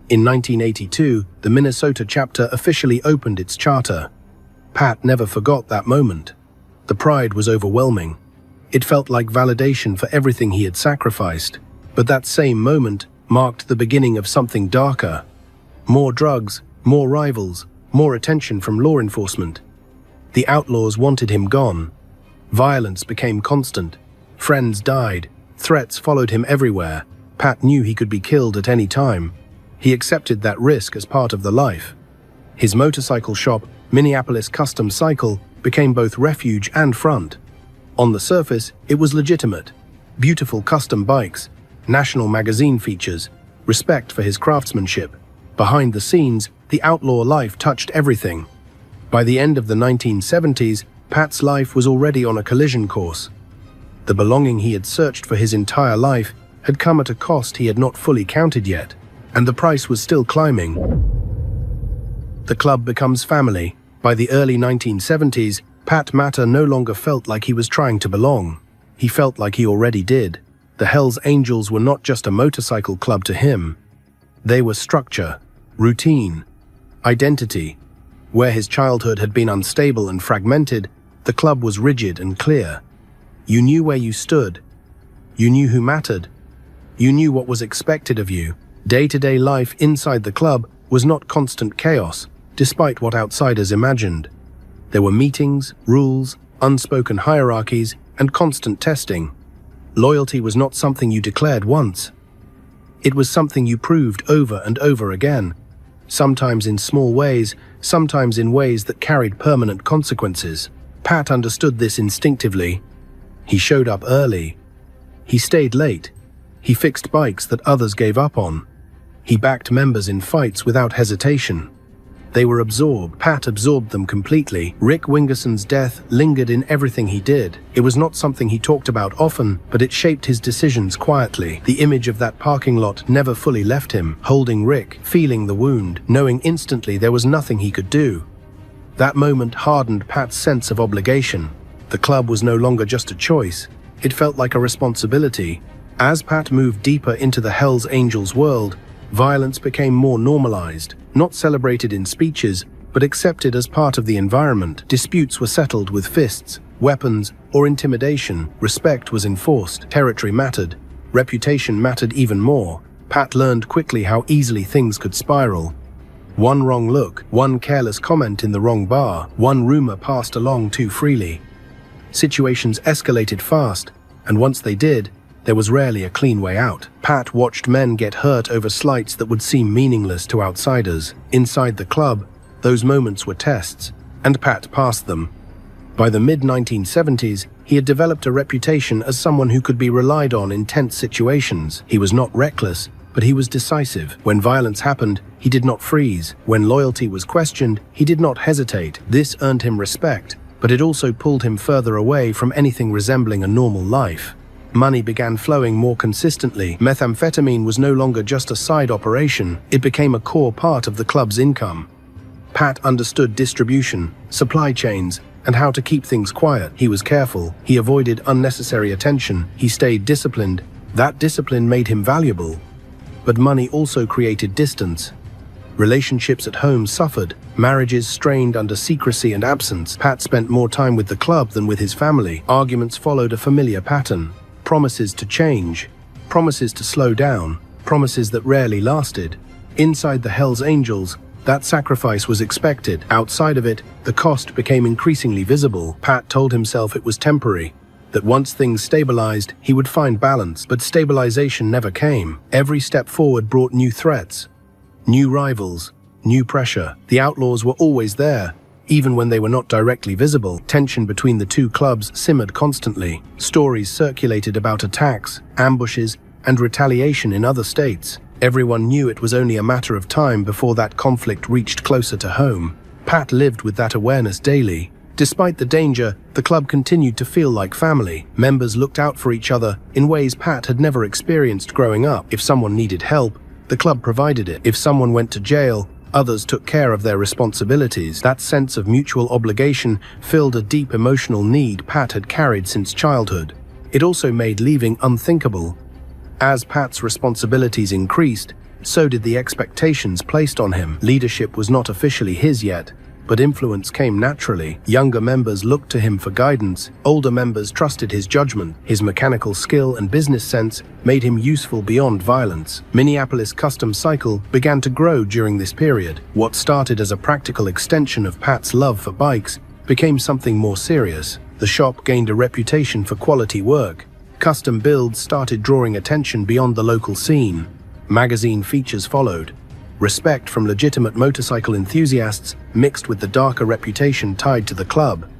In 1982, the Minnesota chapter officially opened its charter. Pat never forgot that moment. The pride was overwhelming. It felt like validation for everything he had sacrificed. But that same moment marked the beginning of something darker. More drugs, more rivals, more attention from law enforcement. The outlaws wanted him gone. Violence became constant. Friends died. Threats followed him everywhere. Pat knew he could be killed at any time. He accepted that risk as part of the life. His motorcycle shop, Minneapolis Custom Cycle, became both refuge and front. On the surface, it was legitimate. Beautiful custom bikes, national magazine features, respect for his craftsmanship. Behind the scenes, the outlaw life touched everything. By the end of the 1970s, Pat's life was already on a collision course. The belonging he had searched for his entire life had come at a cost he had not fully counted yet, and the price was still climbing. The club becomes family. By the early 1970s, Pat Matter no longer felt like he was trying to belong. He felt like he already did. The Hells Angels were not just a motorcycle club to him. They were structure, routine, identity. Where his childhood had been unstable and fragmented, the club was rigid and clear. You knew where you stood. You knew who mattered. You knew what was expected of you. Day-to-day life inside the club was not constant chaos, despite what outsiders imagined. There were meetings, rules, unspoken hierarchies, and constant testing. Loyalty was not something you declared once. It was something you proved over and over again, sometimes in small ways, sometimes in ways that carried permanent consequences. Pat understood this instinctively. He showed up early. He stayed late. He fixed bikes that others gave up on. He backed members in fights without hesitation. They were absorbed. Pat absorbed them completely. Rick Wingerson's death lingered in everything he did. It was not something he talked about often, but it shaped his decisions quietly. The image of that parking lot never fully left him, holding Rick, feeling the wound, knowing instantly there was nothing he could do. That moment hardened Pat's sense of obligation. The club was no longer just a choice. It felt like a responsibility. As Pat moved deeper into the Hells Angels world, violence became more normalized, not celebrated in speeches, but accepted as part of the environment. Disputes were settled with fists, weapons, or intimidation. Respect was enforced. Territory mattered. Reputation mattered even more. Pat learned quickly how easily things could spiral. One wrong look, one careless comment in the wrong bar, one rumor passed along too freely. Situations escalated fast, and once they did, there was rarely a clean way out. Pat watched men get hurt over slights that would seem meaningless to outsiders. Inside the club, those moments were tests, and Pat passed them. By the mid-1970s, he had developed a reputation as someone who could be relied on in tense situations. He was not reckless, but he was decisive. When violence happened, he did not freeze. When loyalty was questioned, he did not hesitate. This earned him respect, but it also pulled him further away from anything resembling a normal life. Money began flowing more consistently. Methamphetamine was no longer just a side operation. It became a core part of the club's income. Pat understood distribution, supply chains, and how to keep things quiet. He was careful. He avoided unnecessary attention. He stayed disciplined. That discipline made him valuable. But money also created distance. Relationships at home suffered. Marriages strained under secrecy and absence. Pat spent more time with the club than with his family. Arguments followed a familiar pattern. Promises to change, promises to slow down, promises that rarely lasted. Inside the Hells Angels, that sacrifice was expected. Outside of it, the cost became increasingly visible. Pat told himself it was temporary, that once things stabilized, he would find balance, but stabilization never came. Every step forward brought new threats, new rivals, new pressure. The outlaws were always there. Even when they were not directly visible, tension between the two clubs simmered constantly. Stories circulated about attacks, ambushes, and retaliation in other states. Everyone knew it was only a matter of time before that conflict reached closer to home. Pat lived with that awareness daily. Despite the danger, the club continued to feel like family. Members looked out for each other in ways Pat had never experienced growing up. If someone needed help, the club provided it. If someone went to jail, others took care of their responsibilities. That sense of mutual obligation filled a deep emotional need Pat had carried since childhood. It also made leaving unthinkable. As Pat's responsibilities increased, so did the expectations placed on him. Leadership was not officially his yet, But influence came naturally. Younger members looked to him for guidance. Older members trusted his judgment. His mechanical skill and business sense made him useful beyond violence. Minneapolis Custom Cycle began to grow during this period. What started as a practical extension of Pat's love for bikes became something more serious. The shop gained a reputation for quality work. Custom builds started drawing attention beyond the local scene. Magazine features followed. Respect from legitimate motorcycle enthusiasts mixed with the darker reputation tied to the club.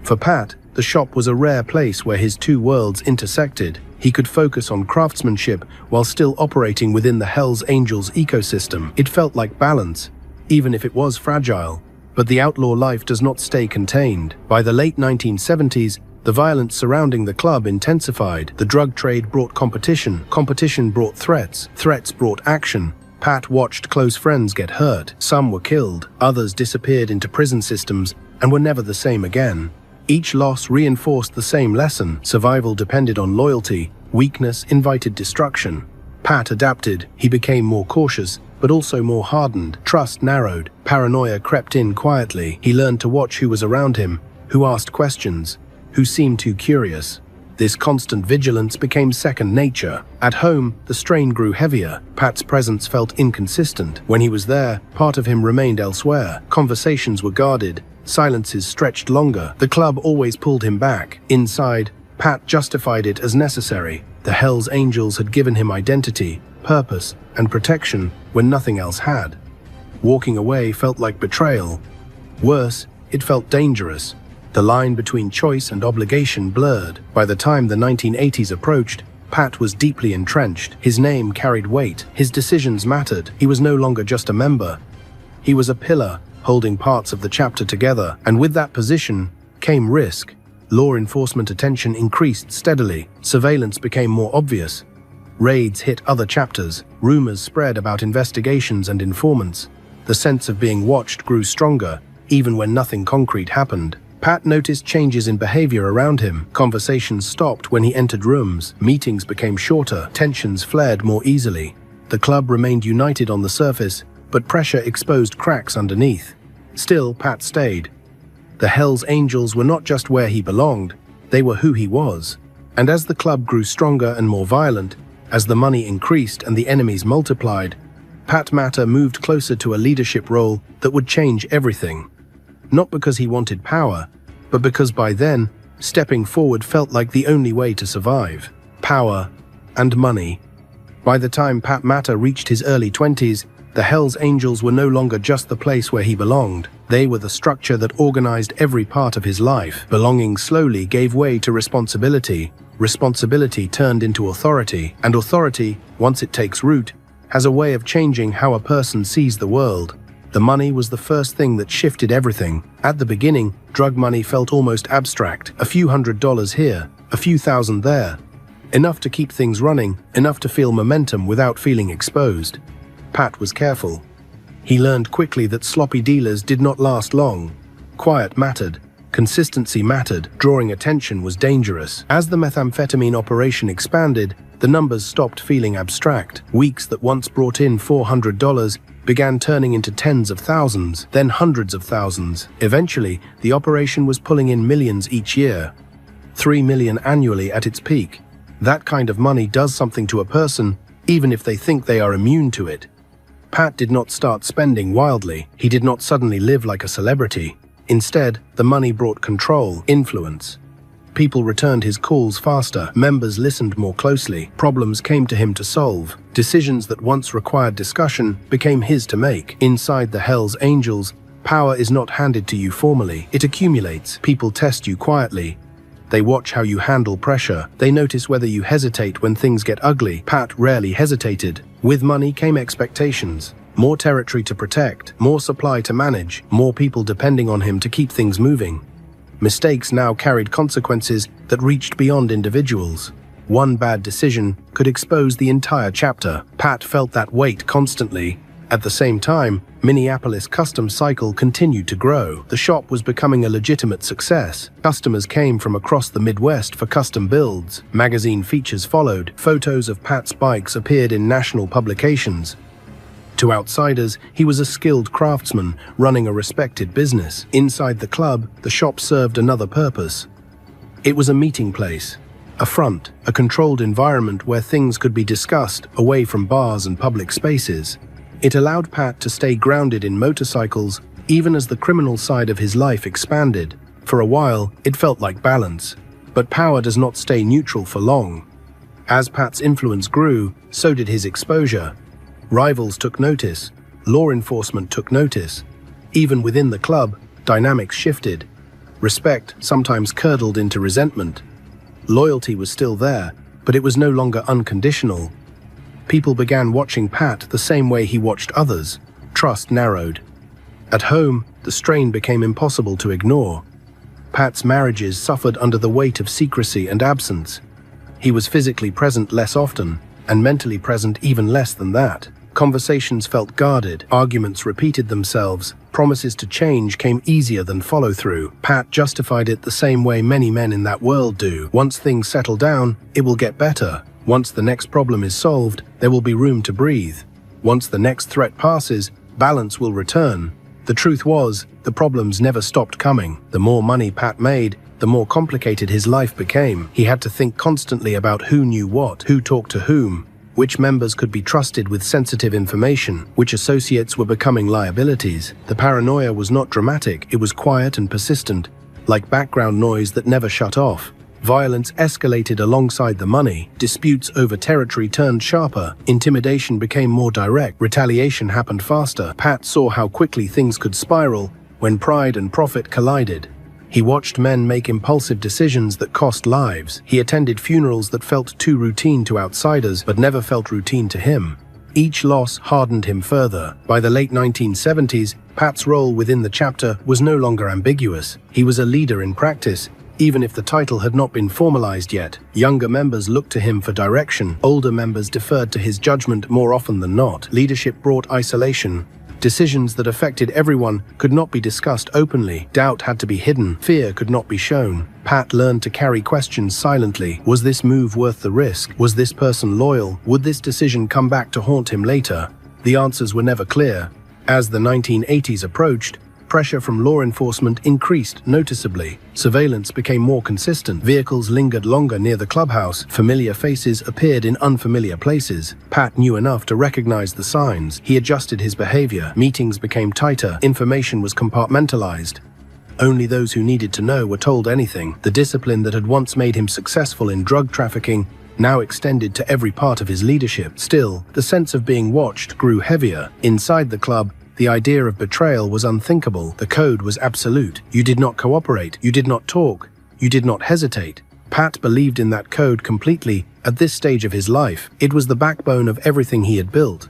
For Pat, the shop was a rare place where his two worlds intersected. He could focus on craftsmanship while still operating within the Hells Angels ecosystem. It felt like balance, even if it was fragile. But the outlaw life does not stay contained. By the late 1970s, the violence surrounding the club intensified. The drug trade brought competition. Competition brought threats. Threats brought action. Pat watched close friends get hurt. Some were killed, others disappeared into prison systems and were never the same again. Each loss reinforced the same lesson. Survival depended on loyalty. Weakness invited destruction. Pat adapted. He became more cautious, but also more hardened. Trust narrowed. Paranoia crept in quietly. He learned to watch who was around him, who asked questions, who seemed too curious. This constant vigilance became second nature. At home, the strain grew heavier. Pat's presence felt inconsistent. When he was there, part of him remained elsewhere. Conversations were guarded. Silences stretched longer. The club always pulled him back. Inside, Pat justified it as necessary. The Hells Angels had given him identity, purpose, and protection when nothing else had. Walking away felt like betrayal. Worse, it felt dangerous. The line between choice and obligation blurred. By the time the 1980s approached, Pat was deeply entrenched. His name carried weight. His decisions mattered. He was no longer just a member. He was a pillar, holding parts of the chapter together. And with that position came risk. Law enforcement attention increased steadily. Surveillance became more obvious. Raids hit other chapters. Rumors spread about investigations and informants. The sense of being watched grew stronger, even when nothing concrete happened. Pat noticed changes in behavior around him. Conversations stopped when he entered rooms. Meetings became shorter. Tensions flared more easily. The club remained united on the surface, but pressure exposed cracks underneath. Still, Pat stayed. The Hells Angels were not just where he belonged, they were who he was. And as the club grew stronger and more violent, as the money increased and the enemies multiplied, Pat Matter moved closer to a leadership role that would change everything. Not because he wanted power, but because by then, stepping forward felt like the only way to survive. Power and money. By the time Pat Matter reached his early 20s, the Hells Angels were no longer just the place where he belonged. They were the structure that organized every part of his life. Belonging slowly gave way to responsibility. Responsibility turned into authority. And authority, once it takes root, has a way of changing how a person sees the world. The money was the first thing that shifted everything. At the beginning, drug money felt almost abstract. A few $100s here, a few thousand there. Enough to keep things running, enough to feel momentum without feeling exposed. Pat was careful. He learned quickly that sloppy dealers did not last long. Quiet mattered. Consistency mattered. Drawing attention was dangerous. As the methamphetamine operation expanded, the numbers stopped feeling abstract. Weeks that once brought in $400 began turning into tens of thousands, then hundreds of thousands. Eventually, the operation was pulling in millions each year. 3 million annually at its peak. That kind of money does something to a person, even if they think they are immune to it. Pat did not start spending wildly. He did not suddenly live like a celebrity. Instead, the money brought control, influence. People returned his calls faster. Members listened more closely. Problems came to him to solve. Decisions that once required discussion became his to make. Inside the Hells Angels, power is not handed to you formally. It accumulates. People test you quietly. They watch how you handle pressure. They notice whether you hesitate when things get ugly. Pat rarely hesitated. With money came expectations. More territory to protect, more supply to manage, more people depending on him to keep things moving. Mistakes now carried consequences that reached beyond individuals. One bad decision could expose the entire chapter. Pat felt that weight constantly. At the same time, Minneapolis Custom Cycle continued to grow. The shop was becoming a legitimate success. Customers came from across the Midwest for custom builds. Magazine features followed. Photos of Pat's bikes appeared in national publications. To outsiders, he was a skilled craftsman running a respected business. Inside the club, the shop served another purpose. It was a meeting place, a front, a controlled environment where things could be discussed away from bars and public spaces. It allowed Pat to stay grounded in motorcycles even as the criminal side of his life expanded. For a while, it felt like balance. But power does not stay neutral for long. As Pat's influence grew, so did his exposure. Rivals took notice. Law enforcement took notice. Even within the club, dynamics shifted. Respect sometimes curdled into resentment. Loyalty was still there, but it was no longer unconditional. People began watching Pat the same way he watched others. Trust narrowed. At home, the strain became impossible to ignore. Pat's marriages suffered under the weight of secrecy and absence. He was physically present less often, and mentally present even less than that. Conversations felt guarded, arguments repeated themselves, promises to change came easier than follow-through. Pat justified it the same way many men in that world do. Once things settle down, it will get better. Once the next problem is solved, there will be room to breathe. Once the next threat passes, balance will return. The truth was, the problems never stopped coming. The more money Pat made, the more complicated his life became. He had to think constantly about who knew what, who talked to whom, which members could be trusted with sensitive information, which associates were becoming liabilities. The paranoia was not dramatic, it was quiet and persistent, like background noise that never shut off. Violence escalated alongside the money. Disputes over territory turned sharper. Intimidation became more direct. Retaliation happened faster. Pat saw how quickly things could spiral when pride and profit collided. He watched men make impulsive decisions that cost lives. He attended funerals that felt too routine to outsiders, but never felt routine to him. Each loss hardened him further. By the late 1970s, Pat's role within the chapter was no longer ambiguous. He was a leader in practice, even if the title had not been formalized yet. Younger members looked to him for direction. Older members deferred to his judgment more often than not. Leadership brought isolation. Decisions that affected everyone could not be discussed openly. Doubt had to be hidden. Fear could not be shown. Pat learned to carry questions silently. Was this move worth the risk? Was this person loyal? Would this decision come back to haunt him later? The answers were never clear. As the 1980s approached, pressure from law enforcement increased noticeably. Surveillance became more consistent. Vehicles lingered longer near the clubhouse. Familiar faces appeared in unfamiliar places. Pat knew enough to recognize the signs. He adjusted his behavior. Meetings became tighter. Information was compartmentalized. Only those who needed to know were told anything. The discipline that had once made him successful in drug trafficking now extended to every part of his leadership. Still, the sense of being watched grew heavier. Inside the club, the idea of betrayal was unthinkable. The code was absolute. You did not cooperate. You did not talk. You did not hesitate. Pat believed in that code completely at this stage of his life. It was the backbone of everything he had built.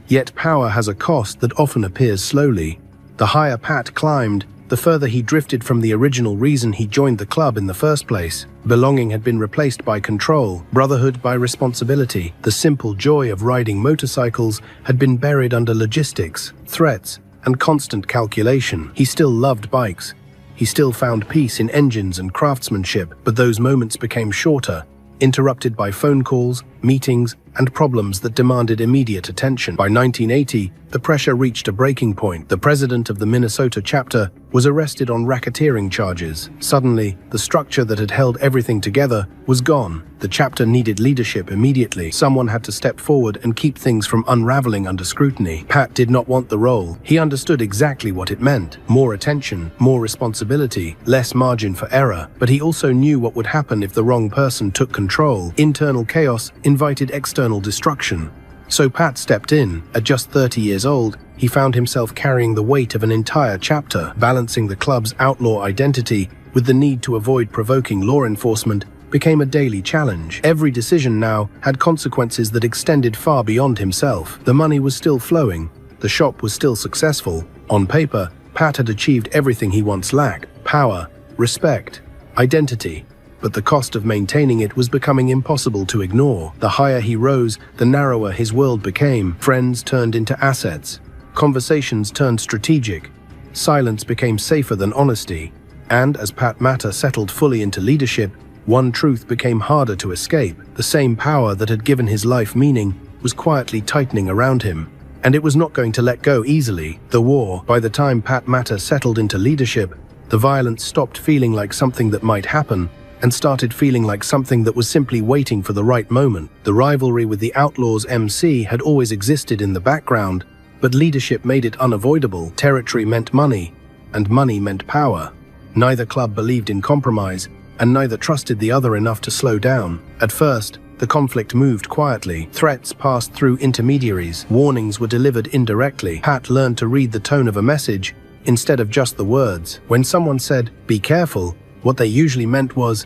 Yet power has a cost that often appears slowly. The higher Pat climbed, the further he drifted from the original reason he joined the club in the first place. Belonging had been replaced by control, brotherhood by responsibility. The simple joy of riding motorcycles had been buried under logistics, threats, and constant calculation. He still loved bikes. He still found peace in engines and craftsmanship, but those moments became shorter, interrupted by phone calls, meetings, and problems that demanded immediate attention. By 1980, the pressure reached a breaking point. The president of the Minnesota chapter was arrested on racketeering charges. Suddenly, the structure that had held everything together was gone. The chapter needed leadership immediately. Someone had to step forward and keep things from unraveling under scrutiny. Pat did not want the role. He understood exactly what it meant. More attention, more responsibility, less margin for error. But he also knew what would happen if the wrong person took control. Internal chaos invited external destruction. So Pat stepped in. At just 30 years old, he found himself carrying the weight of an entire chapter, balancing the club's outlaw identity with the need to avoid provoking law enforcement became a daily challenge. Every decision now had consequences that extended far beyond himself. The money was still flowing. The shop was still successful. On paper, Pat had achieved everything he once lacked: power, respect, identity. But the cost of maintaining it was becoming impossible to ignore. The higher he rose, the narrower his world became. Friends turned into assets. Conversations turned strategic. Silence became safer than honesty. And as Pat Matter settled fully into leadership, one truth became harder to escape. The same power that had given his life meaning was quietly tightening around him. and it was not going to let go easily. The war, by the time Pat Matter settled into leadership, the violence stopped feeling like something that might happen and started feeling like something that was simply waiting for the right moment. The rivalry with the Outlaws MC had always existed in the background, but leadership made it unavoidable. Territory meant money, and money meant power. Neither club believed in compromise, and neither trusted the other enough to slow down. At first, the conflict moved quietly. Threats passed through intermediaries. Warnings were delivered indirectly. Pat learned to read the tone of a message instead of just the words. When someone said, "Be careful," what they usually meant was,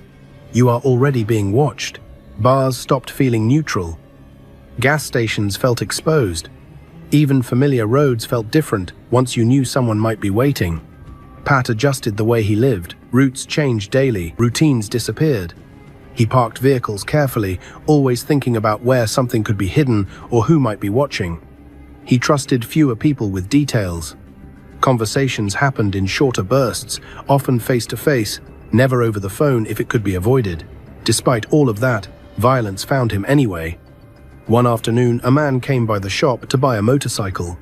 "You are already being watched." Bars stopped feeling neutral. Gas stations felt exposed. Even familiar roads felt different once you knew someone might be waiting. Pat adjusted the way he lived. Routes changed daily. Routines disappeared. He parked vehicles carefully, always thinking about where something could be hidden or who might be watching. He trusted fewer people with details. Conversations happened in shorter bursts, often face-to-face, never over the phone if it could be avoided. Despite all of that, violence found him anyway. One afternoon, a man came by the shop to buy a motorcycle.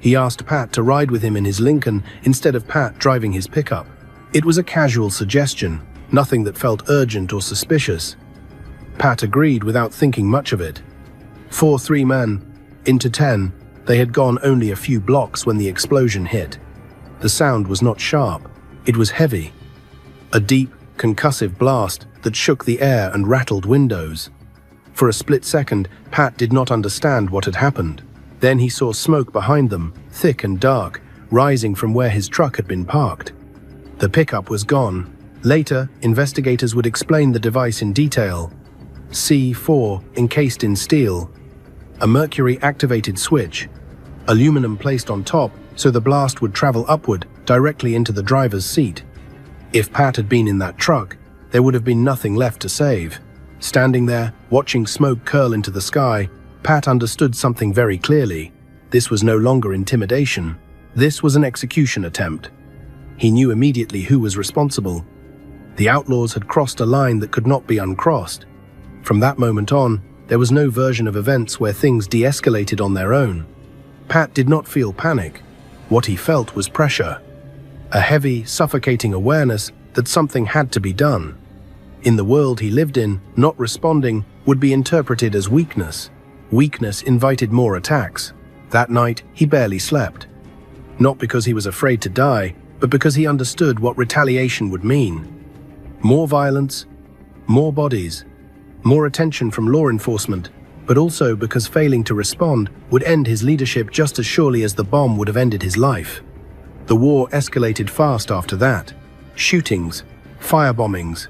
He asked Pat to ride with him in his Lincoln instead of Pat driving his pickup. It was a casual suggestion, nothing that felt urgent or suspicious. Pat agreed without thinking much of it. 3 men, into 10, they had gone only a few blocks when the explosion hit. The sound was not sharp, it was heavy. A deep, concussive blast that shook the air and rattled windows. For a split second, Pat did not understand what had happened. Then he saw smoke behind them, thick and dark, rising from where his truck had been parked. The pickup was gone. Later, investigators would explain the device in detail. C4 encased in steel, a mercury-activated switch, aluminum placed on top so the blast would travel upward directly into the driver's seat. If Pat had been in that truck, there would have been nothing left to save. Standing there, watching smoke curl into the sky, Pat understood something very clearly. This was no longer intimidation. This was an execution attempt. He knew immediately who was responsible. The outlaws had crossed a line that could not be uncrossed. From that moment on, there was no version of events where things de-escalated on their own. Pat did not feel panic. What he felt was pressure. A heavy, suffocating awareness that something had to be done. In the world he lived in, not responding would be interpreted as weakness. Weakness invited more attacks. That night, he barely slept. Not because he was afraid to die, but because he understood what retaliation would mean. More violence, more bodies, more attention from law enforcement, but also because failing to respond would end his leadership just as surely as the bomb would have ended his life. The war escalated fast after that. Shootings, firebombings,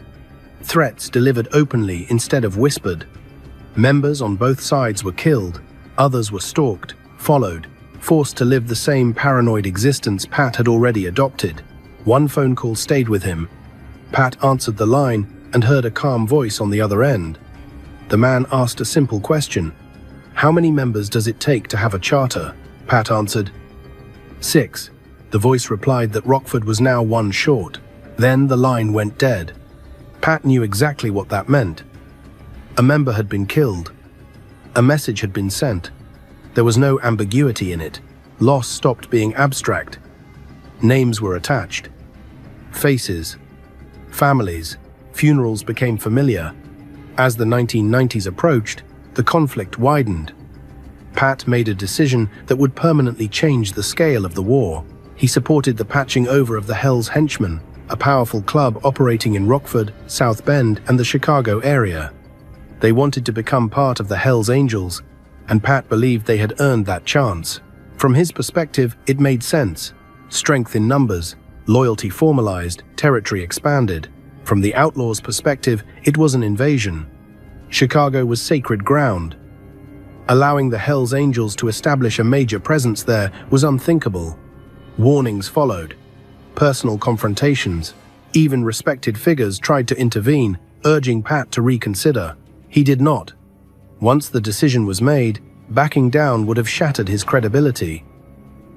threats delivered openly instead of whispered. Members on both sides were killed, others were stalked, followed, forced to live the same paranoid existence Pat had already adopted. One phone call stayed with him. Pat answered the line and heard a calm voice on the other end. The man asked a simple question. "How many members does it take to have a charter?" Pat answered, 6. The voice replied that Rockford was now 1 short. Then the line went dead. Pat knew exactly what that meant. A member had been killed. A message had been sent. There was no ambiguity in it. Loss stopped being abstract. Names were attached. Faces. Families. Funerals became familiar. As the 1990s approached, the conflict widened. Pat made a decision that would permanently change the scale of the war. He supported the patching over of the Hell's Henchmen, a powerful club operating in Rockford, South Bend, and the Chicago area. They wanted to become part of the Hell's Angels, and Pat believed they had earned that chance. From his perspective, it made sense. Strength in numbers, loyalty formalized, territory expanded. From the Outlaws' perspective, it was an invasion. Chicago was sacred ground. Allowing the Hell's Angels to establish a major presence there was unthinkable. Warnings followed. Personal confrontations. Even respected figures tried to intervene, urging Pat to reconsider. He did not. Once the decision was made, backing down would have shattered his credibility.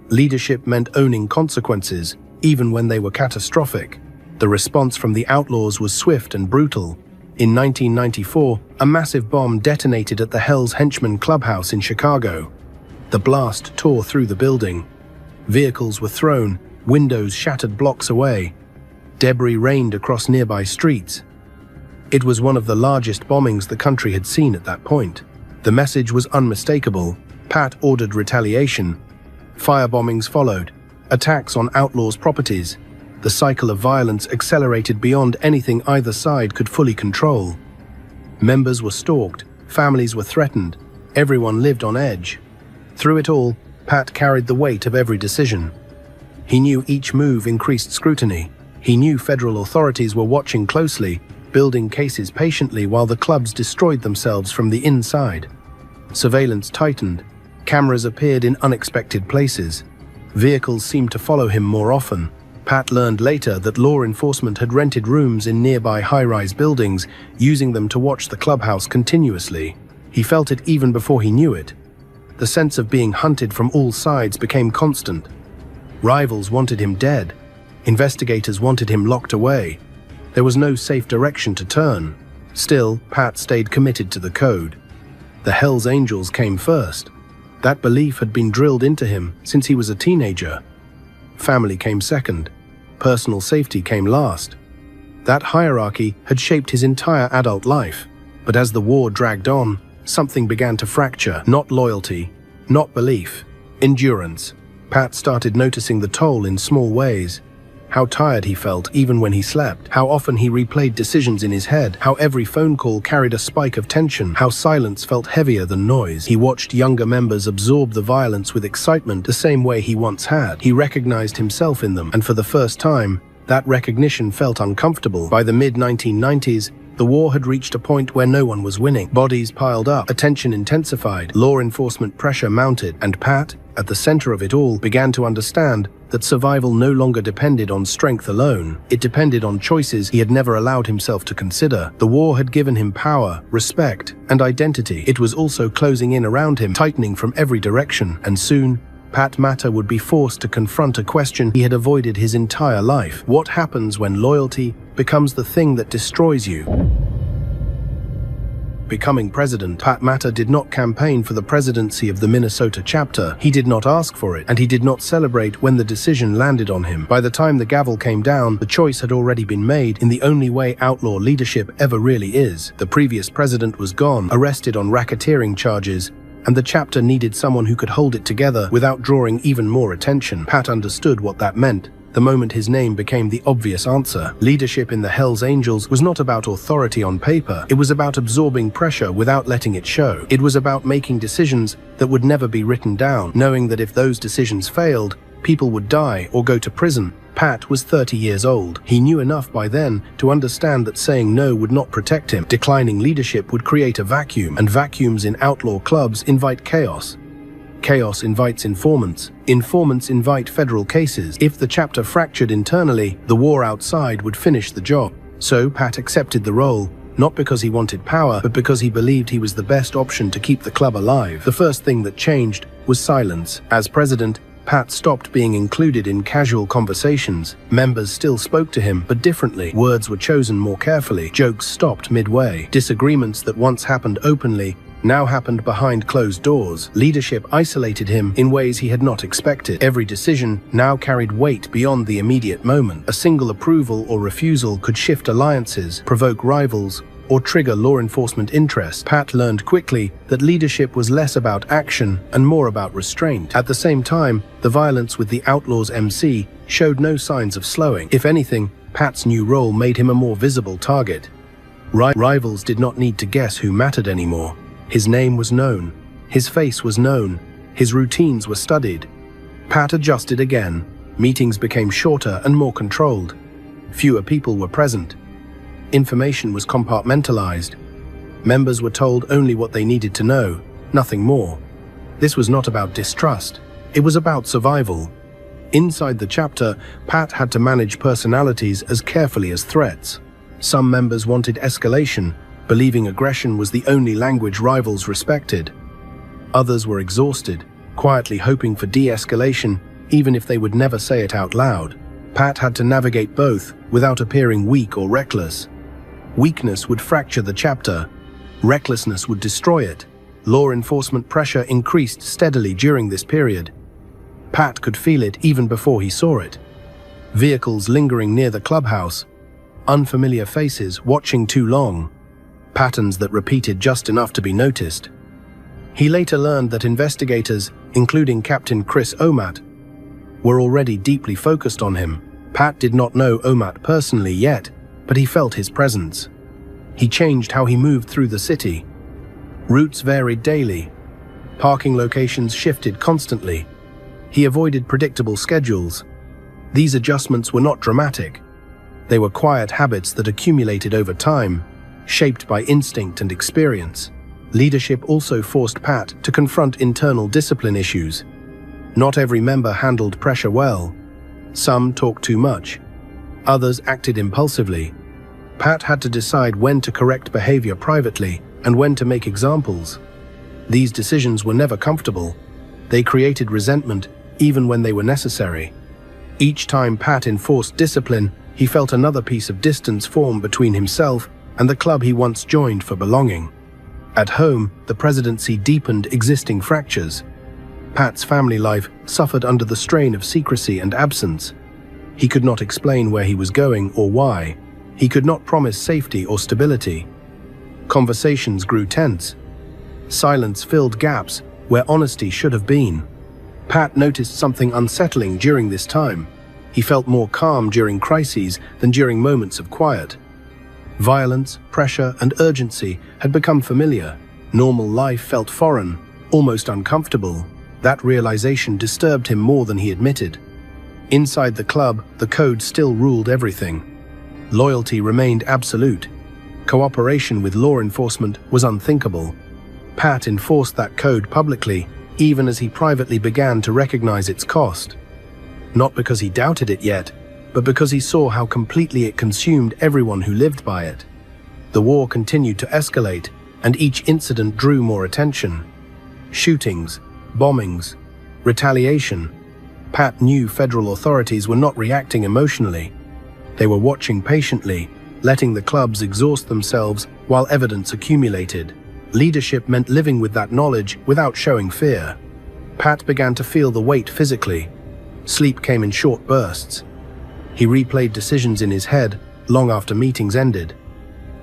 Leadership meant owning consequences, even when they were catastrophic. The response from the Outlaws was swift and brutal. In 1994, a massive bomb detonated at the Hell's Henchmen clubhouse in Chicago. The blast tore through the building. Vehicles were thrown, windows shattered blocks away. Debris rained across nearby streets. It was one of the largest bombings the country had seen at that point. The message was unmistakable. Pat ordered retaliation. Fire bombings followed, attacks on outlaws' properties. The cycle of violence accelerated beyond anything either side could fully control. Members were stalked, families were threatened, everyone lived on edge. Through it all, Pat carried the weight of every decision. He knew each move increased scrutiny. He knew federal authorities were watching closely, building cases patiently while the clubs destroyed themselves from the inside. Surveillance tightened. Cameras appeared in unexpected places. Vehicles seemed to follow him more often. Pat learned later that law enforcement had rented rooms in nearby high-rise buildings, using them to watch the clubhouse continuously. He felt it even before he knew it. The sense of being hunted from all sides became constant. Rivals wanted him dead. Investigators wanted him locked away. There was no safe direction to turn. Still, Pat stayed committed to the code. The Hells Angels came first. That belief had been drilled into him since he was a teenager. Family came second. Personal safety came last. That hierarchy had shaped his entire adult life. But as the war dragged on, something began to fracture. Not loyalty, not belief, endurance. Pat started noticing the toll in small ways. How tired he felt even when he slept, how often he replayed decisions in his head, how every phone call carried a spike of tension, how silence felt heavier than noise. He watched younger members absorb the violence with excitement the same way he once had. He recognized himself in them, and for the first time, that recognition felt uncomfortable. By the mid-1990s, the war had reached a point where no one was winning. Bodies piled up, attention intensified, law enforcement pressure mounted, and Pat, at the center of it all, began to understand that survival no longer depended on strength alone. It depended on choices he had never allowed himself to consider. The war had given him power, respect, and identity. It was also closing in around him, tightening from every direction, and soon, Pat Mata would be forced to confront a question he had avoided his entire life. What happens when loyalty becomes the thing that destroys you? Becoming president, Pat Mata did not campaign for the presidency of the Minnesota chapter. He did not ask for it, and he did not celebrate when the decision landed on him. By the time the gavel came down, the choice had already been made in the only way outlaw leadership ever really is. The previous president was gone, arrested on racketeering charges, and the chapter needed someone who could hold it together without drawing even more attention. Pat understood what that meant. The moment his name became the obvious answer. Leadership in the Hells Angels was not about authority on paper. It was about absorbing pressure without letting it show. It was about making decisions that would never be written down, knowing that if those decisions failed, people would die or go to prison. Pat was 30 years old. He knew enough by then to understand that saying no would not protect him. Declining leadership would create a vacuum, and vacuums in outlaw clubs invite chaos. Chaos invites informants. Informants invite federal cases. If the chapter fractured internally, the war outside would finish the job. So Pat accepted the role, not because he wanted power, but because he believed he was the best option to keep the club alive. The first thing that changed was silence. As president, Pat stopped being included in casual conversations. Members still spoke to him, but differently. Words were chosen more carefully. Jokes stopped midway. Disagreements that once happened openly now happened behind closed doors. Leadership isolated him in ways he had not expected. Every decision now carried weight beyond the immediate moment. A single approval or refusal could shift alliances, provoke rivals, or trigger law enforcement interest. Pat learned quickly that leadership was less about action and more about restraint. At the same time, the violence with the Outlaws MC showed no signs of slowing. If anything, Pat's new role made him a more visible target. Rivals did not need to guess who mattered anymore. His name was known. His face was known. His routines were studied. Pat adjusted again. Meetings became shorter and more controlled. Fewer people were present. Information was compartmentalized. Members were told only what they needed to know, nothing more. This was not about distrust. It was about survival. Inside the chapter, Pat had to manage personalities as carefully as threats. Some members wanted escalation, believing aggression was the only language rivals respected. Others were exhausted, quietly hoping for de-escalation, even if they would never say it out loud. Pat had to navigate both without appearing weak or reckless. Weakness would fracture the chapter. Recklessness would destroy it. Law enforcement pressure increased steadily during this period. Pat could feel it even before he saw it. Vehicles lingering near the clubhouse, unfamiliar faces watching too long, patterns that repeated just enough to be noticed. He later learned that investigators, including Captain Chris Omat, were already deeply focused on him. Pat did not know Omat personally yet, but he felt his presence. He changed how he moved through the city. Routes varied daily. Parking locations shifted constantly. He avoided predictable schedules. These adjustments were not dramatic. They were quiet habits that accumulated over time, shaped by instinct and experience. Leadership also forced Pat to confront internal discipline issues. Not every member handled pressure well. Some talked too much. Others acted impulsively. Pat had to decide when to correct behavior privately and when to make examples. These decisions were never comfortable. They created resentment even when they were necessary. Each time Pat enforced discipline, he felt another piece of distance form between himself and the club he once joined for belonging. At home, the presidency deepened existing fractures. Pat's family life suffered under the strain of secrecy and absence. He could not explain where he was going or why. He could not promise safety or stability. Conversations grew tense. Silence filled gaps where honesty should have been. Pat noticed something unsettling during this time. He felt more calm during crises than during moments of quiet. Violence, pressure, and urgency had become familiar. Normal life felt foreign, almost uncomfortable. That realization disturbed him more than he admitted. Inside the club, the code still ruled everything. Loyalty remained absolute. Cooperation with law enforcement was unthinkable. Pat enforced that code publicly, even as he privately began to recognize its cost. Not because he doubted it yet, but because he saw how completely it consumed everyone who lived by it. The war continued to escalate, and each incident drew more attention. Shootings, bombings, retaliation. Pat knew federal authorities were not reacting emotionally. They were watching patiently, letting the clubs exhaust themselves while evidence accumulated. Leadership meant living with that knowledge without showing fear. Pat began to feel the weight physically. Sleep came in short bursts. He replayed decisions in his head long after meetings ended.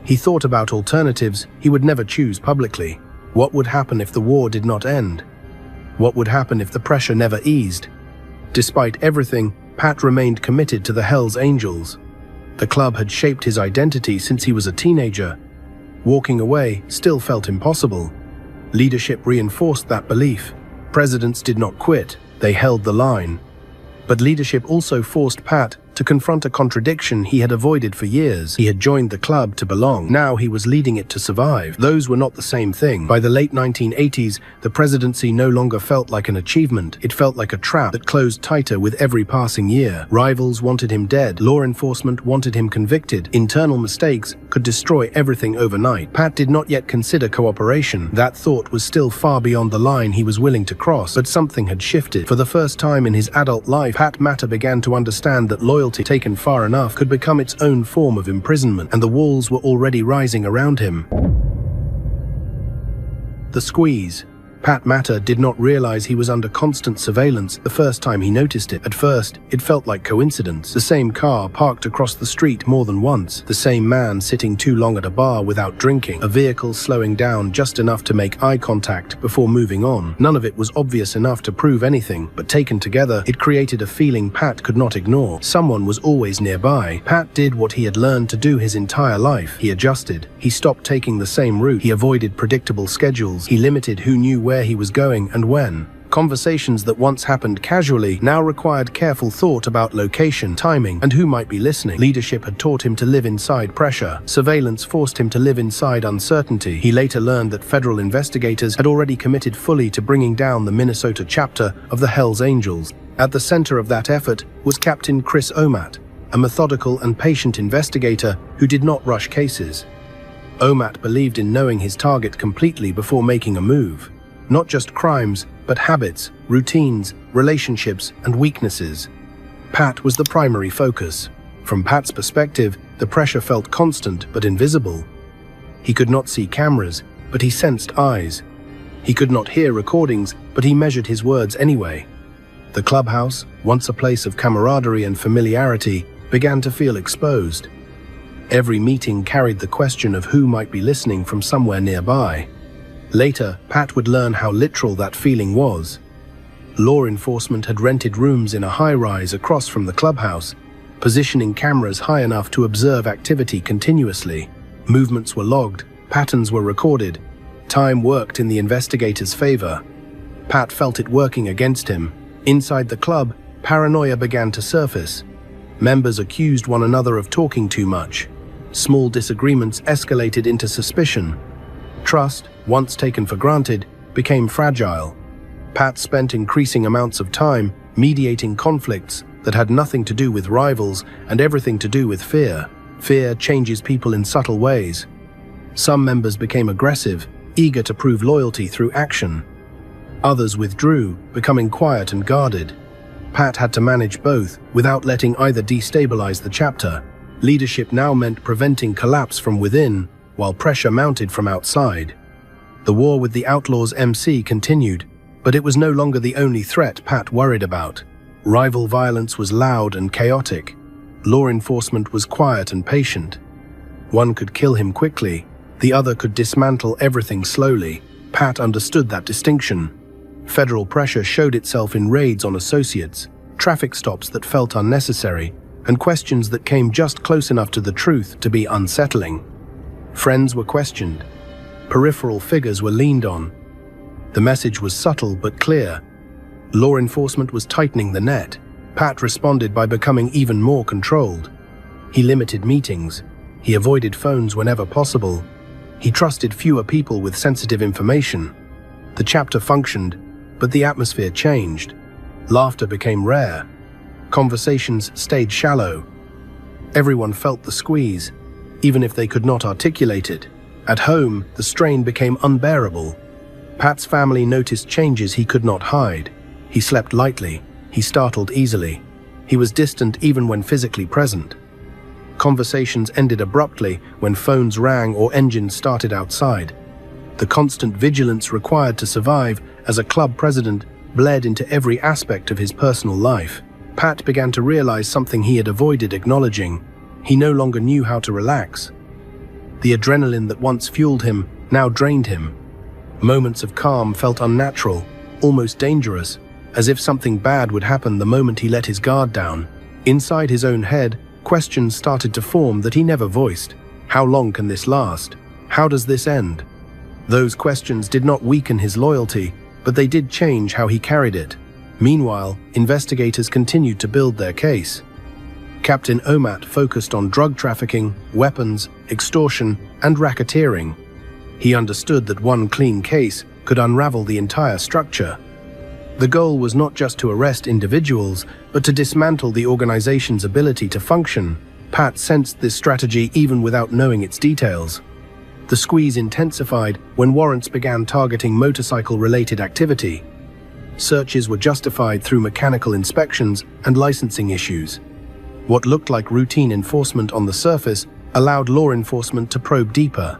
He thought about alternatives he would never choose publicly. What would happen if the war did not end? What would happen if the pressure never eased? Despite everything, Pat remained committed to the Hells Angels. The club had shaped his identity since he was a teenager. Walking away still felt impossible. Leadership reinforced that belief. Presidents did not quit, they held the line. But leadership also forced Pat to confront a contradiction he had avoided for years. He had joined the club to belong. Now he was leading it to survive. Those were not the same thing. By the late 1980s, the presidency no longer felt like an achievement. It felt like a trap that closed tighter with every passing year. Rivals wanted him dead. Law enforcement wanted him convicted. Internal mistakes could destroy everything overnight. Pat did not yet consider cooperation. That thought was still far beyond the line he was willing to cross. But something had shifted. For the first time in his adult life, Pat Matter began to understand that loyalty taken far enough could become its own form of imprisonment, and the walls were already rising around him. The squeeze. Pat Matter did not realize he was under constant surveillance the first time he noticed it. At first, it felt like coincidence. The same car parked across the street more than once. The same man sitting too long at a bar without drinking. A vehicle slowing down just enough to make eye contact before moving on. None of it was obvious enough to prove anything, but taken together, it created a feeling Pat could not ignore. Someone was always nearby. Pat did what he had learned to do his entire life. He adjusted. He stopped taking the same route. He avoided predictable schedules. He limited who knew where he was going and when. Conversations that once happened casually now required careful thought about location, timing, and who might be listening. Leadership had taught him to live inside pressure. Surveillance forced him to live inside uncertainty. He later learned that federal investigators had already committed fully to bringing down the Minnesota chapter of the Hells Angels. At the center of that effort was Captain Chris Omat, a methodical and patient investigator who did not rush cases. Omat believed in knowing his target completely before making a move. Not just crimes, but habits, routines, relationships, and weaknesses. Pat was the primary focus. From Pat's perspective, the pressure felt constant but invisible. He could not see cameras, but he sensed eyes. He could not hear recordings, but he measured his words anyway. The clubhouse, once a place of camaraderie and familiarity, began to feel exposed. Every meeting carried the question of who might be listening from somewhere nearby. Later, Pat would learn how literal that feeling was. Law enforcement had rented rooms in a high-rise across from the clubhouse, positioning cameras high enough to observe activity continuously. Movements were logged, patterns were recorded. Time worked in the investigator's favor. Pat felt it working against him. Inside the club, paranoia began to surface. Members accused one another of talking too much. Small disagreements escalated into suspicion. Trust, once taken for granted, became fragile. Pat spent increasing amounts of time mediating conflicts that had nothing to do with rivals and everything to do with fear. Fear changes people in subtle ways. Some members became aggressive, eager to prove loyalty through action. Others withdrew, becoming quiet and guarded. Pat had to manage both without letting either destabilize the chapter. Leadership now meant preventing collapse from within, while pressure mounted from outside. The war with the Outlaws MC continued, but it was no longer the only threat Pat worried about. Rival violence was loud and chaotic. Law enforcement was quiet and patient. One could kill him quickly, the other could dismantle everything slowly. Pat understood that distinction. Federal pressure showed itself in raids on associates, traffic stops that felt unnecessary, and questions that came just close enough to the truth to be unsettling. Friends were questioned. Peripheral figures were leaned on. The message was subtle but clear. Law enforcement was tightening the net. Pat responded by becoming even more controlled. He limited meetings. He avoided phones whenever possible. He trusted fewer people with sensitive information. The chapter functioned, but the atmosphere changed. Laughter became rare. Conversations stayed shallow. Everyone felt the squeeze, even if they could not articulate it. At home, the strain became unbearable. Pat's family noticed changes he could not hide. He slept lightly. He startled easily. He was distant even when physically present. Conversations ended abruptly when phones rang or engines started outside. The constant vigilance required to survive as a club president bled into every aspect of his personal life. Pat began to realize something he had avoided acknowledging. He no longer knew how to relax. The adrenaline that once fueled him now drained him. Moments of calm felt unnatural, almost dangerous, as if something bad would happen the moment he let his guard down. Inside his own head, questions started to form that he never voiced. How long can this last? How does this end? Those questions did not weaken his loyalty, but they did change how he carried it. Meanwhile, investigators continued to build their case. Captain Omat focused on drug trafficking, weapons, extortion, and racketeering. He understood that one clean case could unravel the entire structure. The goal was not just to arrest individuals, but to dismantle the organization's ability to function. Pat sensed this strategy even without knowing its details. The squeeze intensified when warrants began targeting motorcycle-related activity. Searches were justified through mechanical inspections and licensing issues. What looked like routine enforcement on the surface allowed law enforcement to probe deeper.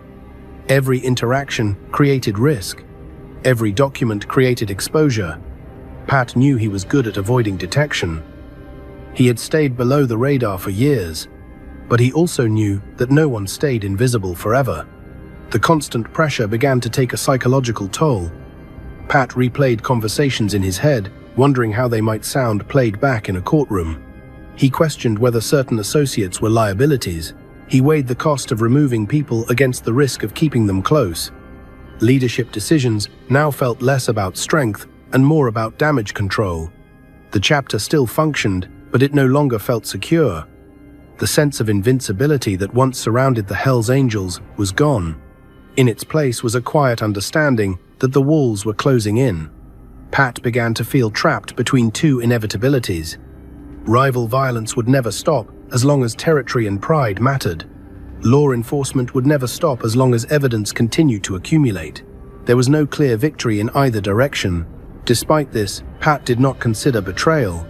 Every interaction created risk. Every document created exposure. Pat knew he was good at avoiding detection. He had stayed below the radar for years, but he also knew that no one stayed invisible forever. The constant pressure began to take a psychological toll. Pat replayed conversations in his head, wondering how they might sound played back in a courtroom. He questioned whether certain associates were liabilities. He weighed the cost of removing people against the risk of keeping them close. Leadership decisions now felt less about strength and more about damage control. The chapter still functioned, but it no longer felt secure. The sense of invincibility that once surrounded the Hells Angels was gone. In its place was a quiet understanding that the walls were closing in. Pat began to feel trapped between two inevitabilities. Rival violence would never stop as long as territory and pride mattered. Law enforcement would never stop as long as evidence continued to accumulate. There was no clear victory in either direction. Despite this, Pat did not consider betrayal.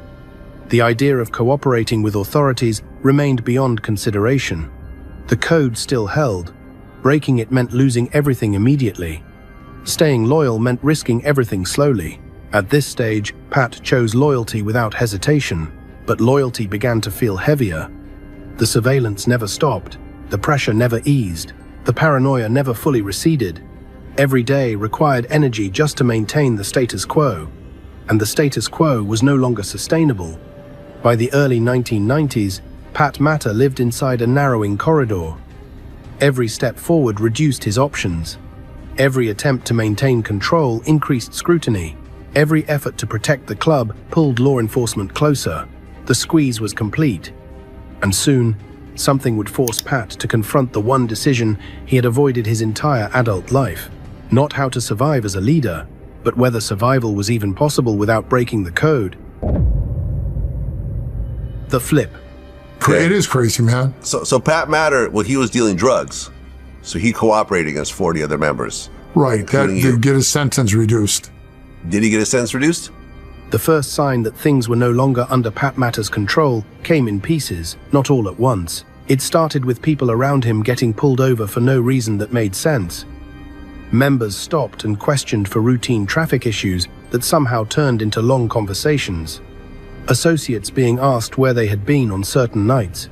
The idea of cooperating with authorities remained beyond consideration. The code still held. Breaking it meant losing everything immediately. Staying loyal meant risking everything slowly. At this stage, Pat chose loyalty without hesitation, but loyalty began to feel heavier. The surveillance never stopped, the pressure never eased, the paranoia never fully receded. Every day required energy just to maintain the status quo, and the status quo was no longer sustainable. By the early 1990s, Pat Matter lived inside a narrowing corridor. Every step forward reduced his options. Every attempt to maintain control increased scrutiny. Every effort to protect the club pulled law enforcement closer. The squeeze was complete. And soon, something would force Pat to confront the one decision he had avoided his entire adult life. Not how to survive as a leader, but whether survival was even possible without breaking the code. The flip. It is crazy, man. So Pat Matter, well, he was dealing drugs. So he cooperated against 40 other members. Right, that did get his sentence reduced. Did he get his sentence reduced? The first sign that things were no longer under Pat Matter's control came in pieces, not all at once. It started with people around him getting pulled over for no reason that made sense. Members stopped and questioned for routine traffic issues that somehow turned into long conversations. Associates being asked where they had been on certain nights.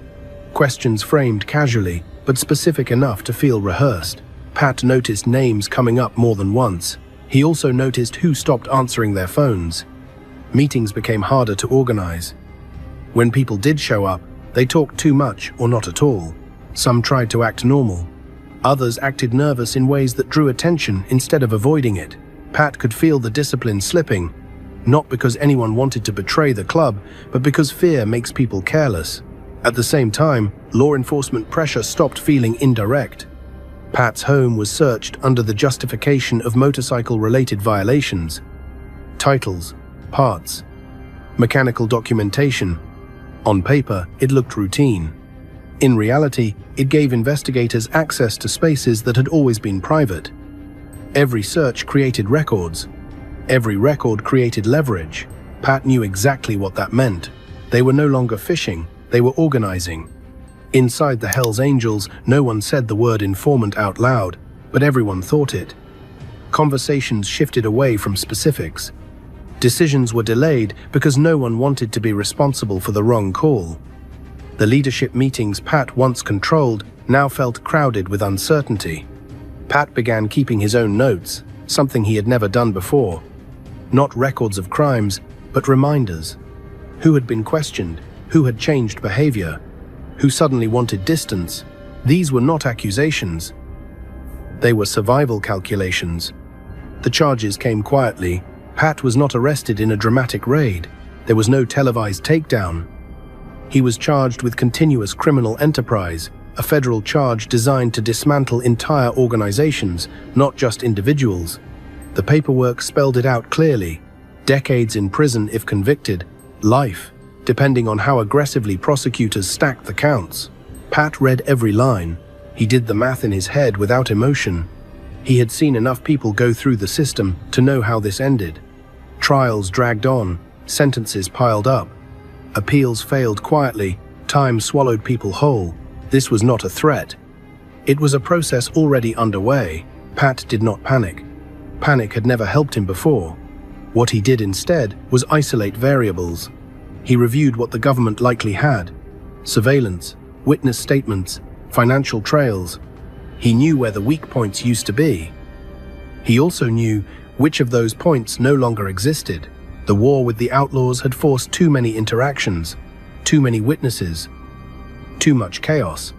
Questions framed casually, but specific enough to feel rehearsed. Pat noticed names coming up more than once. He also noticed who stopped answering their phones. Meetings became harder to organize. When people did show up, they talked too much or not at all. Some tried to act normal. Others acted nervous in ways that drew attention instead of avoiding it. Pat could feel the discipline slipping, not because anyone wanted to betray the club, but because fear makes people careless. At the same time, law enforcement pressure stopped feeling indirect. Pat's home was searched under the justification of motorcycle-related violations. Titles, parts, mechanical documentation. On paper, it looked routine. In reality, it gave investigators access to spaces that had always been private. Every search created records. Every record created leverage. Pat knew exactly what that meant. They were no longer fishing, they were organizing. Inside the Hells Angels, no one said the word informant out loud, but everyone thought it. Conversations shifted away from specifics. Decisions were delayed because no one wanted to be responsible for the wrong call. The leadership meetings Pat once controlled now felt crowded with uncertainty. Pat began keeping his own notes, something he had never done before. Not records of crimes, but reminders. Who had been questioned? Who had changed behavior? Who suddenly wanted distance? These were not accusations. They were survival calculations. The charges came quietly. Pat was not arrested in a dramatic raid. There was no televised takedown. He was charged with continuous criminal enterprise, a federal charge designed to dismantle entire organizations, not just individuals. The paperwork spelled it out clearly. Decades in prison if convicted, life, depending on how aggressively prosecutors stacked the counts. Pat read every line. He did the math in his head without emotion. He had seen enough people go through the system to know how this ended. Trials dragged on, sentences piled up. Appeals failed quietly, time swallowed people whole. This was not a threat. It was a process already underway. Pat did not panic. Panic had never helped him before. What he did instead was isolate variables. He reviewed what the government likely had: surveillance, witness statements, financial trails. He knew where the weak points used to be. He also knew which of those points no longer existed. The war with the outlaws had forced too many interactions, too many witnesses, too much chaos.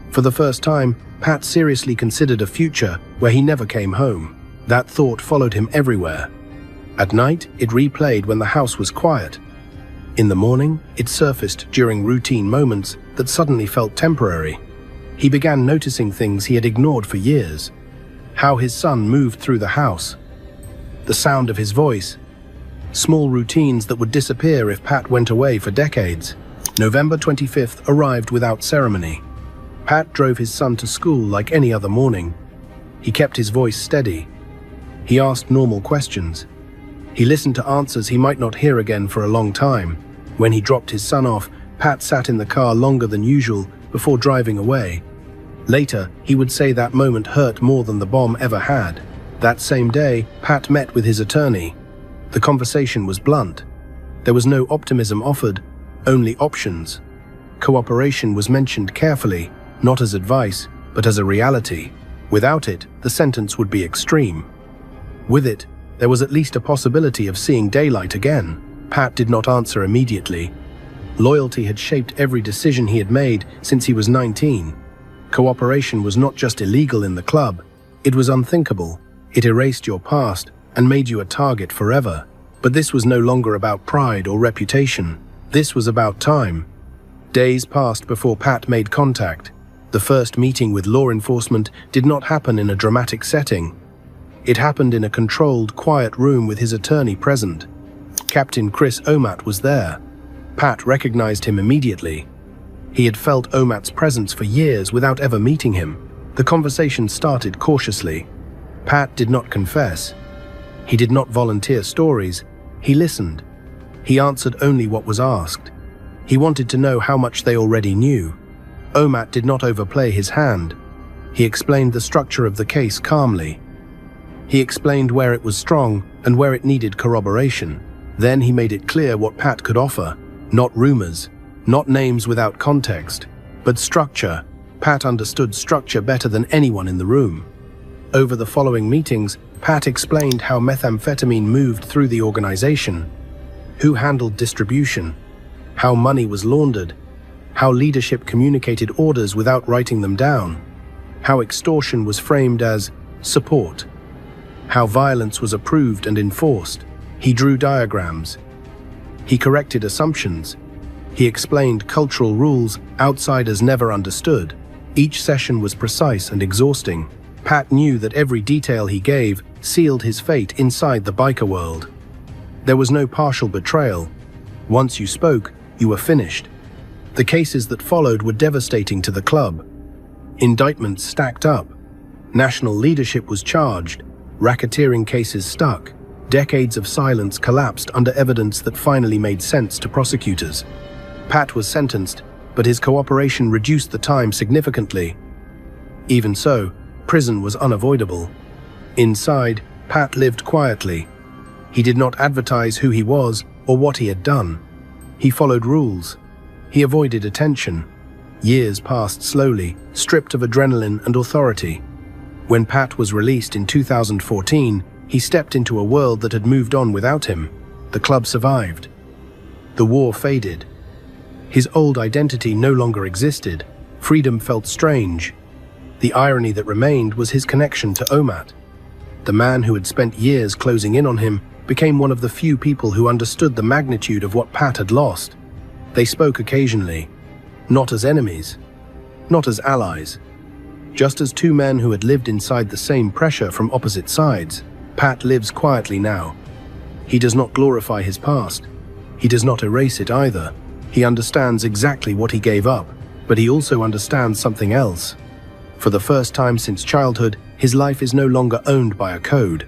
For the first time, Pat seriously considered a future where he never came home. That thought followed him everywhere. At night, it replayed when the house was quiet. In the morning, it surfaced during routine moments that suddenly felt temporary. He began noticing things he had ignored for years. How his son moved through the house. The sound of his voice. Small routines that would disappear if Pat went away for decades. November 25th arrived without ceremony. Pat drove his son to school like any other morning. He kept his voice steady. He asked normal questions. He listened to answers he might not hear again for a long time. When he dropped his son off, Pat sat in the car longer than usual before driving away. Later, he would say that moment hurt more than the bomb ever had. That same day, Pat met with his attorney. The conversation was blunt. There was no optimism offered, only options. Cooperation was mentioned carefully, not as advice, but as a reality. Without it, the sentence would be extreme. With it, there was at least a possibility of seeing daylight again. Pat did not answer immediately. Loyalty had shaped every decision he had made since he was 19. Cooperation was not just illegal in the club, it was unthinkable. It erased your past and made you a target forever. But this was no longer about pride or reputation. This was about time. Days passed before Pat made contact. The first meeting with law enforcement did not happen in a dramatic setting. It happened in a controlled, quiet room with his attorney present. Captain Chris Omat was there. Pat recognized him immediately. He had felt Omat's presence for years without ever meeting him. The conversation started cautiously. Pat did not confess. He did not volunteer stories. He listened. He answered only what was asked. He wanted to know how much they already knew. Omat did not overplay his hand. He explained the structure of the case calmly. He explained where it was strong and where it needed corroboration. Then he made it clear what Pat could offer. Not rumors, not names without context, but structure. Pat understood structure better than anyone in the room. Over the following meetings, Pat explained how methamphetamine moved through the organization, who handled distribution, how money was laundered, how leadership communicated orders without writing them down, how extortion was framed as support, how violence was approved and enforced. He drew diagrams. He corrected assumptions. He explained cultural rules outsiders never understood. Each session was precise and exhausting. Pat knew that every detail he gave sealed his fate inside the biker world. There was no partial betrayal. Once you spoke, you were finished. The cases that followed were devastating to the club. Indictments stacked up. National leadership was charged. Racketeering cases stuck. Decades of silence collapsed under evidence that finally made sense to prosecutors. Pat was sentenced, but his cooperation reduced the time significantly. Even so, prison was unavoidable. Inside, Pat lived quietly. He did not advertise who he was or what he had done. He followed rules. He avoided attention. Years passed slowly, stripped of adrenaline and authority. When Pat was released in 2014, he stepped into a world that had moved on without him. The club survived. The war faded. His old identity no longer existed. Freedom felt strange. The irony that remained was his connection to Omat. The man who had spent years closing in on him became one of the few people who understood the magnitude of what Pat had lost. They spoke occasionally, not as enemies, not as allies, just as two men who had lived inside the same pressure from opposite sides. Pat lives quietly now. He does not glorify his past. He does not erase it either. He understands exactly what he gave up, but he also understands something else. For the first time since childhood, his life is no longer owned by a code.